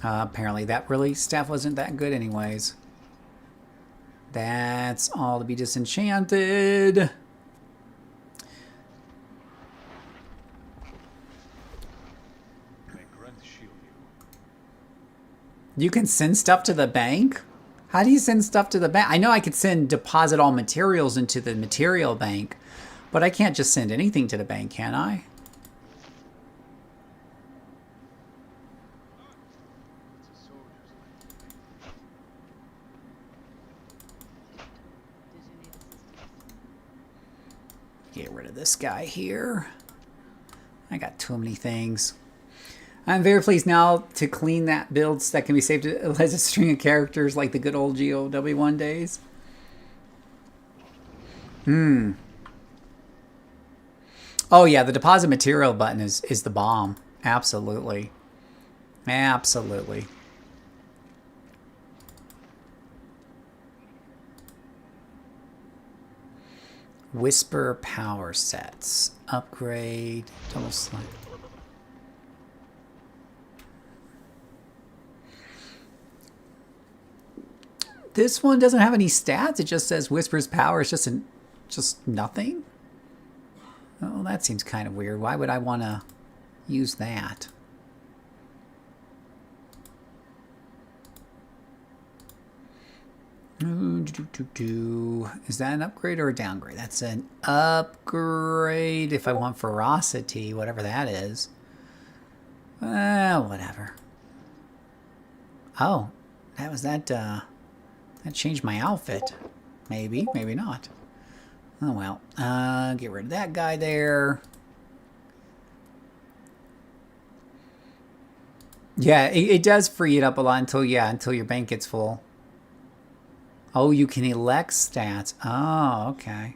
Apparently that staff wasn't that good anyways. That's all to be disenchanted. You can send stuff to the bank? How do you send stuff to the bank? I know I could deposit all materials into the material bank, but I can't just send anything to the bank, can I? get rid of this guy here. I got too many things. I'm very pleased now to clean that builds that can be saved as a string of characters like the good old GW1 days. Oh yeah, the deposit material button is the bomb. Absolutely. Absolutely. Whisper power sets. Upgrade. Double slide. This one doesn't have any stats. It just says Whisper's power is just nothing. Oh, that seems kind of weird. Why would I want to use that? Is that an upgrade or a downgrade? That's an upgrade if I want ferocity, whatever that is. Whatever. Oh, that was that, that changed my outfit. Maybe, maybe not. Oh well. Get rid of that guy there. Yeah, it does free it up a lot until your bank gets full. Oh, you can elect stats. Oh, okay.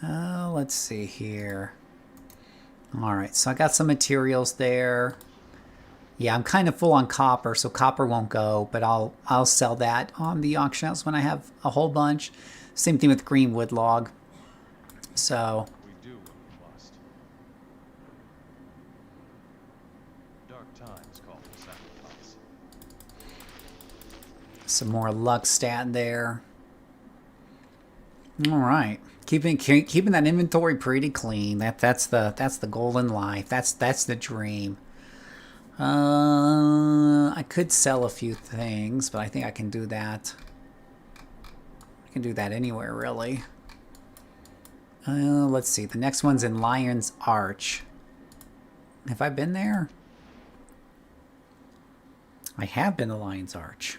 Let's see here. Alright, so I got some materials there. Yeah, I'm kind of full on copper, so copper won't go, but I'll sell that on the auction house when I have a whole bunch. Same thing with green wood log. So We do what we must. Dark times call for sacrifice. some more luck stat there. All right, keeping that inventory pretty clean. That's the goal in life. That's the dream. I could sell a few things, but I think I can do that. I can do that anywhere, really. Let's see. The next one's in Lion's Arch. Have I been there? I have been to Lion's Arch.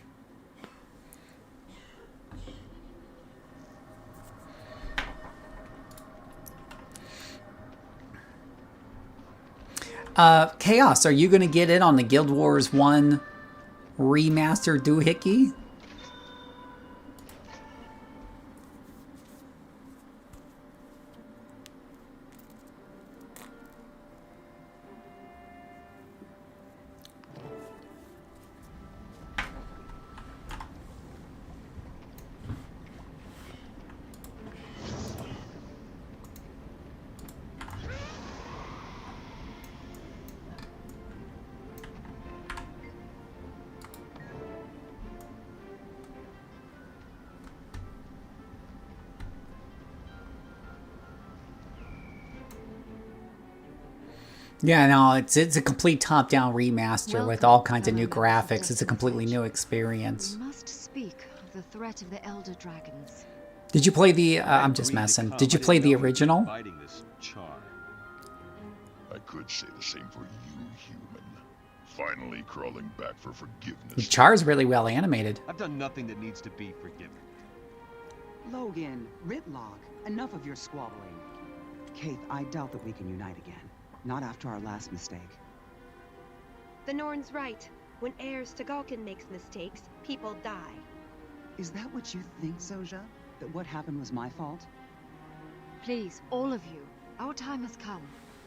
Chaos, are you going to get in on the Guild Wars 1 remaster doohickey? Yeah, no, it's a complete top-down remaster with all kinds of new graphics. It's a completely new experience. We must speak of the threat of the Elder Dragons. Did you play the? I'm just messing. Did you play the original? I could say the same for you, human. Finally crawling back for forgiveness. Char's really well animated. I've done nothing that needs to be forgiven. Logan, Ritlog, enough of your squabbling. Kaith, I doubt that we can unite again. Not after our last mistake. The Norn's right. When heirs to Galkin makes mistakes, people die. Is that what you think, Soja? That what happened was my fault? Please, all of you, our time has come.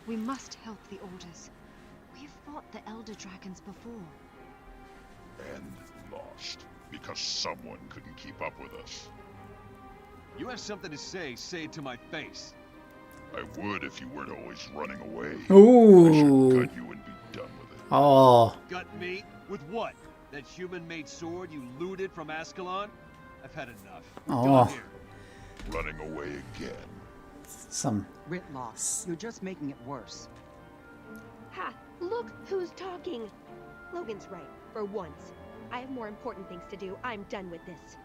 We must help the Orders. We've fought the Elder Dragons before. And lost. Because someone couldn't keep up with us. You have something to say it to my face. I would if you weren't always running away. Ooh. I should gut you and be done with it. Oh. Gut me? With what? That human-made sword you looted from Ascalon? I've had enough. Oh. Done here. Running away again. Some. Ritlog, you're just making it worse. Ha! Look who's talking! Logan's right, for once. I have more important things to do. I'm done with this.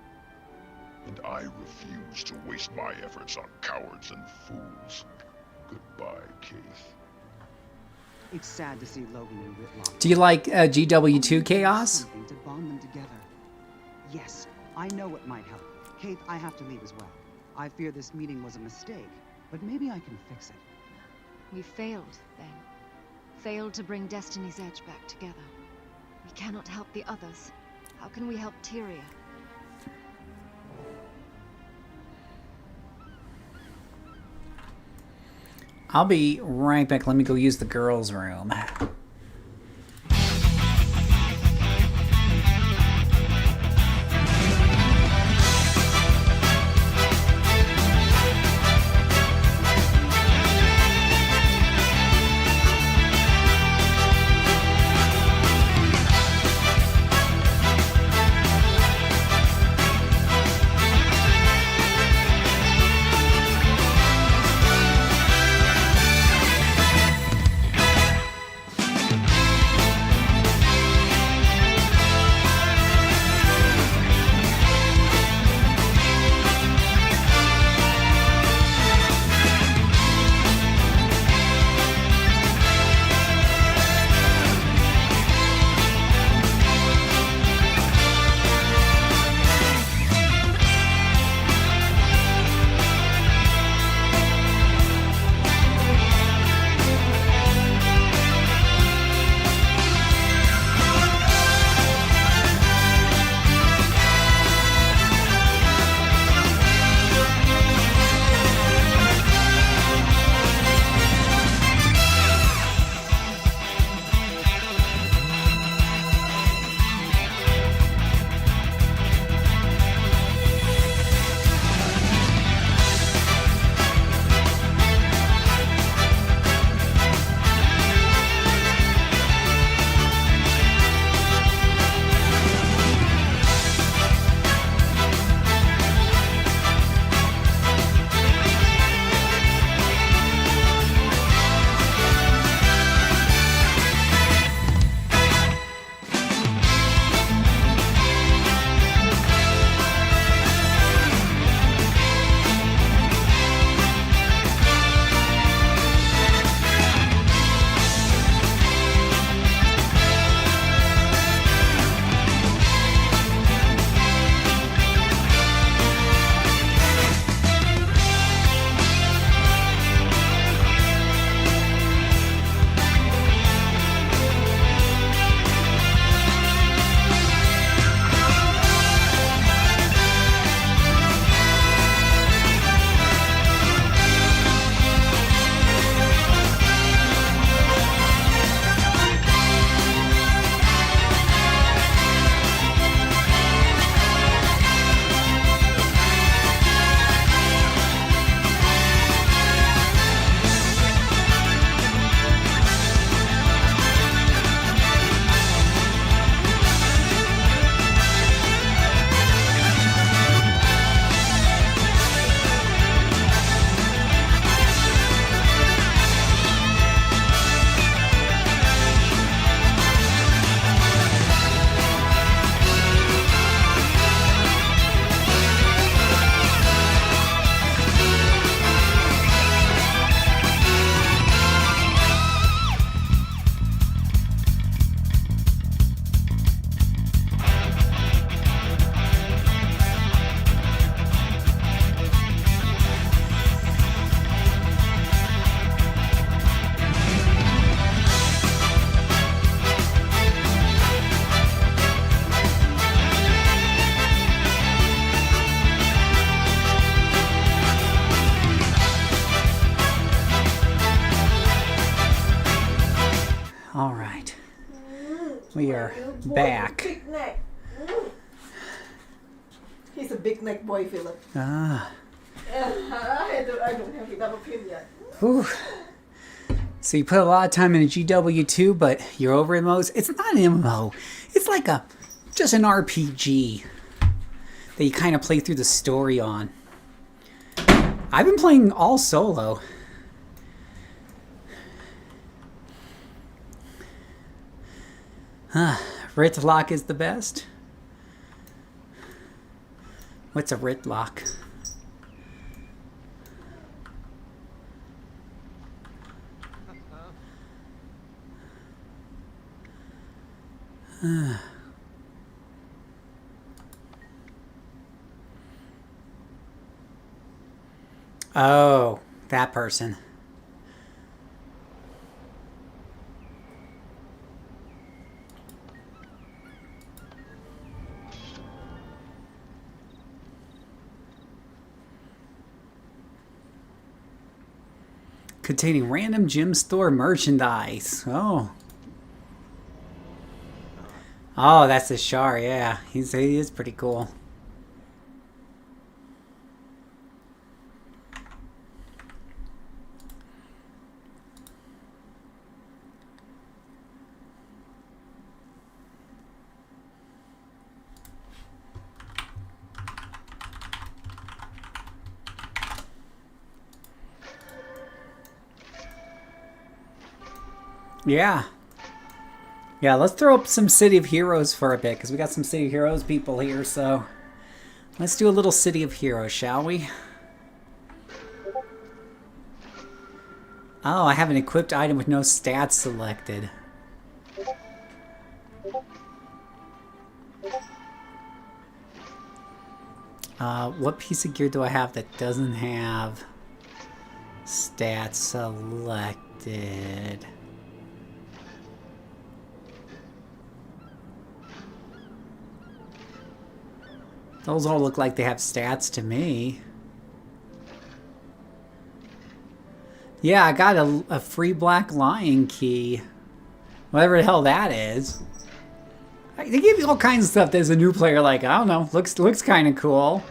And I refuse to waste my efforts on cowards and fools. Goodbye, Kaith. It's sad to see Logan and Ritlog. Do you like GW2 Chaos? Something to bond them together. Yes, I know it might help. Kaith, I have to leave as well. I fear this meeting was a mistake, but maybe I can fix it. We failed, then. Failed to bring Destiny's Edge back together. We cannot help the others. How can we help Tyria? I'll be right back. Let me go use the girls' room. We are back. Big neck. He's a big neck boy, Philip. Ah. I don't have enough opinion. Whew. So you put a lot of time into GW2, but you're over MMOs. It's not an MMO. It's like just an RPG that you kind of play through the story on. I've been playing all solo. Ritlock is the best. What's a Ritlock? Oh, that person. Containing random gym store merchandise. Oh. Oh, that's the Shar, yeah. He is pretty cool. Yeah. Yeah, let's throw up some City of Heroes for a bit, because we got some City of Heroes people here, so... Let's do a little City of Heroes, shall we? Oh, I have an equipped item with no stats selected. What piece of gear do I have that doesn't have stats selected? Those all look like they have stats to me. Yeah, I got a free Black Lion key. Whatever the hell that is. They give you all kinds of stuff as a new player, like, I don't know, looks kind of cool.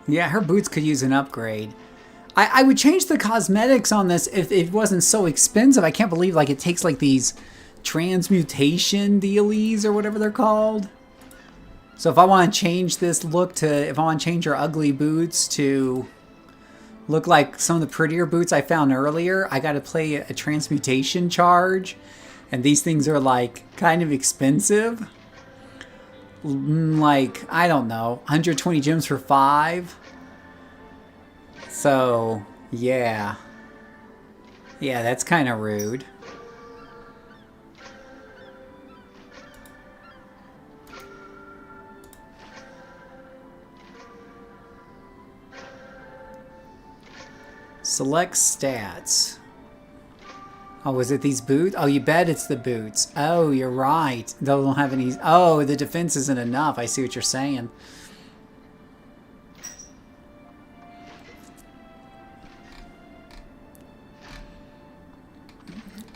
Yeah, her boots could use an upgrade. I would change the cosmetics on this if it wasn't so expensive. I can't believe, like, it takes, like, these transmutation dealies or whatever they're called. So if I want to change this look to, if I want to change her ugly boots to look like some of the prettier boots I found earlier, I got to play a transmutation charge. And these things are, like, kind of expensive. Like, I don't know, 120 gems for 5. So, yeah. Yeah, that's kind of rude. Select stats. Oh, is it these boots? Oh, you bet it's the boots. Oh, you're right. They don't have any... Oh, the defense isn't enough. I see what you're saying.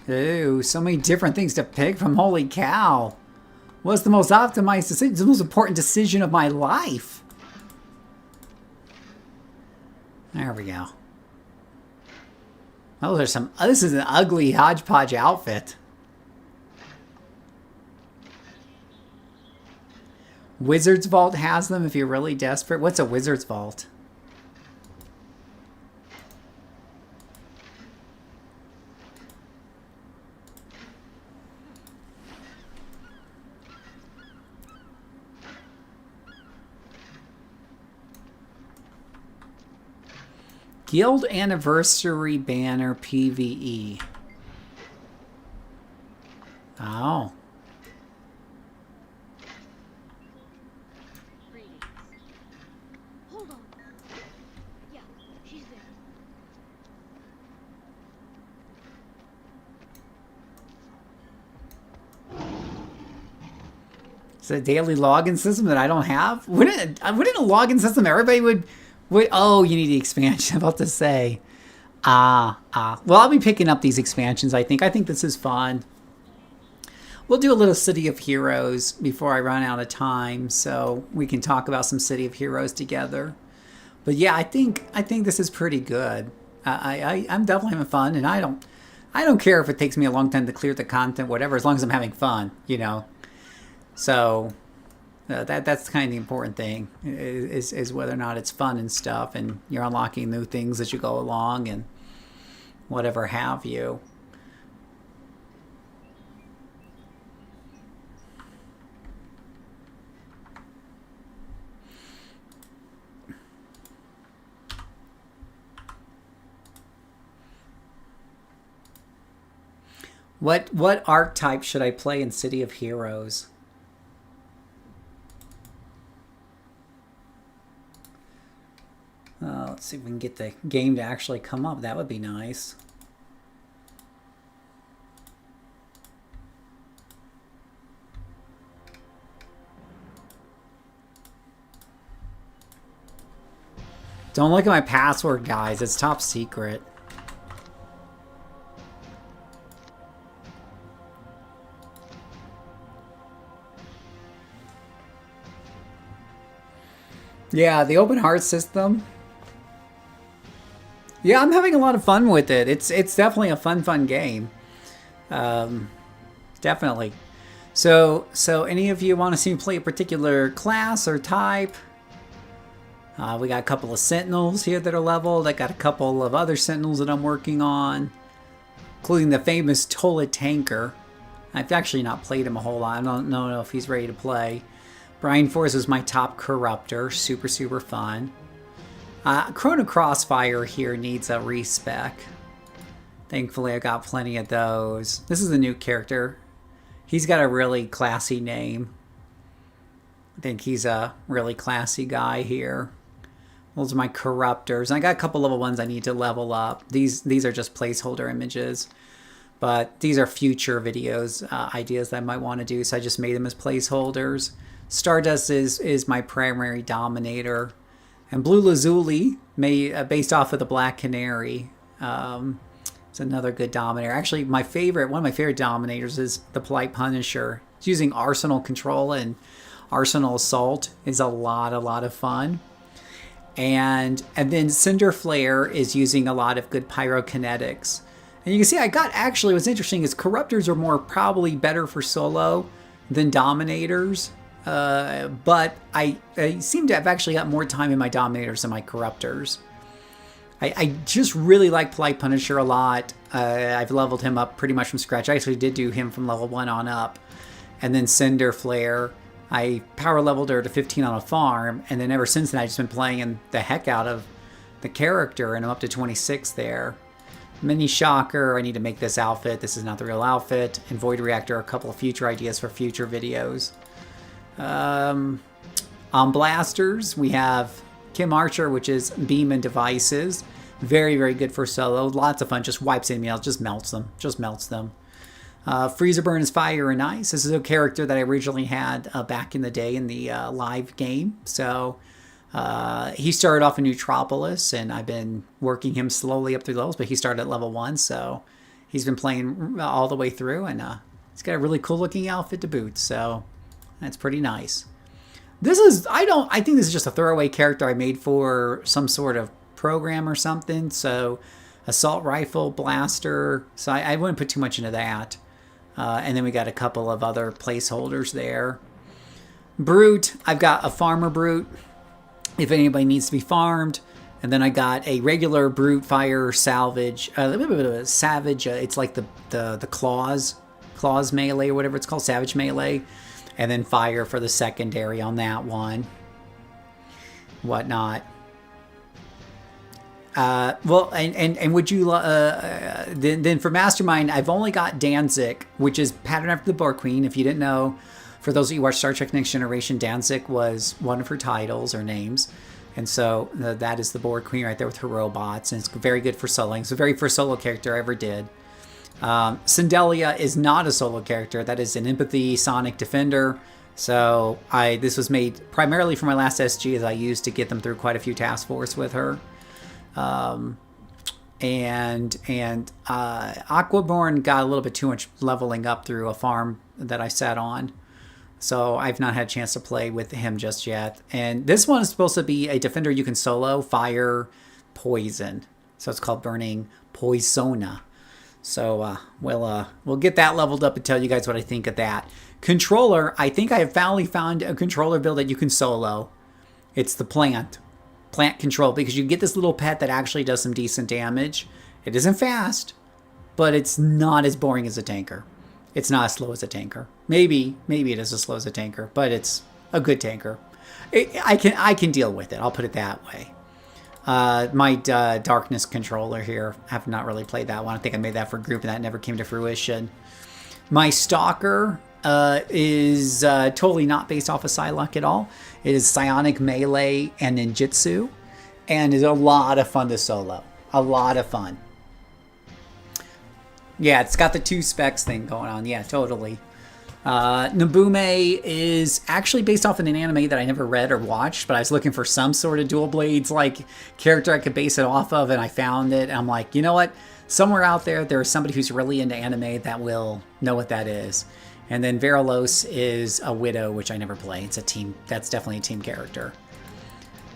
Ooh, so many different things to pick from. Holy cow. What's the most optimized decision? It's the most important decision of my life. There we go. Oh, there's some... Oh, this is an ugly hodgepodge outfit. Wizard's Vault has them if you're really desperate. What's a Wizard's Vault? Guild Anniversary Banner PvE. Oh. Hold on. Yeah, she's there. It's a daily login system that I don't have? Wouldn't a login system everybody would... Oh, you need the expansion. I'm about to say. Well, I'll be picking up these expansions, I think. I think this is fun. We'll do a little City of Heroes before I run out of time, so we can talk about some City of Heroes together. But yeah, I think this is pretty good. I'm definitely having fun, and I don't care if it takes me a long time to clear the content, whatever, as long as I'm having fun, you know. So... that's kind of the important thing, is whether or not it's fun and stuff, and you're unlocking new things as you go along and whatever have you. What archetype should I play in City of Heroes? Let's see if we can get the game to actually come up. That would be nice. Don't look at my password, guys. It's top secret. Yeah, the open heart system. Yeah, I'm having a lot of fun with it. It's definitely a fun game. Definitely. So any of you want to see me play a particular class or type? We got a couple of Sentinels here that are leveled. I got a couple of other Sentinels that I'm working on, including the famous Tola Tanker. I've actually not played him a whole lot. I don't know if he's ready to play. Brian Force is my top Corruptor. Super fun. Chrono Crossfire here needs a respec. Thankfully, I got plenty of those. This is a new character. He's got a really classy name. I think he's a really classy guy here. Those are my Corruptors. And I got a couple level ones I need to level up. These are just placeholder images. But these are future videos, ideas that I might want to do. So I just made them as placeholders. Stardust is my primary Dominator. And Blue Lazuli, based off of the Black Canary, it's another good Dominator. Actually, one of my favorite Dominators is the Polite Punisher. It's using Arsenal Control and Arsenal Assault is a lot of fun. And then Cinder Flare is using a lot of good pyrokinetics. And you can see what's interesting is Corruptors are probably better for solo than Dominators. But I seem to have actually got more time in my Dominators than my Corruptors. I just really like Polite Punisher a lot. I've leveled him up pretty much from scratch. I actually did do him from level 1 on up. And then Cinder Flare, I power leveled her to 15 on a farm. And then ever since then, I've just been playing the heck out of the character. And I'm up to 26 there. Mini Shocker, I need to make this outfit. This is not the real outfit. And Void Reactor, a couple of future ideas for future videos. On blasters, we have Kim Archer, which is beam and devices. Very good for solo. Lots of fun. Just wipes enemies out. Just melts them. Freezer Burn is fire and ice. This is a character that I originally had back in the day in the live game. So he started off in Neutropolis, and I've been working him slowly up through levels, but he started at level 1, so he's been playing all the way through, and he's got a really cool looking outfit to boot, so that's pretty nice. I think this is just a throwaway character I made for some sort of program or something. So assault rifle, blaster. So I wouldn't put too much into that. And then we got a couple of other placeholders there. Brute, I've got a farmer brute if anybody needs to be farmed. And then I got a regular brute fire salvage, savage. It's like the claws melee or whatever it's called, savage melee. And then fire for the secondary on that one. Whatnot. Well, and would you... then for Mastermind, I've only got Danzig, which is patterned after the Boar Queen. If you didn't know, for those of you who watch Star Trek Next Generation, Danzig was one of her titles or names. And so that is the Boar Queen right there with her robots. And it's very good for soloing. It's the very first solo character I ever did. Syndelia is not a solo character. That is an empathy Sonic Defender. So this was made primarily for my last SG, as I used to get them through quite a few task force with her. Aquaborn got a little bit too much leveling up through a farm that I sat on. So I've not had a chance to play with him just yet. And this one is supposed to be a defender you can solo, fire, poison. So it's called Burning Poisona. So we'll get that leveled up and tell you guys what I think of that. Controller, I think I have finally found a controller build that you can solo. It's the plant control, because you get this little pet that actually does some decent damage. It isn't fast, but it's not as boring as a tanker. It's not as slow as a tanker. Maybe it is as slow as a tanker, but it's a good tanker. I can deal with it. I'll put it that way. My Darkness controller here. I have not really played that one. I think I made that for a group and that never came to fruition. My Stalker is totally not based off of Psylocke at all. It is Psionic Melee and Ninjutsu, and is a lot of fun to solo. A lot of fun. Yeah, it's got the 2 specs thing going on. Yeah, totally. Nabume is actually based off of an anime that I never read or watched, but I was looking for some sort of dual blades like character I could base it off of, and I found it. And I'm like, you know what? Somewhere out there, there's somebody who's really into anime that will know what that is. And then Veralos is a Widow, which I never play. It's a team. That's definitely a team character.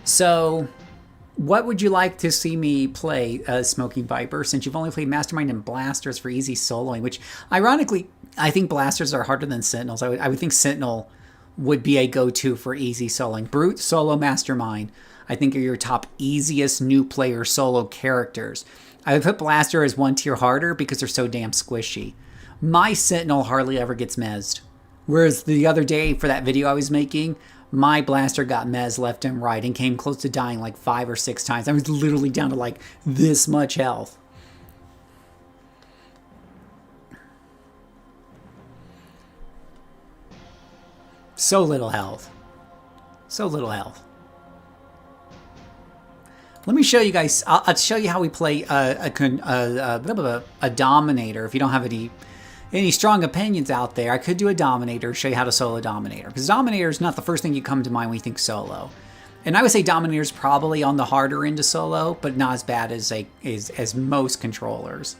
So, what would you like to see me play, Smoking Viper, since you've only played Mastermind and Blasters for easy soloing, which, ironically, I think Blasters are harder than Sentinels. I would think Sentinel would be a go-to for easy soloing. Brute, Solo, Mastermind, I think are your top easiest new player solo characters. I would put Blaster as 1 tier harder because they're so damn squishy. My Sentinel hardly ever gets mezzed. Whereas the other day for that video I was making, my Blaster got mez left and right and came close to dying like 5 or 6 times. I was literally down to like this much health. So little health. So little health. Let me show you guys. I'll show you how we play a Dominator. If you don't have any strong opinions out there, I could do a Dominator, show you how to solo Dominator. Because Dominator is not the first thing you come to mind when you think solo. And I would say Dominator is probably on the harder end of solo, but not as bad as most controllers.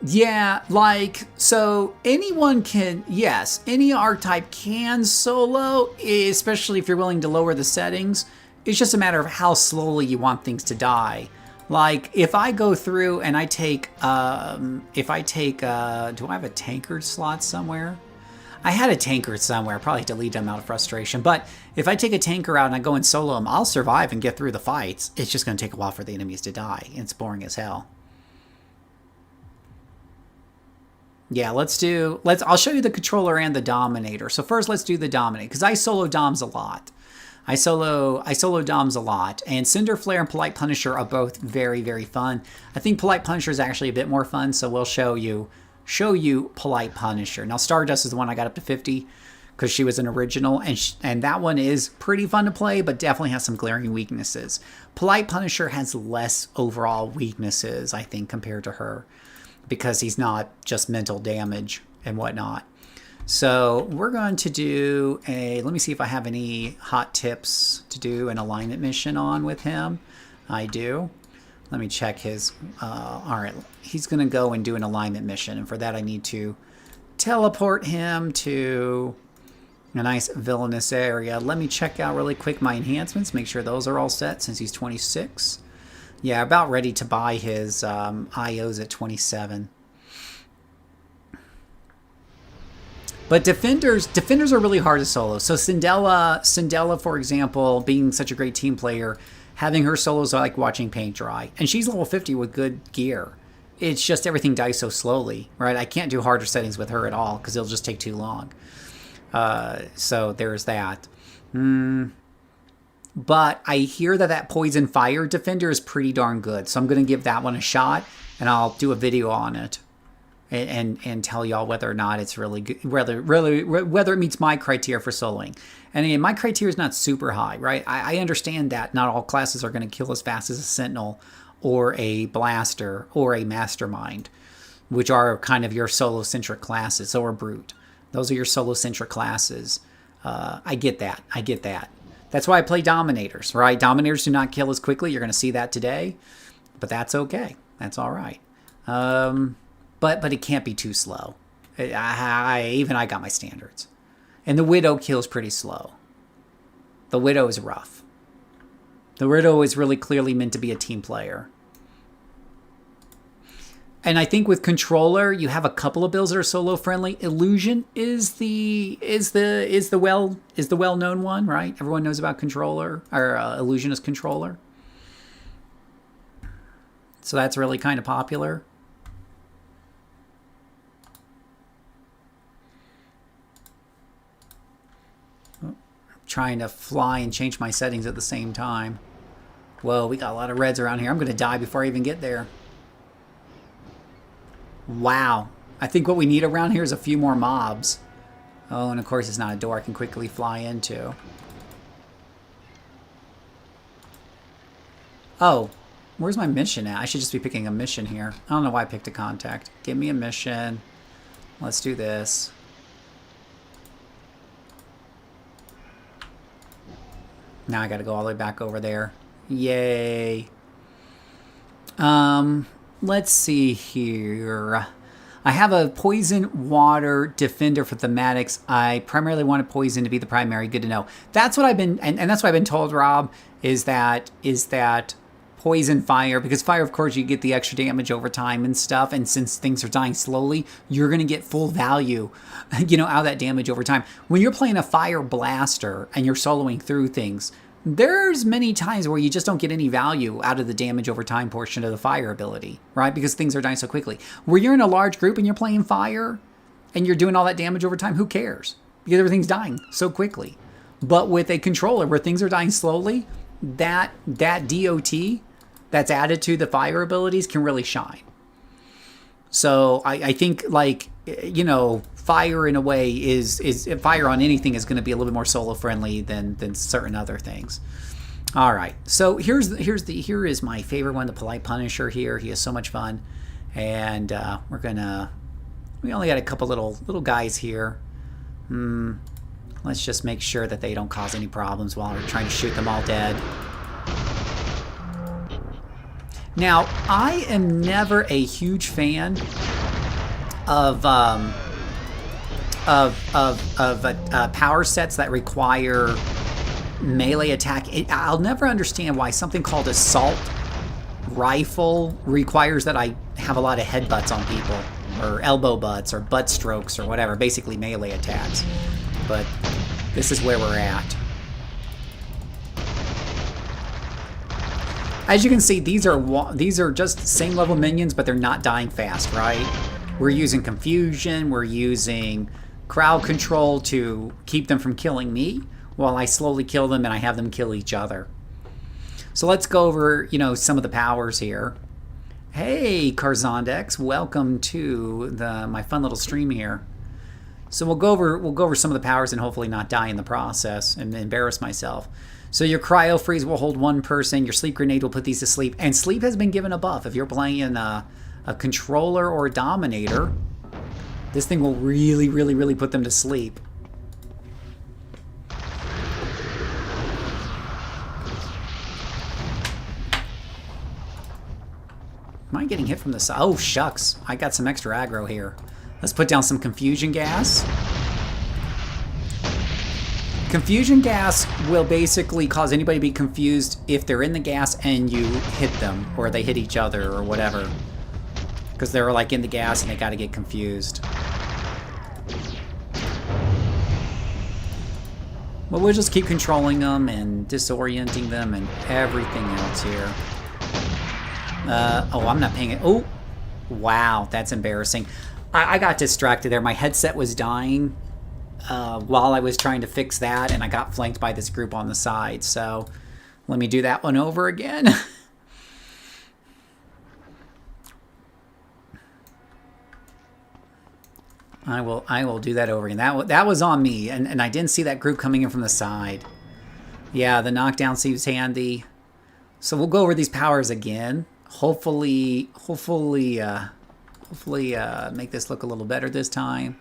Yeah, like, so anyone can, yes, any archetype can solo, especially if you're willing to lower the settings. It's just a matter of how slowly you want things to die. Like, if I go through and I take, do I have a tankard slot somewhere? I had a tankard somewhere, probably delete them out of frustration. But if I take a tanker out and I go and solo them, I'll survive and get through the fights. It's just going to take a while for the enemies to die. It's boring as hell. Yeah, I'll show you the controller and the Dominator. So first, let's do the Dominator, because I solo Doms a lot. I solo Doms a lot, and Cinder Flare and Polite Punisher are both very, very fun. I think Polite Punisher is actually a bit more fun, so we'll show you Polite Punisher. Now, Stardust is the one I got up to 50, because she was an original, and that one is pretty fun to play, but definitely has some glaring weaknesses. Polite Punisher has less overall weaknesses, I think, compared to her, because he's not just mental damage and whatnot. So we're going to do let me see if I have any hot tips to do an alignment mission on with him. I do. Let me check his, all right, he's going to go and do an alignment mission. And for that, I need to teleport him to a nice villainous area. Let me check out really quick my enhancements, make sure those are all set since he's 26. Yeah, about ready to buy his IOs at 27. But defenders are really hard to solo. So Syndella, for example, being such a great team player, having her solos are like watching paint dry. And she's level 50 with good gear. It's just everything dies so slowly, right? I can't do harder settings with her at all because it'll just take too long. So there's that. But I hear that Poison Fire Defender is pretty darn good. So I'm going to give that one a shot, and I'll do a video on it and tell y'all whether or not it's really good, whether it meets my criteria for soloing. And again, my criteria is not super high, right? I understand that not all classes are going to kill as fast as a Sentinel or a Blaster or a Mastermind, which are kind of your solo-centric classes, or Brute. Those are your solo-centric classes. I get that. That's why I play Dominators, right? Dominators do not kill as quickly. You're going to see that today, but that's okay. That's all right. But it can't be too slow. Even I got my standards. And the Widow kills pretty slow. The Widow is rough. The Widow is really clearly meant to be a team player. And I think with Controller, you have a couple of builds that are solo friendly. Illusion is the well-known one, right? Everyone knows about Controller, or Illusion is Controller. So that's really kind of popular. trying to fly and change my settings at the same time. Whoa, we got a lot of reds around here. I'm going to die before I even get there. Wow. I think what we need around here is a few more mobs. Oh, and of course it's not a door I can quickly fly into. Oh, where's my mission at? I should just be picking a mission here. I don't know why I picked a contact. Give me a mission. Let's do this. Now I got to go all the way back over there. Yay. Let's see here. I have a poison water defender for thematics. I primarily wanted poison to be the primary. Good to know. That's what I've been, and that's what I've been told, Rob, is that poison fire, because fire, of course, you get the extra damage over time and stuff, and since things are dying slowly, you're going to get full value, you know, out of that damage over time. When you're playing a fire blaster and you're soloing through things, there's many times where you just don't get any value out of the damage over time portion of the fire ability, right? Because things are dying so quickly. Where you're in a large group and you're playing fire and you're doing all that damage over time, who cares? Because everything's dying so quickly. But with a controller where things are dying slowly, that DOT that's added to the fire abilities can really shine. So I think, like, you know, fire in a way is fire on anything is going to be a little bit more solo friendly than certain other things. All right, so here is my favorite one, the Polite Punisher. Here, he is so much fun, and we only got a couple little guys here. Let's just make sure that they don't cause any problems while we're trying to shoot them all dead. Now, I am never a huge fan of power sets that require melee attack. I'll never understand why something called assault rifle requires that I have a lot of headbutts on people, or elbow butts, or butt strokes, or whatever, basically melee attacks. But this is where we're at. As you can see, these are just same level minions, but they're not dying fast, right? We're using confusion, we're using crowd control to keep them from killing me, while I slowly kill them and I have them kill each other. So let's go over, you know, some of the powers here. Hey, Karzondex, welcome to my fun little stream here. So we'll go over some of the powers and hopefully not die in the process and embarrass myself. So your cryo freeze will hold one person. Your sleep grenade will put these to sleep. And sleep has been given a buff. If you're playing a controller or a dominator, this thing will really, really, really put them to sleep. Am I getting hit from the side? Oh, shucks. I got some extra aggro here. Let's put down some confusion gas. Confusion gas will basically cause anybody to be confused if they're in the gas and you hit them, or they hit each other, or whatever. Because they're like in the gas and they gotta get confused. But we'll just keep controlling them and disorienting them and everything else here. Oh, I'm not paying it. Oh, wow, that's embarrassing. I got distracted there. My headset was dying while I was trying to fix that, and I got flanked by this group on the side. So let me do that one over again. I will do that over again. That was on me, and I didn't see that group coming in from the side. Yeah, the knockdown seems handy. So we'll go over these powers again. Hopefully make this look a little better this time.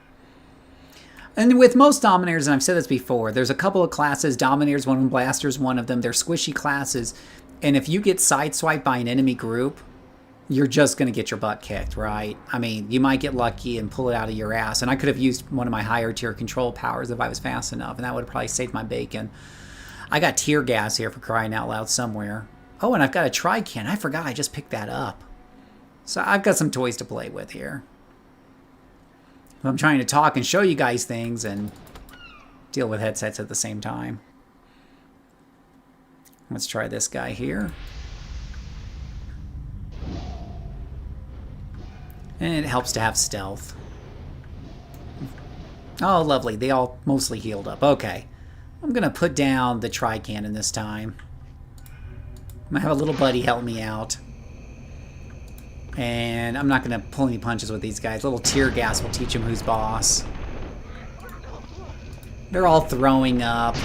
And with most Dominators, and I've said this before, there's a couple of classes. Dominators, one of them. Blasters, one of them. They're squishy classes. And if you get sideswiped by an enemy group, you're just going to get your butt kicked, right? I mean, you might get lucky and pull it out of your ass. And I could have used one of my higher tier control powers if I was fast enough, and that would have probably saved my bacon. I got tear gas here, for crying out loud, somewhere. Oh, and I've got a tri-can. I forgot I just picked that up. So I've got some toys to play with here. I'm trying to talk and show you guys things and deal with headsets at the same time. Let's try this guy here. And it helps to have stealth. Oh, lovely. They all mostly healed up. Okay. I'm gonna put down the tri-cannon this time. I'm gonna have a little buddy help me out. And I'm not gonna pull any punches with these guys. A little tear gas will teach them who's boss. They're all throwing up.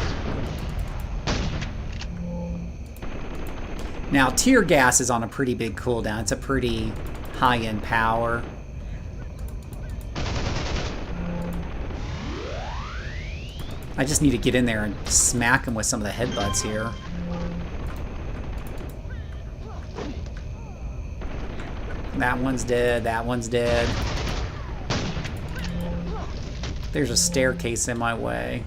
Now, tear gas is on a pretty big cooldown. It's a pretty high-end power. I just need to get in there and smack him with some of the headbutts here. That one's dead. That one's dead. There's a staircase in my way.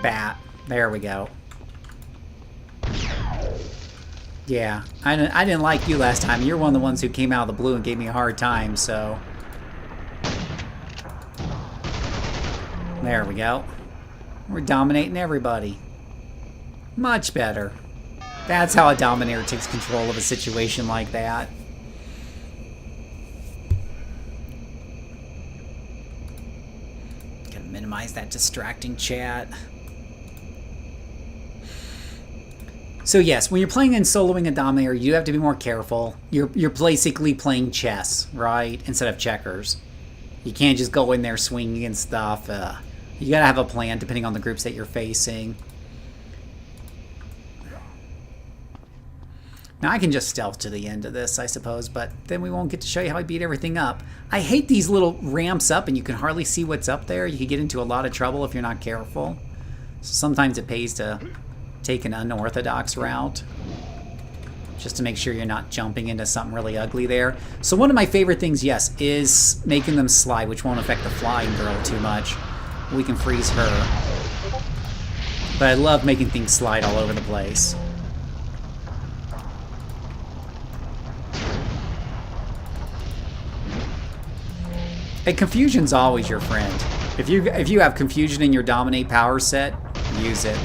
Bat. There we go. Yeah, I didn't like you last time. You're one of the ones who came out of the blue and gave me a hard time, so... There we go. We're dominating everybody. Much better. That's how a dominator takes control of a situation like that. Gotta minimize that distracting chat. So yes, when you're playing and soloing a dominator, you have to be more careful. You're basically playing chess, right? Instead of checkers. You can't just go in there swinging and stuff. You gotta have a plan depending on the groups that you're facing. Now I can just stealth to the end of this, I suppose, but then we won't get to show you how I beat everything up. I hate these little ramps up and you can hardly see what's up there. You could get into a lot of trouble if you're not careful. So sometimes it pays to take an unorthodox route, just to make sure you're not jumping into something really ugly there. So one of my favorite things, yes, is making them slide, which won't affect the flying girl too much. We can freeze her. But I love making things slide all over the place. And confusion's always your friend. If you have confusion in your dominate power set, use it.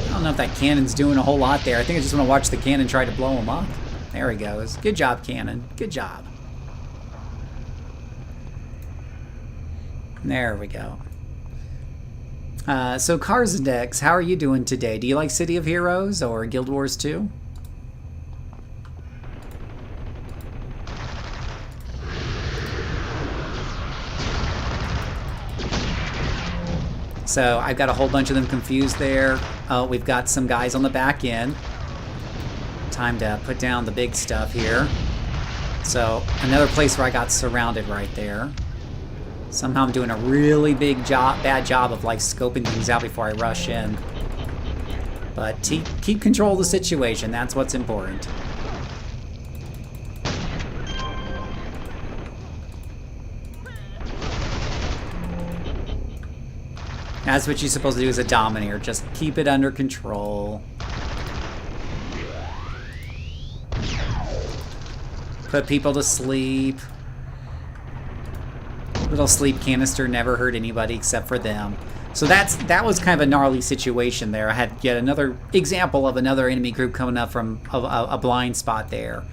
I don't know if that cannon's doing a whole lot there. I think I just want to watch the cannon try to blow him up. There he goes. Good job, cannon. Good job. There we go. So Karzadex, how are you doing today? Do you like City of Heroes or Guild Wars 2? So I've got a whole bunch of them confused there. We've got some guys on the back end. Time to put down the big stuff here. So another place where I got surrounded right there. Somehow I'm doing a really bad job of like scoping things out before I rush in. But keep control of the situation. That's what's important. That's what you're supposed to do as a dominator. Just keep it under control. Put people to sleep. Little sleep canister never hurt anybody except for them. So that was kind of a gnarly situation there. I had yet another example of another enemy group coming up from a blind spot there.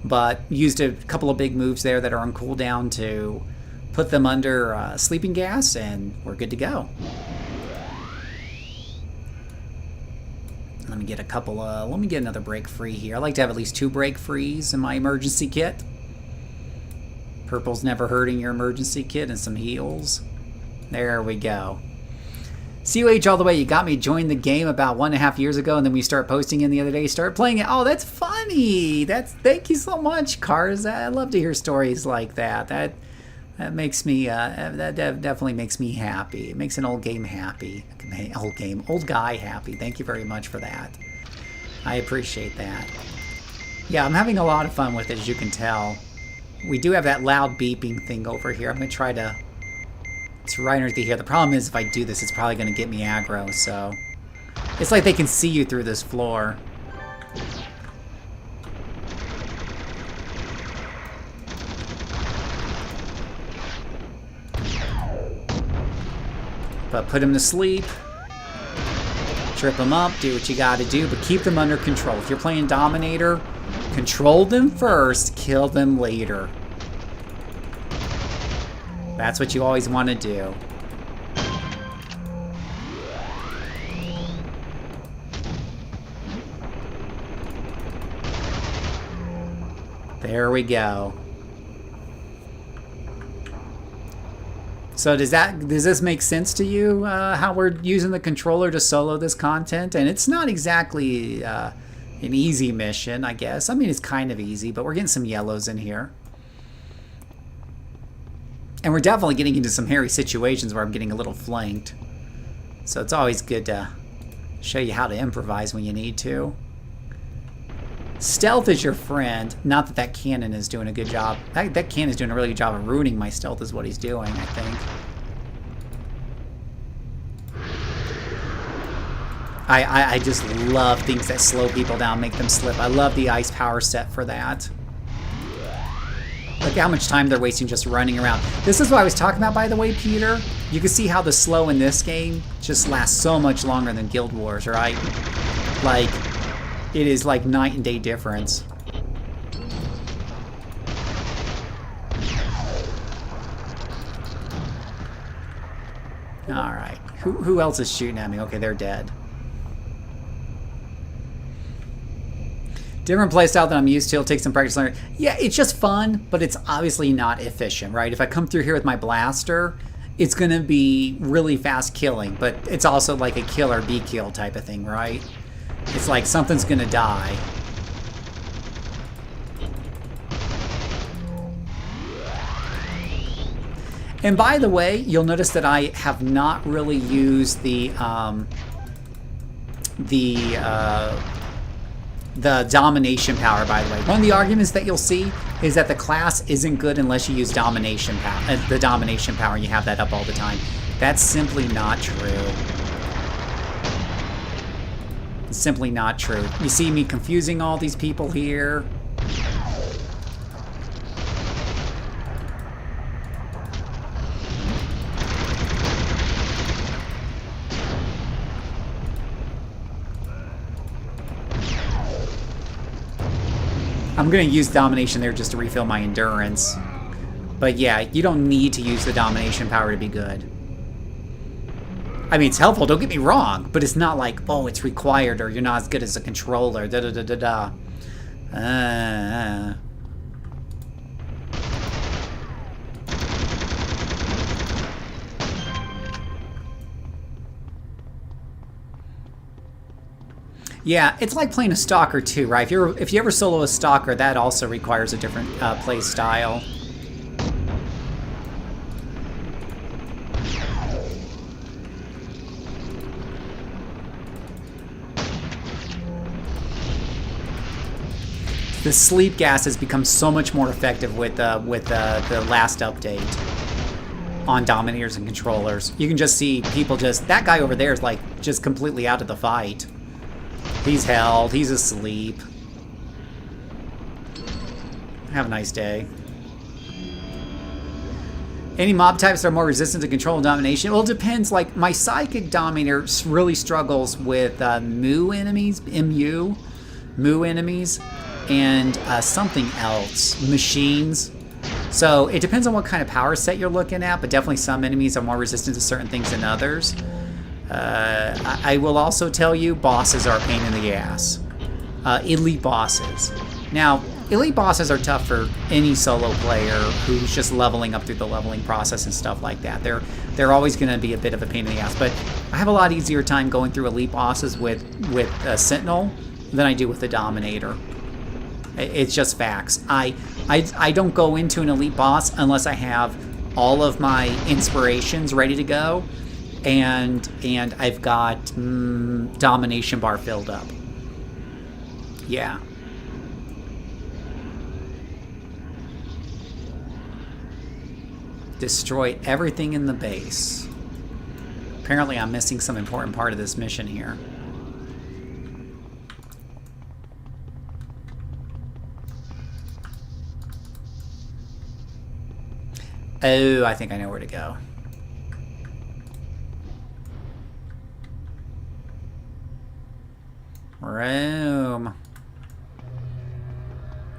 But used a couple of big moves there that are on cooldown to put them under sleeping gas, and we're good to go. Let me get a couple let me get another break free here. I like to have at least 2 break frees in my emergency kit. Purple's never hurting your emergency kit, and some heals. There we go. COH all the way, you got me joined the game about 1.5 years ago, and then we start posting in the other day, start playing it. Oh, that's funny. Thank you so much, Cars. I love to hear stories like that. That makes me that definitely makes me happy. It makes an old game happy. Old guy happy. Thank you very much for that. I appreciate that. Yeah, I'm having a lot of fun with it, as you can tell. We do have that loud beeping thing over here. I'm going to try to... It's right underneath here. The problem is if I do this, it's probably going to get me aggro, so... It's like they can see you through this floor. But put him to sleep. Trip them up, do what you gotta do, but keep them under control. If you're playing Dominator, control them first, kill them later. That's what you always want to do. There we go. So does this make sense to you, how we're using the controller to solo this content? And it's not exactly an easy mission, I guess. I mean, it's kind of easy, but we're getting some yellows in here. And we're definitely getting into some hairy situations where I'm getting a little flanked. So it's always good to show you how to improvise when you need to. Stealth is your friend. Not that that cannon is doing a good job. That cannon is doing a really good job of ruining my stealth is what he's doing, I think. I just love things that slow people down, make them slip. I love the ice power set for that. Look how much time they're wasting just running around. This is what I was talking about, by the way, Peter. You can see how the slow in this game just lasts so much longer than Guild Wars, right? Like, it is like night and day difference. Alright. Who else is shooting at me? Okay, they're dead. Different playstyle than I'm used to. It'll take some practice learning. Yeah, it's just fun, but it's obviously not efficient, right? If I come through here with my blaster, it's going to be really fast killing, but it's also like a kill or be killed type of thing, right? It's like something's going to die. And by the way, you'll notice that I have not really used the domination power, by the way. One of the arguments that you'll see is that the class isn't good unless you use domination power, the domination power, and you have that up all the time. That's simply not true. It's simply not true. You see me confusing all these people here? I'm going to use domination there just to refill my endurance. But yeah, you don't need to use the domination power to be good. I mean, it's helpful, don't get me wrong, but it's not like, oh, it's required or you're not as good as a controller, da-da-da-da-da. Yeah, it's like playing a Stalker too, right? If you ever solo a Stalker, that also requires a different play style. The sleep gas has become so much more effective with the last update on Dominators and Controllers. You can just see people just... That guy over there is like just completely out of the fight. He's held. He's asleep. Have a nice day. Any mob types that are more resistant to control and domination? Well, it depends. Like, my Psychic Dominator really struggles with Mu enemies. Mu enemies. And something else. Machines. So, it depends on what kind of power set you're looking at, but definitely some enemies are more resistant to certain things than others. I will also tell you, bosses are a pain in the ass. Elite bosses. Now, elite bosses are tough for any solo player who's just leveling up through the leveling process and stuff like that. They're always going to be a bit of a pain in the ass. But I have a lot easier time going through elite bosses with Sentinel than I do with the Dominator. It's just facts. I don't go into an elite boss unless I have all of my inspirations ready to go. And I've got domination bar filled up. Yeah. Destroy everything in the base. Apparently I'm missing some important part of this mission here. Oh, I think I know where to go. room.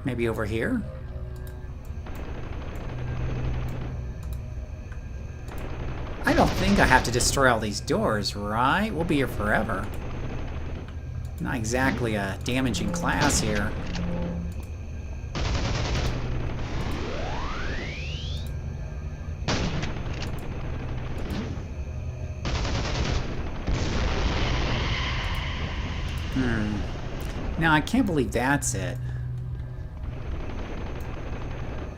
Maybe over here? I don't think I have to destroy all these doors, right? We'll be here forever. Not exactly a damaging class here. Now, I can't believe that's it.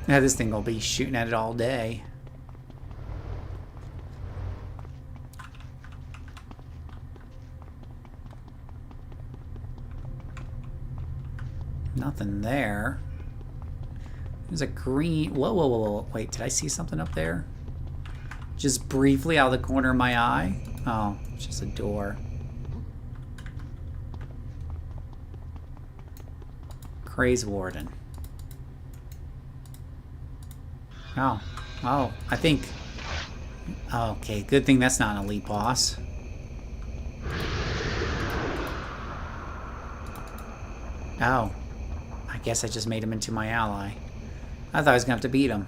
Now, this thing will be shooting at it all day. Nothing there. There's a green... Whoa, whoa, whoa, whoa. Wait, did I see something up there? Just briefly out of the corner of my eye? Oh, it's just a door. Craze Warden. Oh. Oh, I think... Okay, good thing that's not an elite boss. Oh. I guess I just made him into my ally. I thought I was going to have to beat him.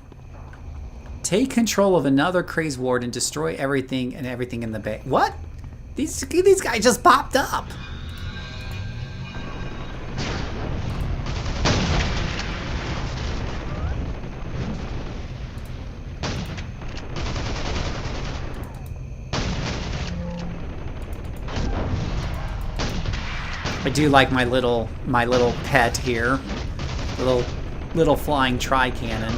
Take control of another Craze Warden, destroy everything and everything in the bay. What? These guys just popped up. I do like my little pet here, the little flying tri-cannon.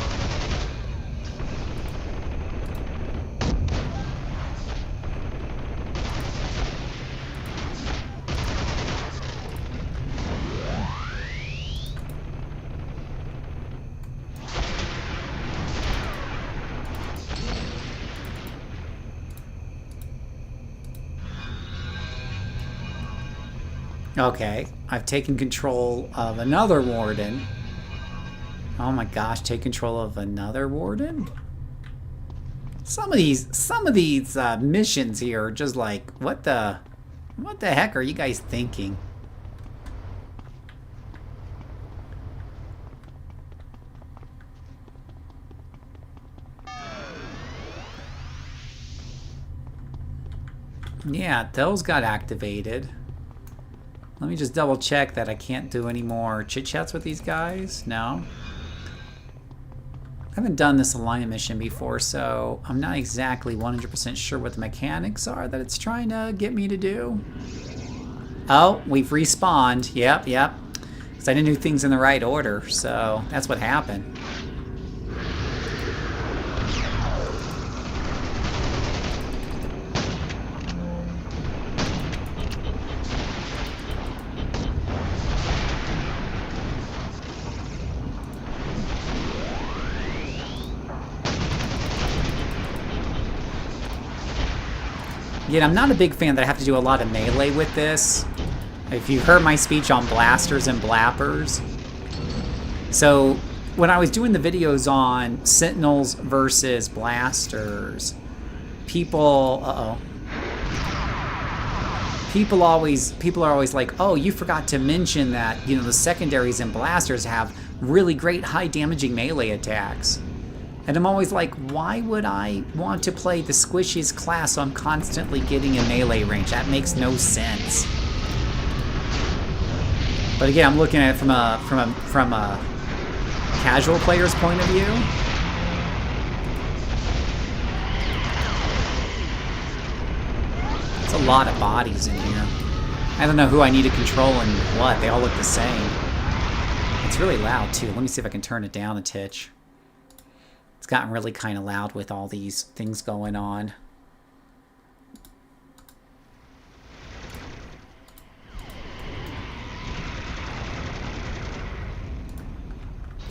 Okay, I've taken control of another warden. Oh my gosh, take control of another warden? Some of these missions here are just like, what the heck are you guys thinking? Yeah, those got activated. Let me just double check that I can't do any more chit-chats with these guys. No. I haven't done this alignment mission before, so I'm not exactly 100% sure what the mechanics are that it's trying to get me to do. Oh, we've respawned. Yep, yep. Because I didn't do things in the right order, so that's what happened. Yet I'm not a big fan that I have to do a lot of melee with this. If you heard my speech on blasters and blappers. So when I was doing the videos on sentinels versus blasters, people people are always like, oh, you forgot to mention that, you know, the secondaries and blasters have really great high damaging melee attacks. And I'm always like, why would I want to play the squishiest class so I'm constantly getting in melee range? That makes no sense. But again, I'm looking at it from a casual player's point of view. It's a lot of bodies in here. I don't know who I need to control and what. They all look the same. It's really loud too. Let me see if I can turn it down a titch. It's gotten really kind of loud with all these things going on.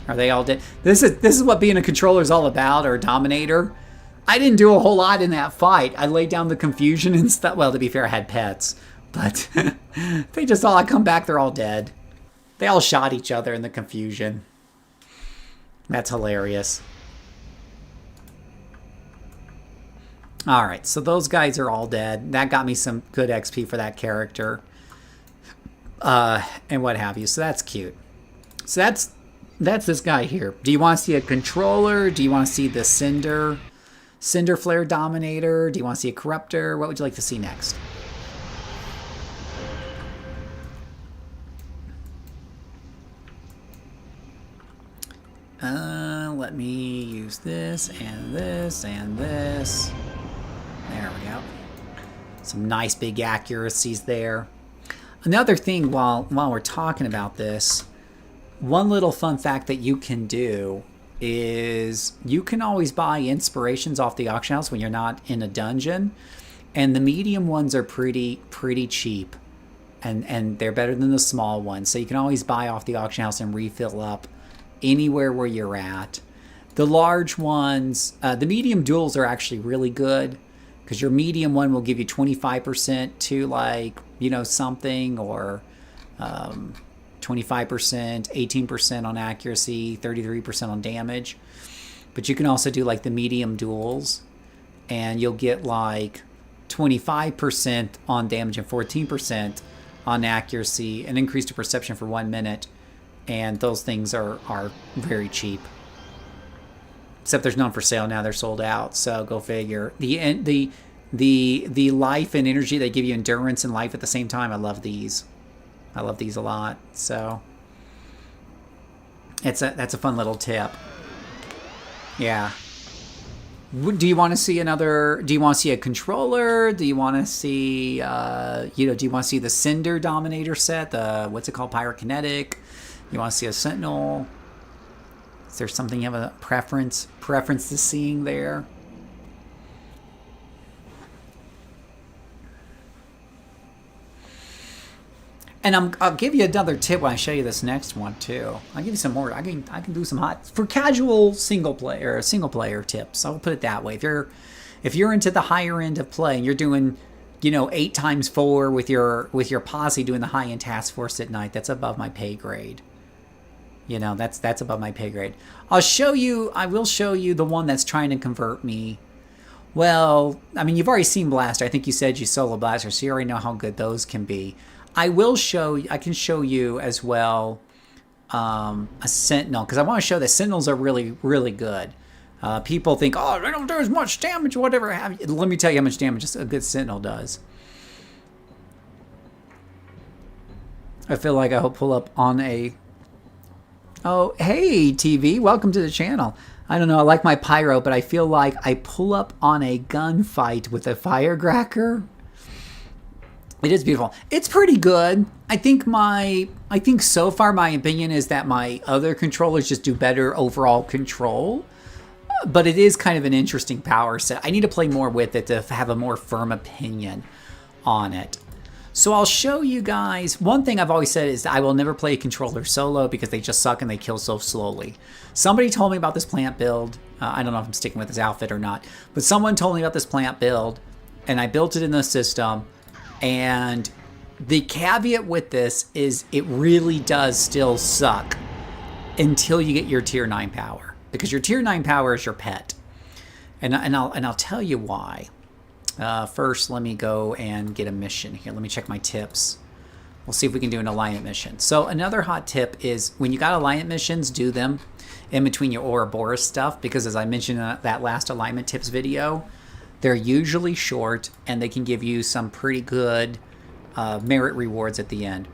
Are they all dead? This is what being a controller is all about, or a dominator. I didn't do a whole lot in that fight. I laid down the confusion and stuff. Well, to be fair, I had pets, but they just all come back. They're all dead. They all shot each other in the confusion. That's hilarious. Alright, so those guys are all dead. That got me some good XP for that character. and what have you. So that's cute. So that's this guy here. Do you want to see a controller? Do you want to see the Cinder Flare Dominator? Do you want to see a Corruptor? What would you like to see next? Let me use this and this and this. There we go. Some nice big accuracies there. Another thing while we're talking about this, one little fun fact that you can do is you can always buy inspirations off the auction house when you're not in a dungeon, and the medium ones are pretty cheap, and they're better than the small ones. So you can always buy off the auction house and refill up anywhere where you're at. The large ones, the medium duels are actually really good, because your medium one will give you 25% to, like, you know, something, or 25%, 18% on accuracy, 33% on damage. But you can also do like the medium duels, and you'll get like 25% on damage and 14% on accuracy, and increase to perception for 1 minute. And those things are very cheap. Except there's none for sale now; they're sold out. So go figure. The life and energy they give you, endurance and life at the same time. I love these. I love these a lot. So that's a fun little tip. Yeah. Do you want to see another? Do you want to see a controller? Do you want to see? Do you want to see the Cinder Dominator set? The what's it called? Pyrokinetic. You want to see a Sentinel? Is there something you have a preference to seeing there? And I'll give you another tip when I show you this next one too. I'll give you some more. I can do some hot for casual single player tips. I'll put it that way. If you're into the higher end of play and you're doing, 8x4 with your posse doing the high end task force at night, that's above my pay grade. That's above my pay grade. I will show you the one that's trying to convert me. Well, I mean, you've already seen Blaster. I think you said you solo Blaster, so you already know how good those can be. I can show you as well a Sentinel, because I want to show that Sentinels are really, really good. People think, oh, they don't do as much damage, whatever have you. Let me tell you how much damage a good Sentinel does. I feel like I'll pull up on a... Oh, hey, TV, welcome to the channel. I don't know, I like my pyro, but I feel like I pull up on a gunfight with a firecracker. It is beautiful. It's pretty good. I think so far my opinion is that my other controllers just do better overall control. But it is kind of an interesting power set. I need to play more with it to have a more firm opinion on it. So I'll show you guys. One thing I've always said is that I will never play a controller solo because they just suck and they kill so slowly. Somebody told me about this plant build. I don't know if I'm sticking with this outfit or not. But someone told me about this plant build. And I built it in the system. And the caveat with this is it really does still suck until you get your tier 9 power, because your tier 9 power is your pet. And I'll tell you why. First, let me go and get a mission here. Let me check my tips. We'll see if we can do an alignment mission. So another hot tip is when you got alignment missions, do them in between your Ouroboros stuff, because as I mentioned in that last alignment tips video, they're usually short, and they can give you some pretty good merit rewards at the end.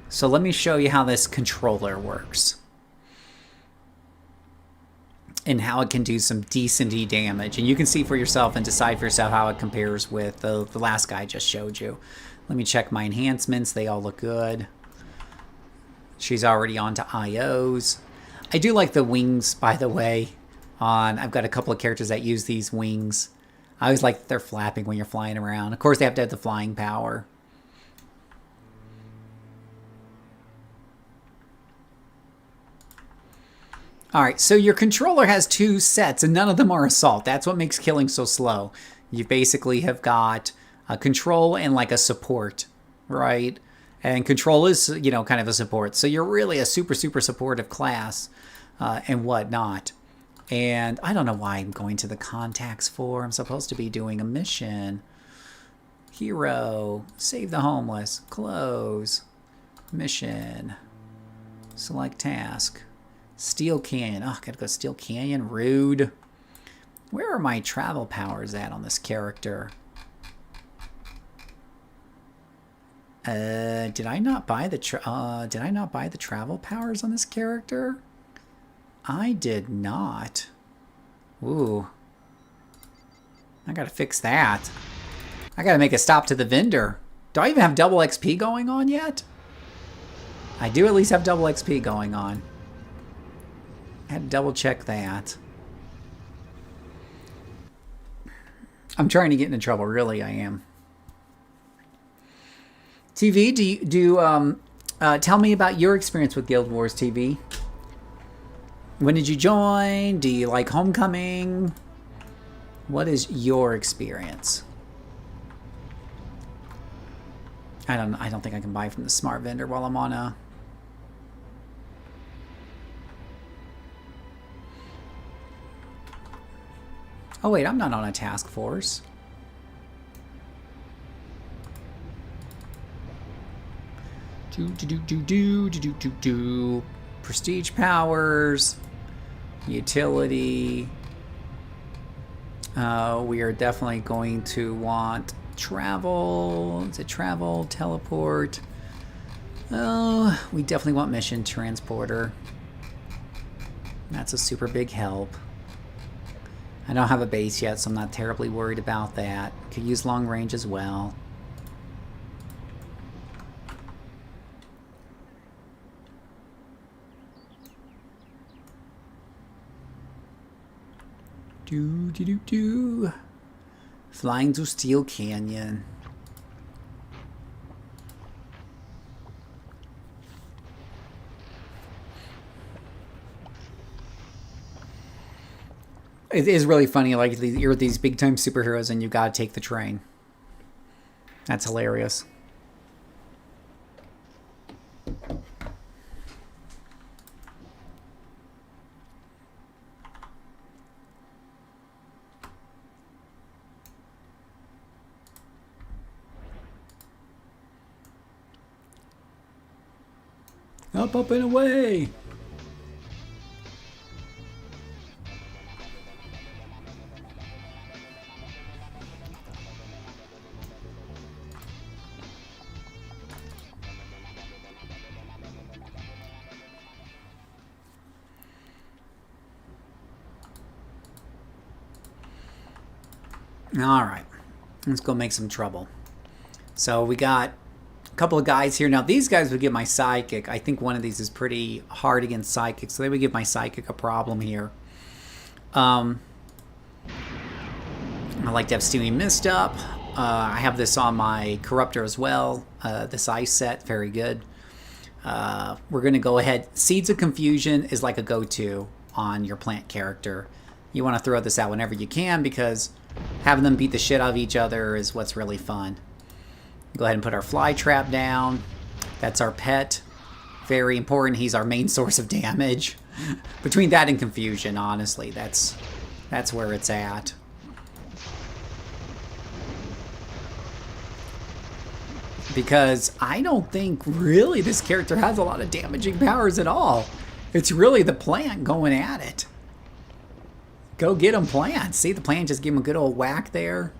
So let me show you how this controller works. And how it can do some decent damage. And you can see for yourself and decide for yourself how it compares with the last guy I just showed you. Let me check my enhancements. They all look good. She's already on to IOs. I do like the wings, by the way. I've got a couple of characters that use these wings. I always like that they're flapping when you're flying around. Of course, they have to have the flying power. Alright, so your controller has 2 sets, and none of them are assault. That's what makes killing so slow. You basically have got a control and like a support, right? And control is, kind of a support. So you're really a super supportive class and whatnot. And I don't know why I'm going to the contacts for. I'm supposed to be doing a mission Hero. Save the homeless. Close. Mission. Select task. Steel Canyon. Oh, gotta go Steel Canyon. Rude. Where are my travel powers at on this character? Did I not buy the travel powers on this character? I did not. Ooh. I gotta fix that. I gotta make a stop to the vendor. Do I even have double XP going on yet? I do at least have double XP going on. I had to double check that. I'm trying to get into trouble, really, I am. TV, tell me about your experience with Guild Wars TV. When did you join? Do you like Homecoming? What is your experience? I don't think I can buy from the smart vendor while I'm on a... Oh wait, I'm not on a task force. Prestige powers, utility. We are definitely going to want travel. Is it travel, teleport? Oh, we definitely want mission transporter. That's a super big help. I don't have a base yet, so I'm not terribly worried about that. Could use long range as well. Flying to Steel Canyon. It is really funny, like, you're these big-time superheroes and you gotta take the train. That's hilarious. Up and away! Alright, let's go make some trouble. So we got a couple of guys here. Now these guys would give my Psychic. I think one of these is pretty hard against Psychic, so they would give my Psychic a problem here. I like to have Steamy Mist up. I have this on my Corruptor as well. This ice set, very good. We're going to go ahead. Seeds of Confusion is like a go-to on your plant character. You want to throw this out whenever you can because having them beat the shit out of each other is what's really fun. Go ahead and put our Fly Trap down. That's our pet. Very important. He's our main source of damage. Between that and Confusion, honestly, that's where it's at. Because I don't think really this character has a lot of damaging powers at all. It's really the plant going at it. Go get him, plant. See, the plant just gave him a good old whack there.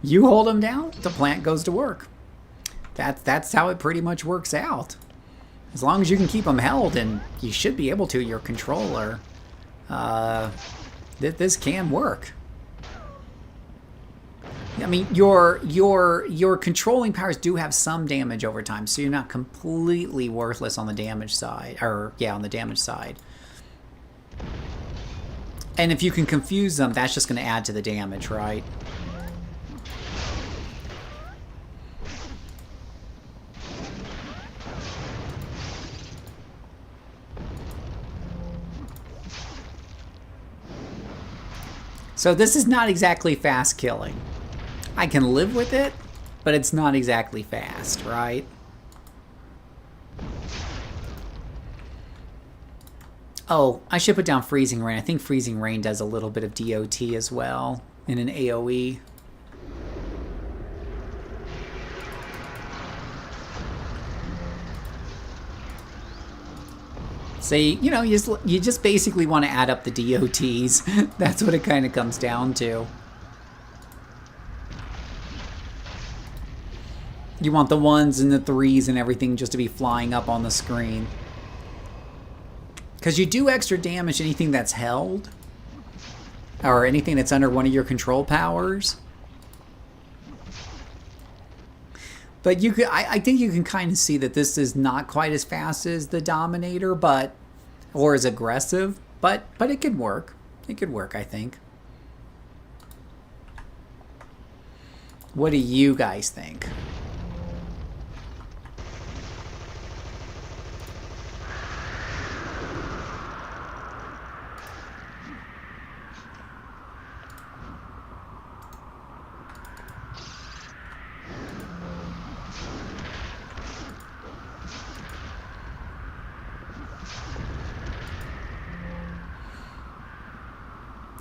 You hold him down, the plant goes to work. That's how it pretty much works out. As long as you can keep him held, and you should be able to, your controller, this can work. I mean, your controlling powers do have some damage over time, so you're not completely worthless on the damage side, or yeah, on the damage side. And if you can confuse them, that's just going to add to the damage, right? So this is not exactly fast killing. I can live with it, but it's not exactly fast, right? Oh, I should put down Freezing Rain. I think Freezing Rain does a little bit of DOT as well in an AoE. So, you know, you just basically want to add up the DOTs. That's what it kind of comes down to. You want the 1s and the 3s and everything just to be flying up on the screen. Because you do extra damage to anything that's held. Or anything that's under one of your control powers. But you could, I think you can kind of see that this is not quite as fast as the Dominator, but, or as aggressive, but it could work. It could work, I think. What do you guys think?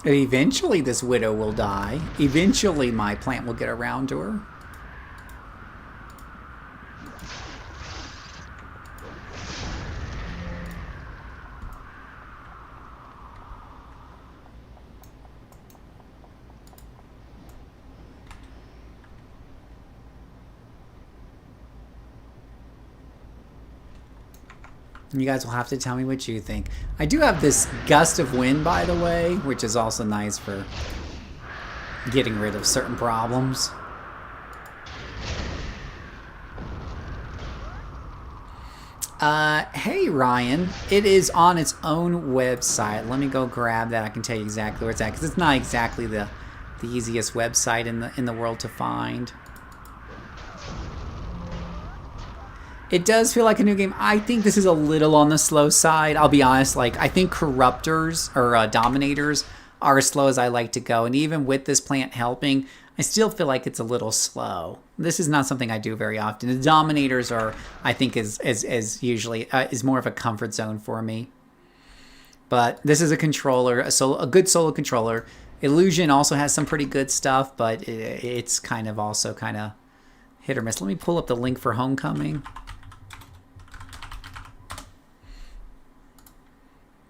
Eventually this widow will die. Eventually my plant will get around to her. You guys will have to tell me what you think. I do have this gust of wind, by the way, which is also nice for getting rid of certain problems. Hey Ryan, it is on its own website. Let me go grab that. I can tell you exactly where it's at, because it's not exactly the easiest website in the world to find. It does feel like a new game. I think this is a little on the slow side. I'll be honest, like, I think Corruptors, or Dominators, are as slow as I like to go. And even with this plant helping, I still feel like it's a little slow. This is not something I do very often. The Dominators are, I think, is usually, is more of a comfort zone for me. But this is a controller, a good solo controller. Illusion also has some pretty good stuff, but it's kind of also kind of hit or miss. Let me pull up the link for Homecoming.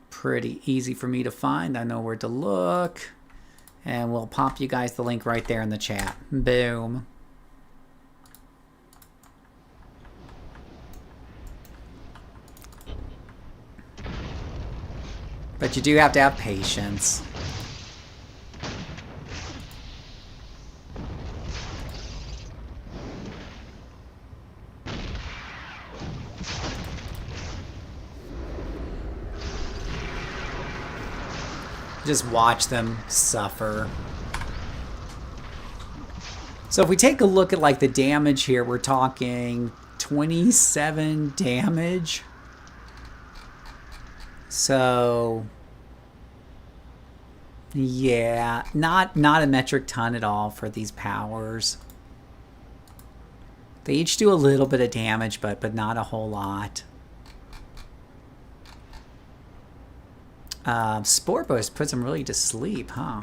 Pretty easy for me to find. I know where to look. And we'll pop you guys the link right there in the chat. Boom. But you do have to have patience. Just watch them suffer. So if we take a look at like the damage here, we're talking 27 damage. So yeah, not a metric ton at all for these powers. They each do a little bit of damage, but not a whole lot. Spore Burst puts him really to sleep, huh?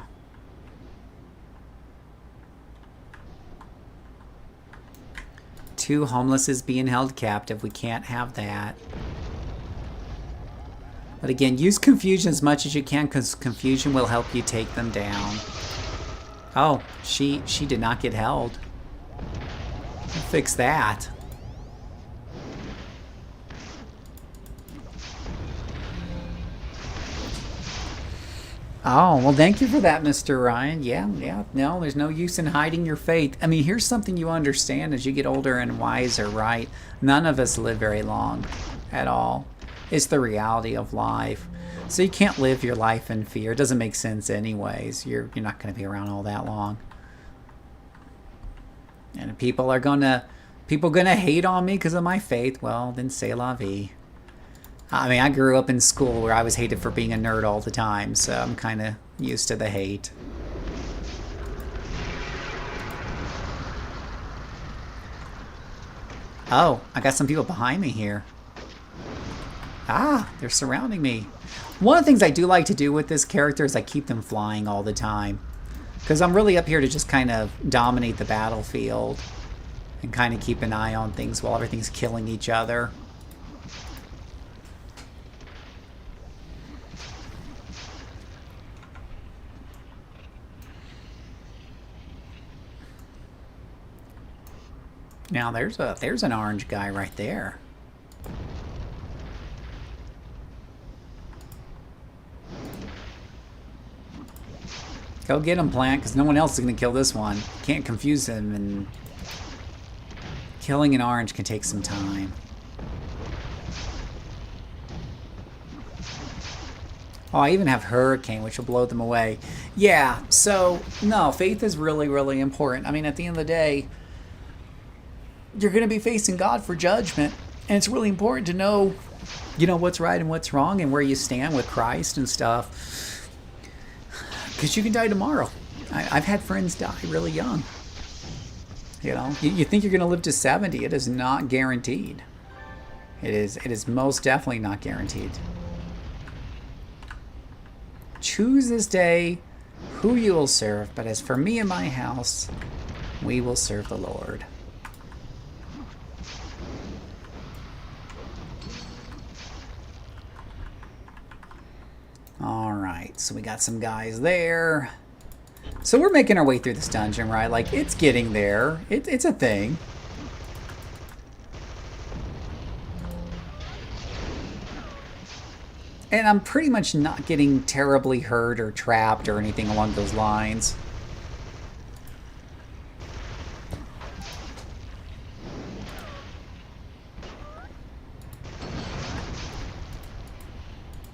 Two homelesses being held captive. We can't have that. But again, use confusion as much as you can, because confusion will help you take them down. Oh, she did not get held. We'll fix that. Oh, well, thank you for that, Mr. Ryan. Yeah. No, there's no use in hiding your faith. I mean, here's something you understand as you get older and wiser, right? None of us live very long at all. It's the reality of life. So you can't live your life in fear. It doesn't make sense anyways. You're not going to be around all that long. And if people are gonna hate on me because of my faith, well, then c'est la vie. I mean, I grew up in school where I was hated for being a nerd all the time, so I'm kind of used to the hate. Oh, I got some people behind me here. Ah, they're surrounding me. One of the things I do like to do with this character is I keep them flying all the time. Because I'm really up here to just kind of dominate the battlefield and kind of keep an eye on things while everything's killing each other. Now there's an orange guy right there. Go get him, Plant, because no one else is going to kill this one. Can't confuse him, and killing an orange can take some time. Oh, I even have Hurricane, which will blow them away. Yeah, so, no, faith is really, really important. I mean, at the end of the day, you're going to be facing God for judgment. And it's really important to know, you know, what's right and what's wrong and where you stand with Christ and stuff. Because you can die tomorrow. I've had friends die really young. You know, you think you're going to live to 70. It is not guaranteed. It is most definitely not guaranteed. Choose this day who you will serve, but as for me and my house, we will serve the Lord. Alright, so we got some guys there. So we're making our way through this dungeon, right? Like, it's getting there. It's a thing. And I'm pretty much not getting terribly hurt or trapped or anything along those lines.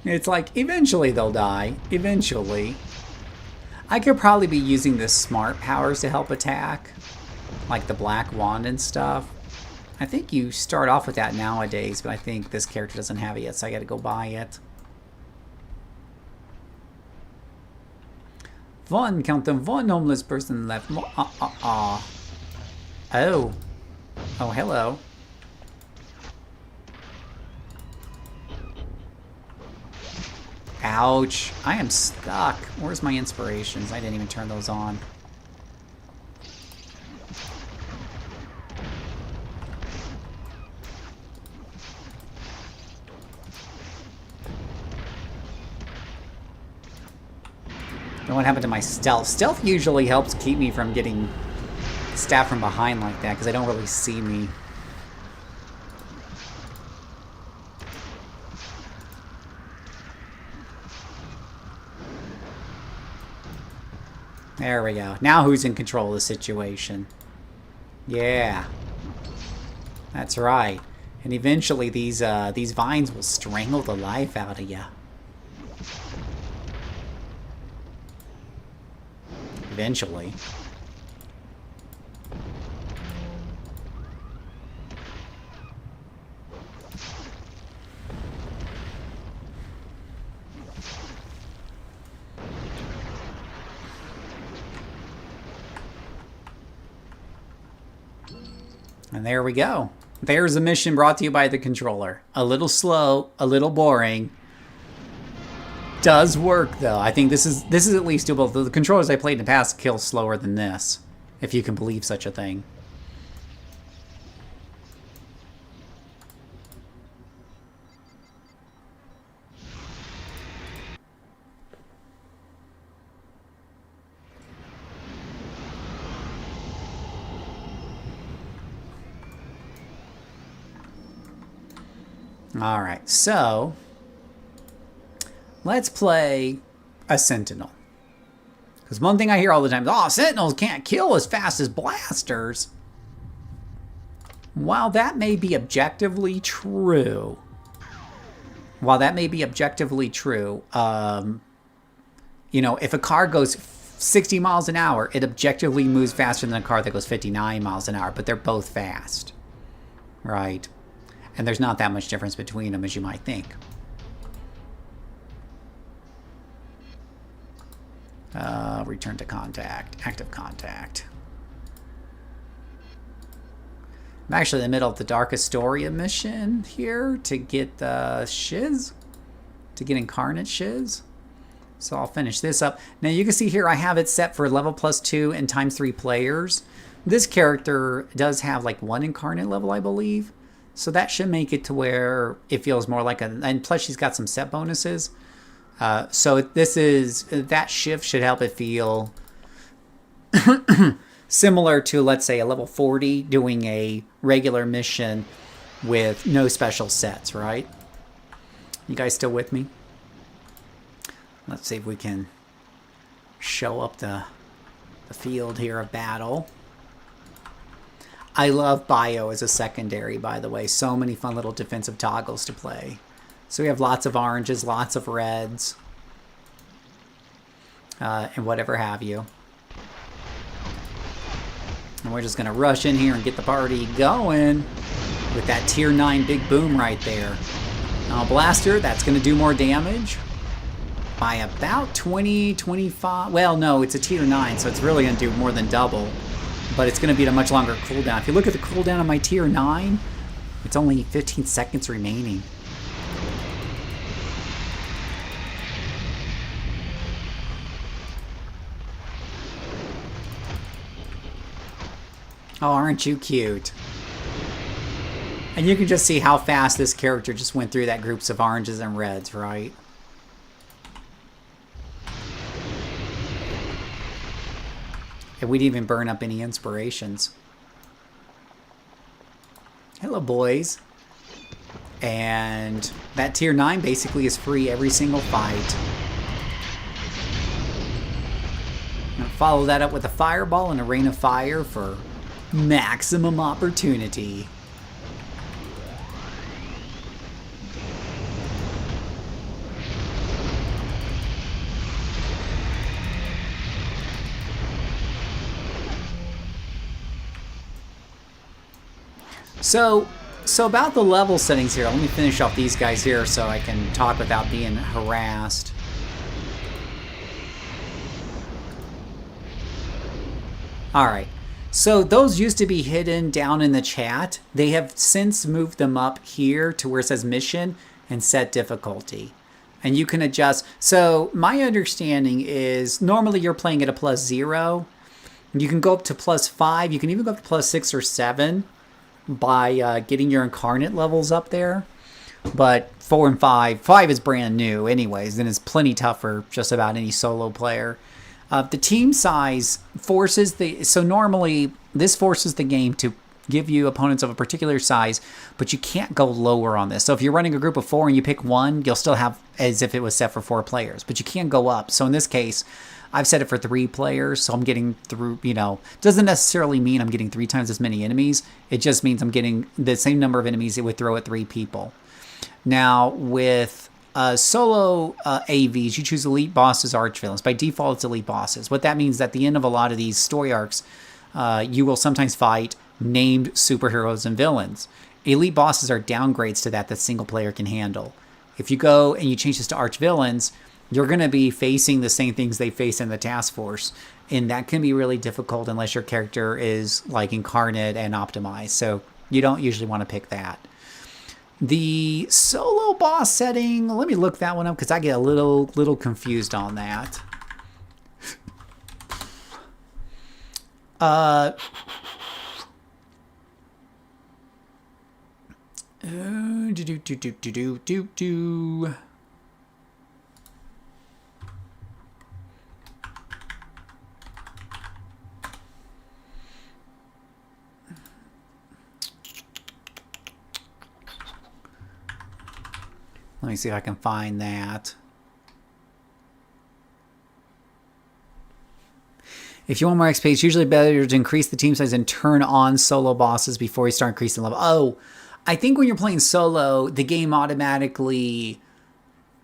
It's like, eventually they'll die. Eventually. I could probably be using the smart powers to help attack. Like the Black Wand and stuff. I think you start off with that nowadays, but I think this character doesn't have it yet, so I gotta go buy it. Count them, one homeless person left. Oh. Oh, hello. Ouch. I am stuck. Where's my inspirations? I didn't even turn those on. And what happened to my stealth? Stealth usually helps keep me from getting stabbed from behind like that, because they don't really see me. There we go. Now who's in control of the situation? Yeah. That's right. And eventually these vines will strangle the life out of you. Eventually. And there we go. There's a mission brought to you by the controller. A little slow, a little boring. Does work though. I think this is at least doable. The controllers I played in the past kill slower than this, if you can believe such a thing. All right, so let's play a Sentinel. Because one thing I hear all the time is, oh, Sentinels can't kill as fast as blasters. While that may be objectively true, you know, if a car goes 60 miles an hour, it objectively moves faster than a car that goes 59 miles an hour, but they're both fast, right? And there's not that much difference between them as you might think. Return to contact. Active contact. I'm actually in the middle of the Dark Astoria mission here to get Shiz. To get Incarnate Shiz. So I'll finish this up. Now you can see here I have it set for level +2 and ×3 players. This character does have like 1 Incarnate level, I believe. So that should make it to where it feels more like a... And plus she's got some set bonuses. So that shift should help it feel Similar to, let's say, a level 40 doing a regular mission with no special sets, right? You guys still with me? Let's see if we can show up the field here of battle. I love bio as a secondary, by the way. So many fun little defensive toggles to play. So we have lots of oranges, lots of reds, and whatever have you. And we're just going to rush in here and get the party going with that tier 9 big boom right there. Now blaster, that's going to do more damage by about 20, 25. Well, no, it's a tier 9, so it's really going to do more than double. But it's going to be at a much longer cooldown. If you look at the cooldown on my tier 9, it's only 15 seconds remaining. Oh, aren't you cute? And you can just see how fast this character just went through that groups of oranges and reds, right? And we didn't even burn up any inspirations. Hello, boys. And that tier 9 basically is free every single fight. Now follow that up with a fireball and a rain of fire for maximum opportunity. So about the level settings here, let me finish off these guys here so I can talk without being harassed. Alright, so those used to be hidden down in the chat. They have since moved them up here to where it says mission and set difficulty. And you can adjust. So my understanding is normally you're playing at a +0. You can go up to +5. You can even go up to +6 or 7 by getting your incarnate levels up there. But 4 and 5 is brand new anyways, and it's plenty tough for just about any solo player. The team size forces so normally this forces the game to give you opponents of a particular size, but you can't go lower on this. So if you're running a group of 4 and you pick 1, you'll still have as if it was set for 4 players, but you can't go up. So in this case, I've set it for 3 players, so I'm getting through, doesn't necessarily mean I'm getting 3 times as many enemies. It just means I'm getting the same number of enemies it would throw at 3 people. Now, with solo AVs, you choose elite bosses, archvillains. By default, it's elite bosses. What that means is at the end of a lot of these story arcs, you will sometimes fight named superheroes and villains. Elite bosses are downgrades to that single player can handle. If you go and you change this to archvillains, you're going to be facing the same things they face in the task force. And that can be really difficult unless your character is like incarnate and optimized. So you don't usually want to pick that. The solo boss setting, let me look that one up because I get a little confused on that. Let me see if I can find that. If you want more XP, it's usually better to increase the team size and turn on solo bosses before you start increasing level. Oh, I think when you're playing solo, the game automatically,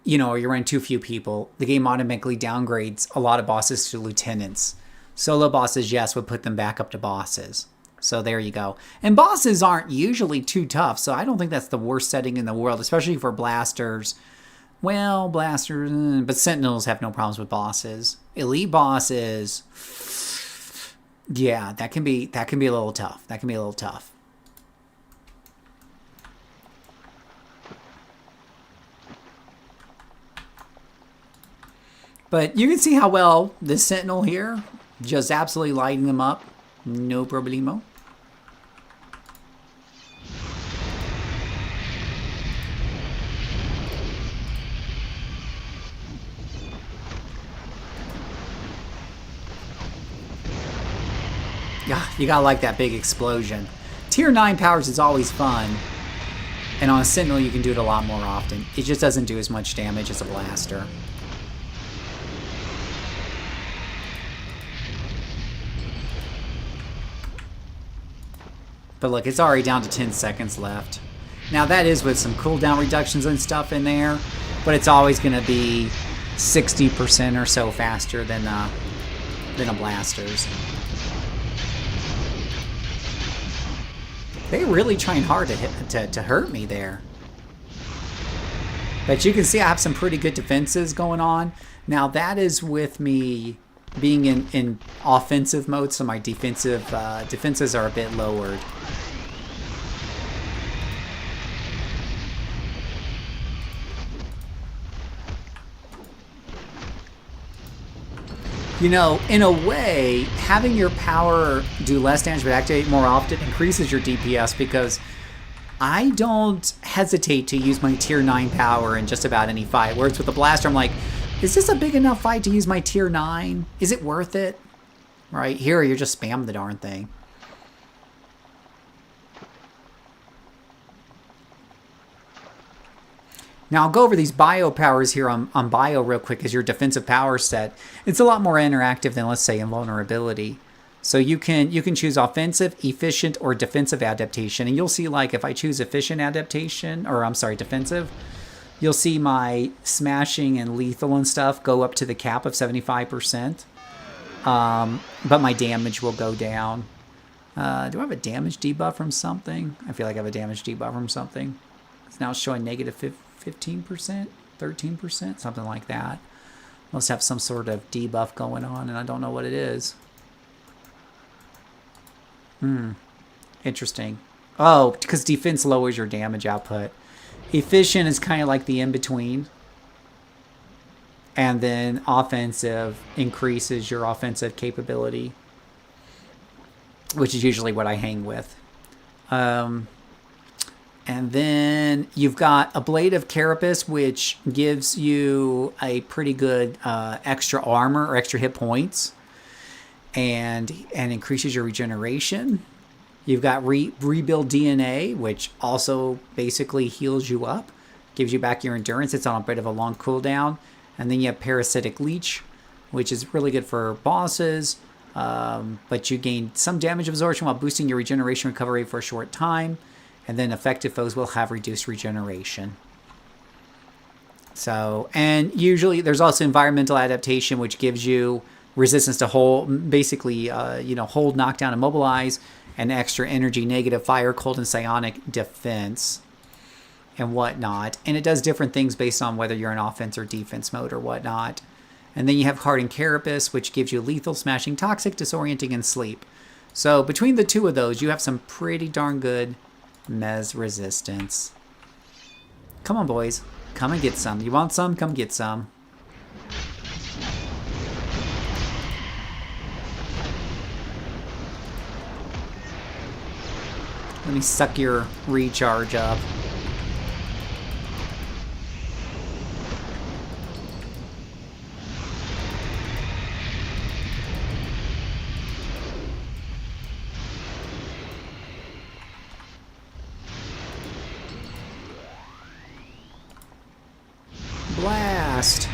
or you're running too few people, the game automatically downgrades a lot of bosses to lieutenants. Solo bosses, yes, would put them back up to bosses. So there you go. And bosses aren't usually too tough, so I don't think that's the worst setting in the world, especially for blasters. Well, blasters, but sentinels have no problems with bosses. Elite bosses, yeah, that can be a little tough. That can be a little tough. But you can see how well this sentinel here, just absolutely lighting them up. No problemo. Yeah, you gotta like that big explosion. Tier 9 powers is always fun. And on a Sentinel, you can do it a lot more often. It just doesn't do as much damage as a blaster. But look, it's already down to 10 seconds left. Now that is with some cooldown reductions and stuff in there, but it's always going to be 60% or so faster than a blaster's. They're really trying hard to hurt me there. But you can see I have some pretty good defenses going on. Now that is with me being in offensive mode, so my defenses are a bit lowered. You know, in a way, having your power do less damage but activate more often increases your DPS, because I don't hesitate to use my tier 9 power in just about any fight. Whereas with the blaster, I'm like, is this a big enough fight to use my tier 9? Is it worth it? Right here, you're just spamming the darn thing. Now I'll go over these bio powers here on bio real quick as your defensive power set. It's a lot more interactive than, let's say, invulnerability. So you can choose offensive, efficient, or defensive adaptation. And you'll see, like, if I choose efficient adaptation, or I'm sorry, defensive, you'll see my smashing and lethal and stuff go up to the cap of 75%. But my damage will go down. Do I have a damage debuff from something? I feel like I have a damage debuff from something. It's now showing negative 15%, 13%, something like that. Must have some sort of debuff going on, and I don't know what it is. Interesting. Oh, because defense lowers your damage output. Efficient is kind of like the in-between. And then offensive increases your offensive capability, which is usually what I hang with. And then you've got a Blade of Carapace, which gives you a pretty good extra armor or extra hit points, and increases your regeneration. You've got Rebuild DNA, which also basically heals you up, gives you back your endurance. It's on a bit of a long cooldown. And then you have Parasitic Leech, which is really good for bosses, but you gain some damage absorption while boosting your regeneration recovery for a short time. And then effective foes will have reduced regeneration. So, and usually there's also environmental adaptation, which gives you resistance to hold, basically, hold, knockdown, and mobilize, and extra energy, negative, fire, cold, and psionic defense, and whatnot. And it does different things based on whether you're in offense or defense mode or whatnot. And then you have Hardened Carapace, which gives you lethal, smashing, toxic, disorienting, and sleep. So between the two of those, you have some pretty darn good Mez resistance. Come on, boys. Come and get some. You want some? Come get some. Let me suck your recharge up. Blast!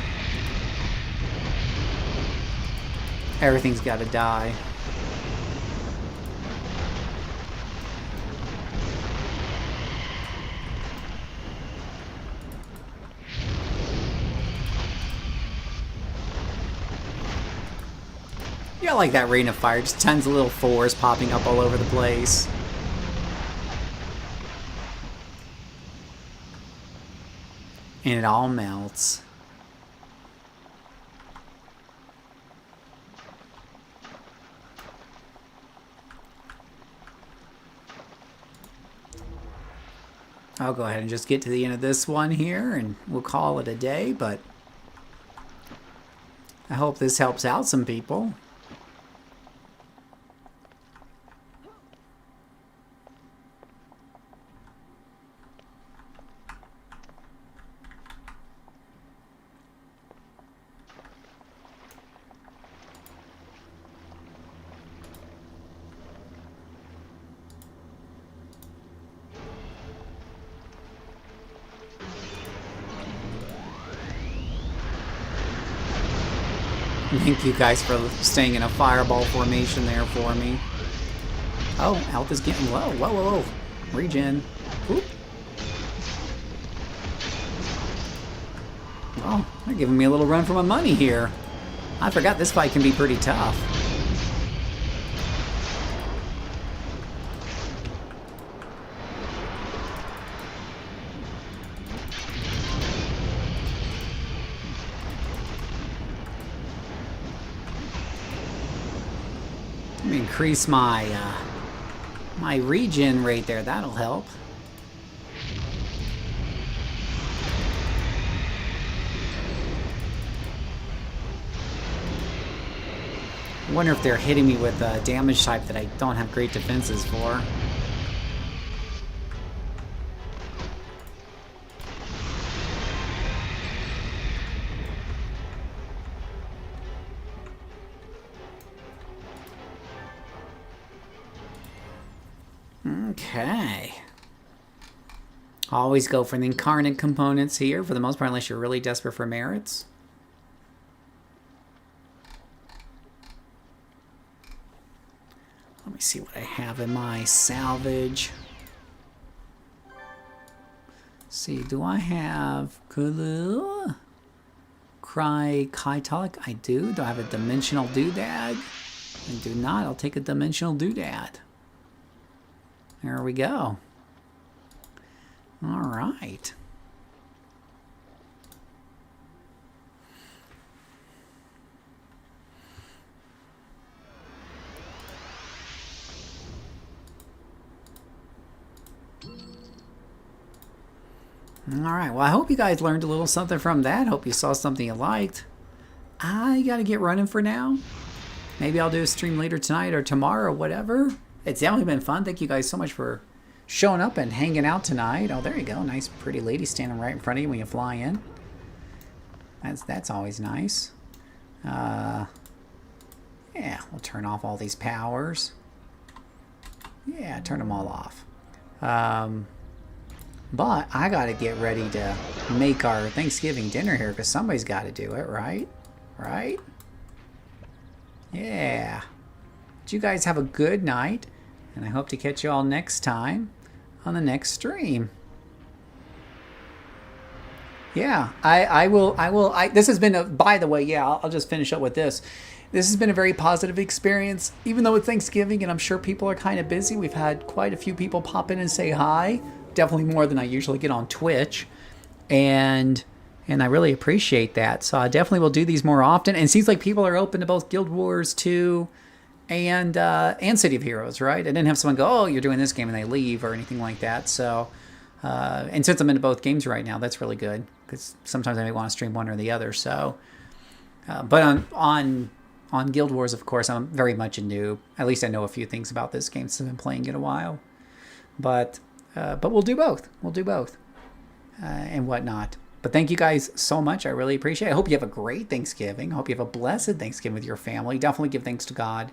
Everything's gotta die. Yeah, I like that Rain of Fire. Just tons of little fours popping up all over the place. And it all melts. I'll go ahead and just get to the end of this one here, and we'll call it a day, but I hope this helps out some people. Thank you guys for staying in a fireball formation there for me. Oh, health is getting low. Whoa, whoa, whoa. Regen. Oop. Oh, they're giving me a little run for my money here. I forgot this fight can be pretty tough. Let me increase my my regen rate there. That'll help. I wonder if they're hitting me with a damage type that I don't have great defenses for. Okay. Always go for the incarnate components here, for the most part, unless you're really desperate for merits. Let me see what I have in my salvage. See, do I have Kulu? Kaitalik? I do. Do I have a dimensional doodad? I do not. I'll take a dimensional doodad. There we go. All right. All right. Well, I hope you guys learned a little something from that. Hope you saw something you liked. I got to get running for now. Maybe I'll do a stream later tonight or tomorrow or whatever. It's definitely been fun. Thank you guys so much for showing up and hanging out tonight. Oh, there you go. Nice, pretty lady standing right in front of you when you fly in. That's always nice. Yeah, we'll turn off all these powers. Yeah, turn them all off. But I got to get ready to make our Thanksgiving dinner here because somebody's got to do it, right? Right? Yeah. But you guys have a good night, and I hope to catch you all next time on the next stream. Yeah, I will. This has been a, by the way, yeah, I'll just finish up with this. This has been a very positive experience, even though it's Thanksgiving and I'm sure people are kind of busy. We've had quite a few people pop in and say hi. Definitely more than I usually get on Twitch. And I really appreciate that. So I definitely will do these more often. And it seems like people are open to both Guild Wars 2 and City of Heroes, right? I didn't have someone go, oh, you're doing this game, and they leave or anything like that. So, and since I'm into both games right now, that's really good. Because sometimes I may want to stream one or the other. So, but on Guild Wars, of course, I'm very much a noob. At least I know a few things about this game since I've been playing it a while. But we'll do both. We'll do both. And whatnot. But thank you guys so much. I really appreciate it. I hope you have a great Thanksgiving. I hope you have a blessed Thanksgiving with your family. Definitely give thanks to God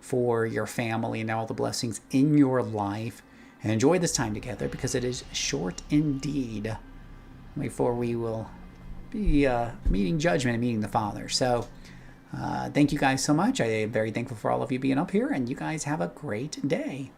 for your family and all the blessings in your life. And enjoy this time together because it is short indeed before we will be meeting judgment and meeting the Father. So thank you guys so much. I am very thankful for all of you being up here. And you guys have a great day.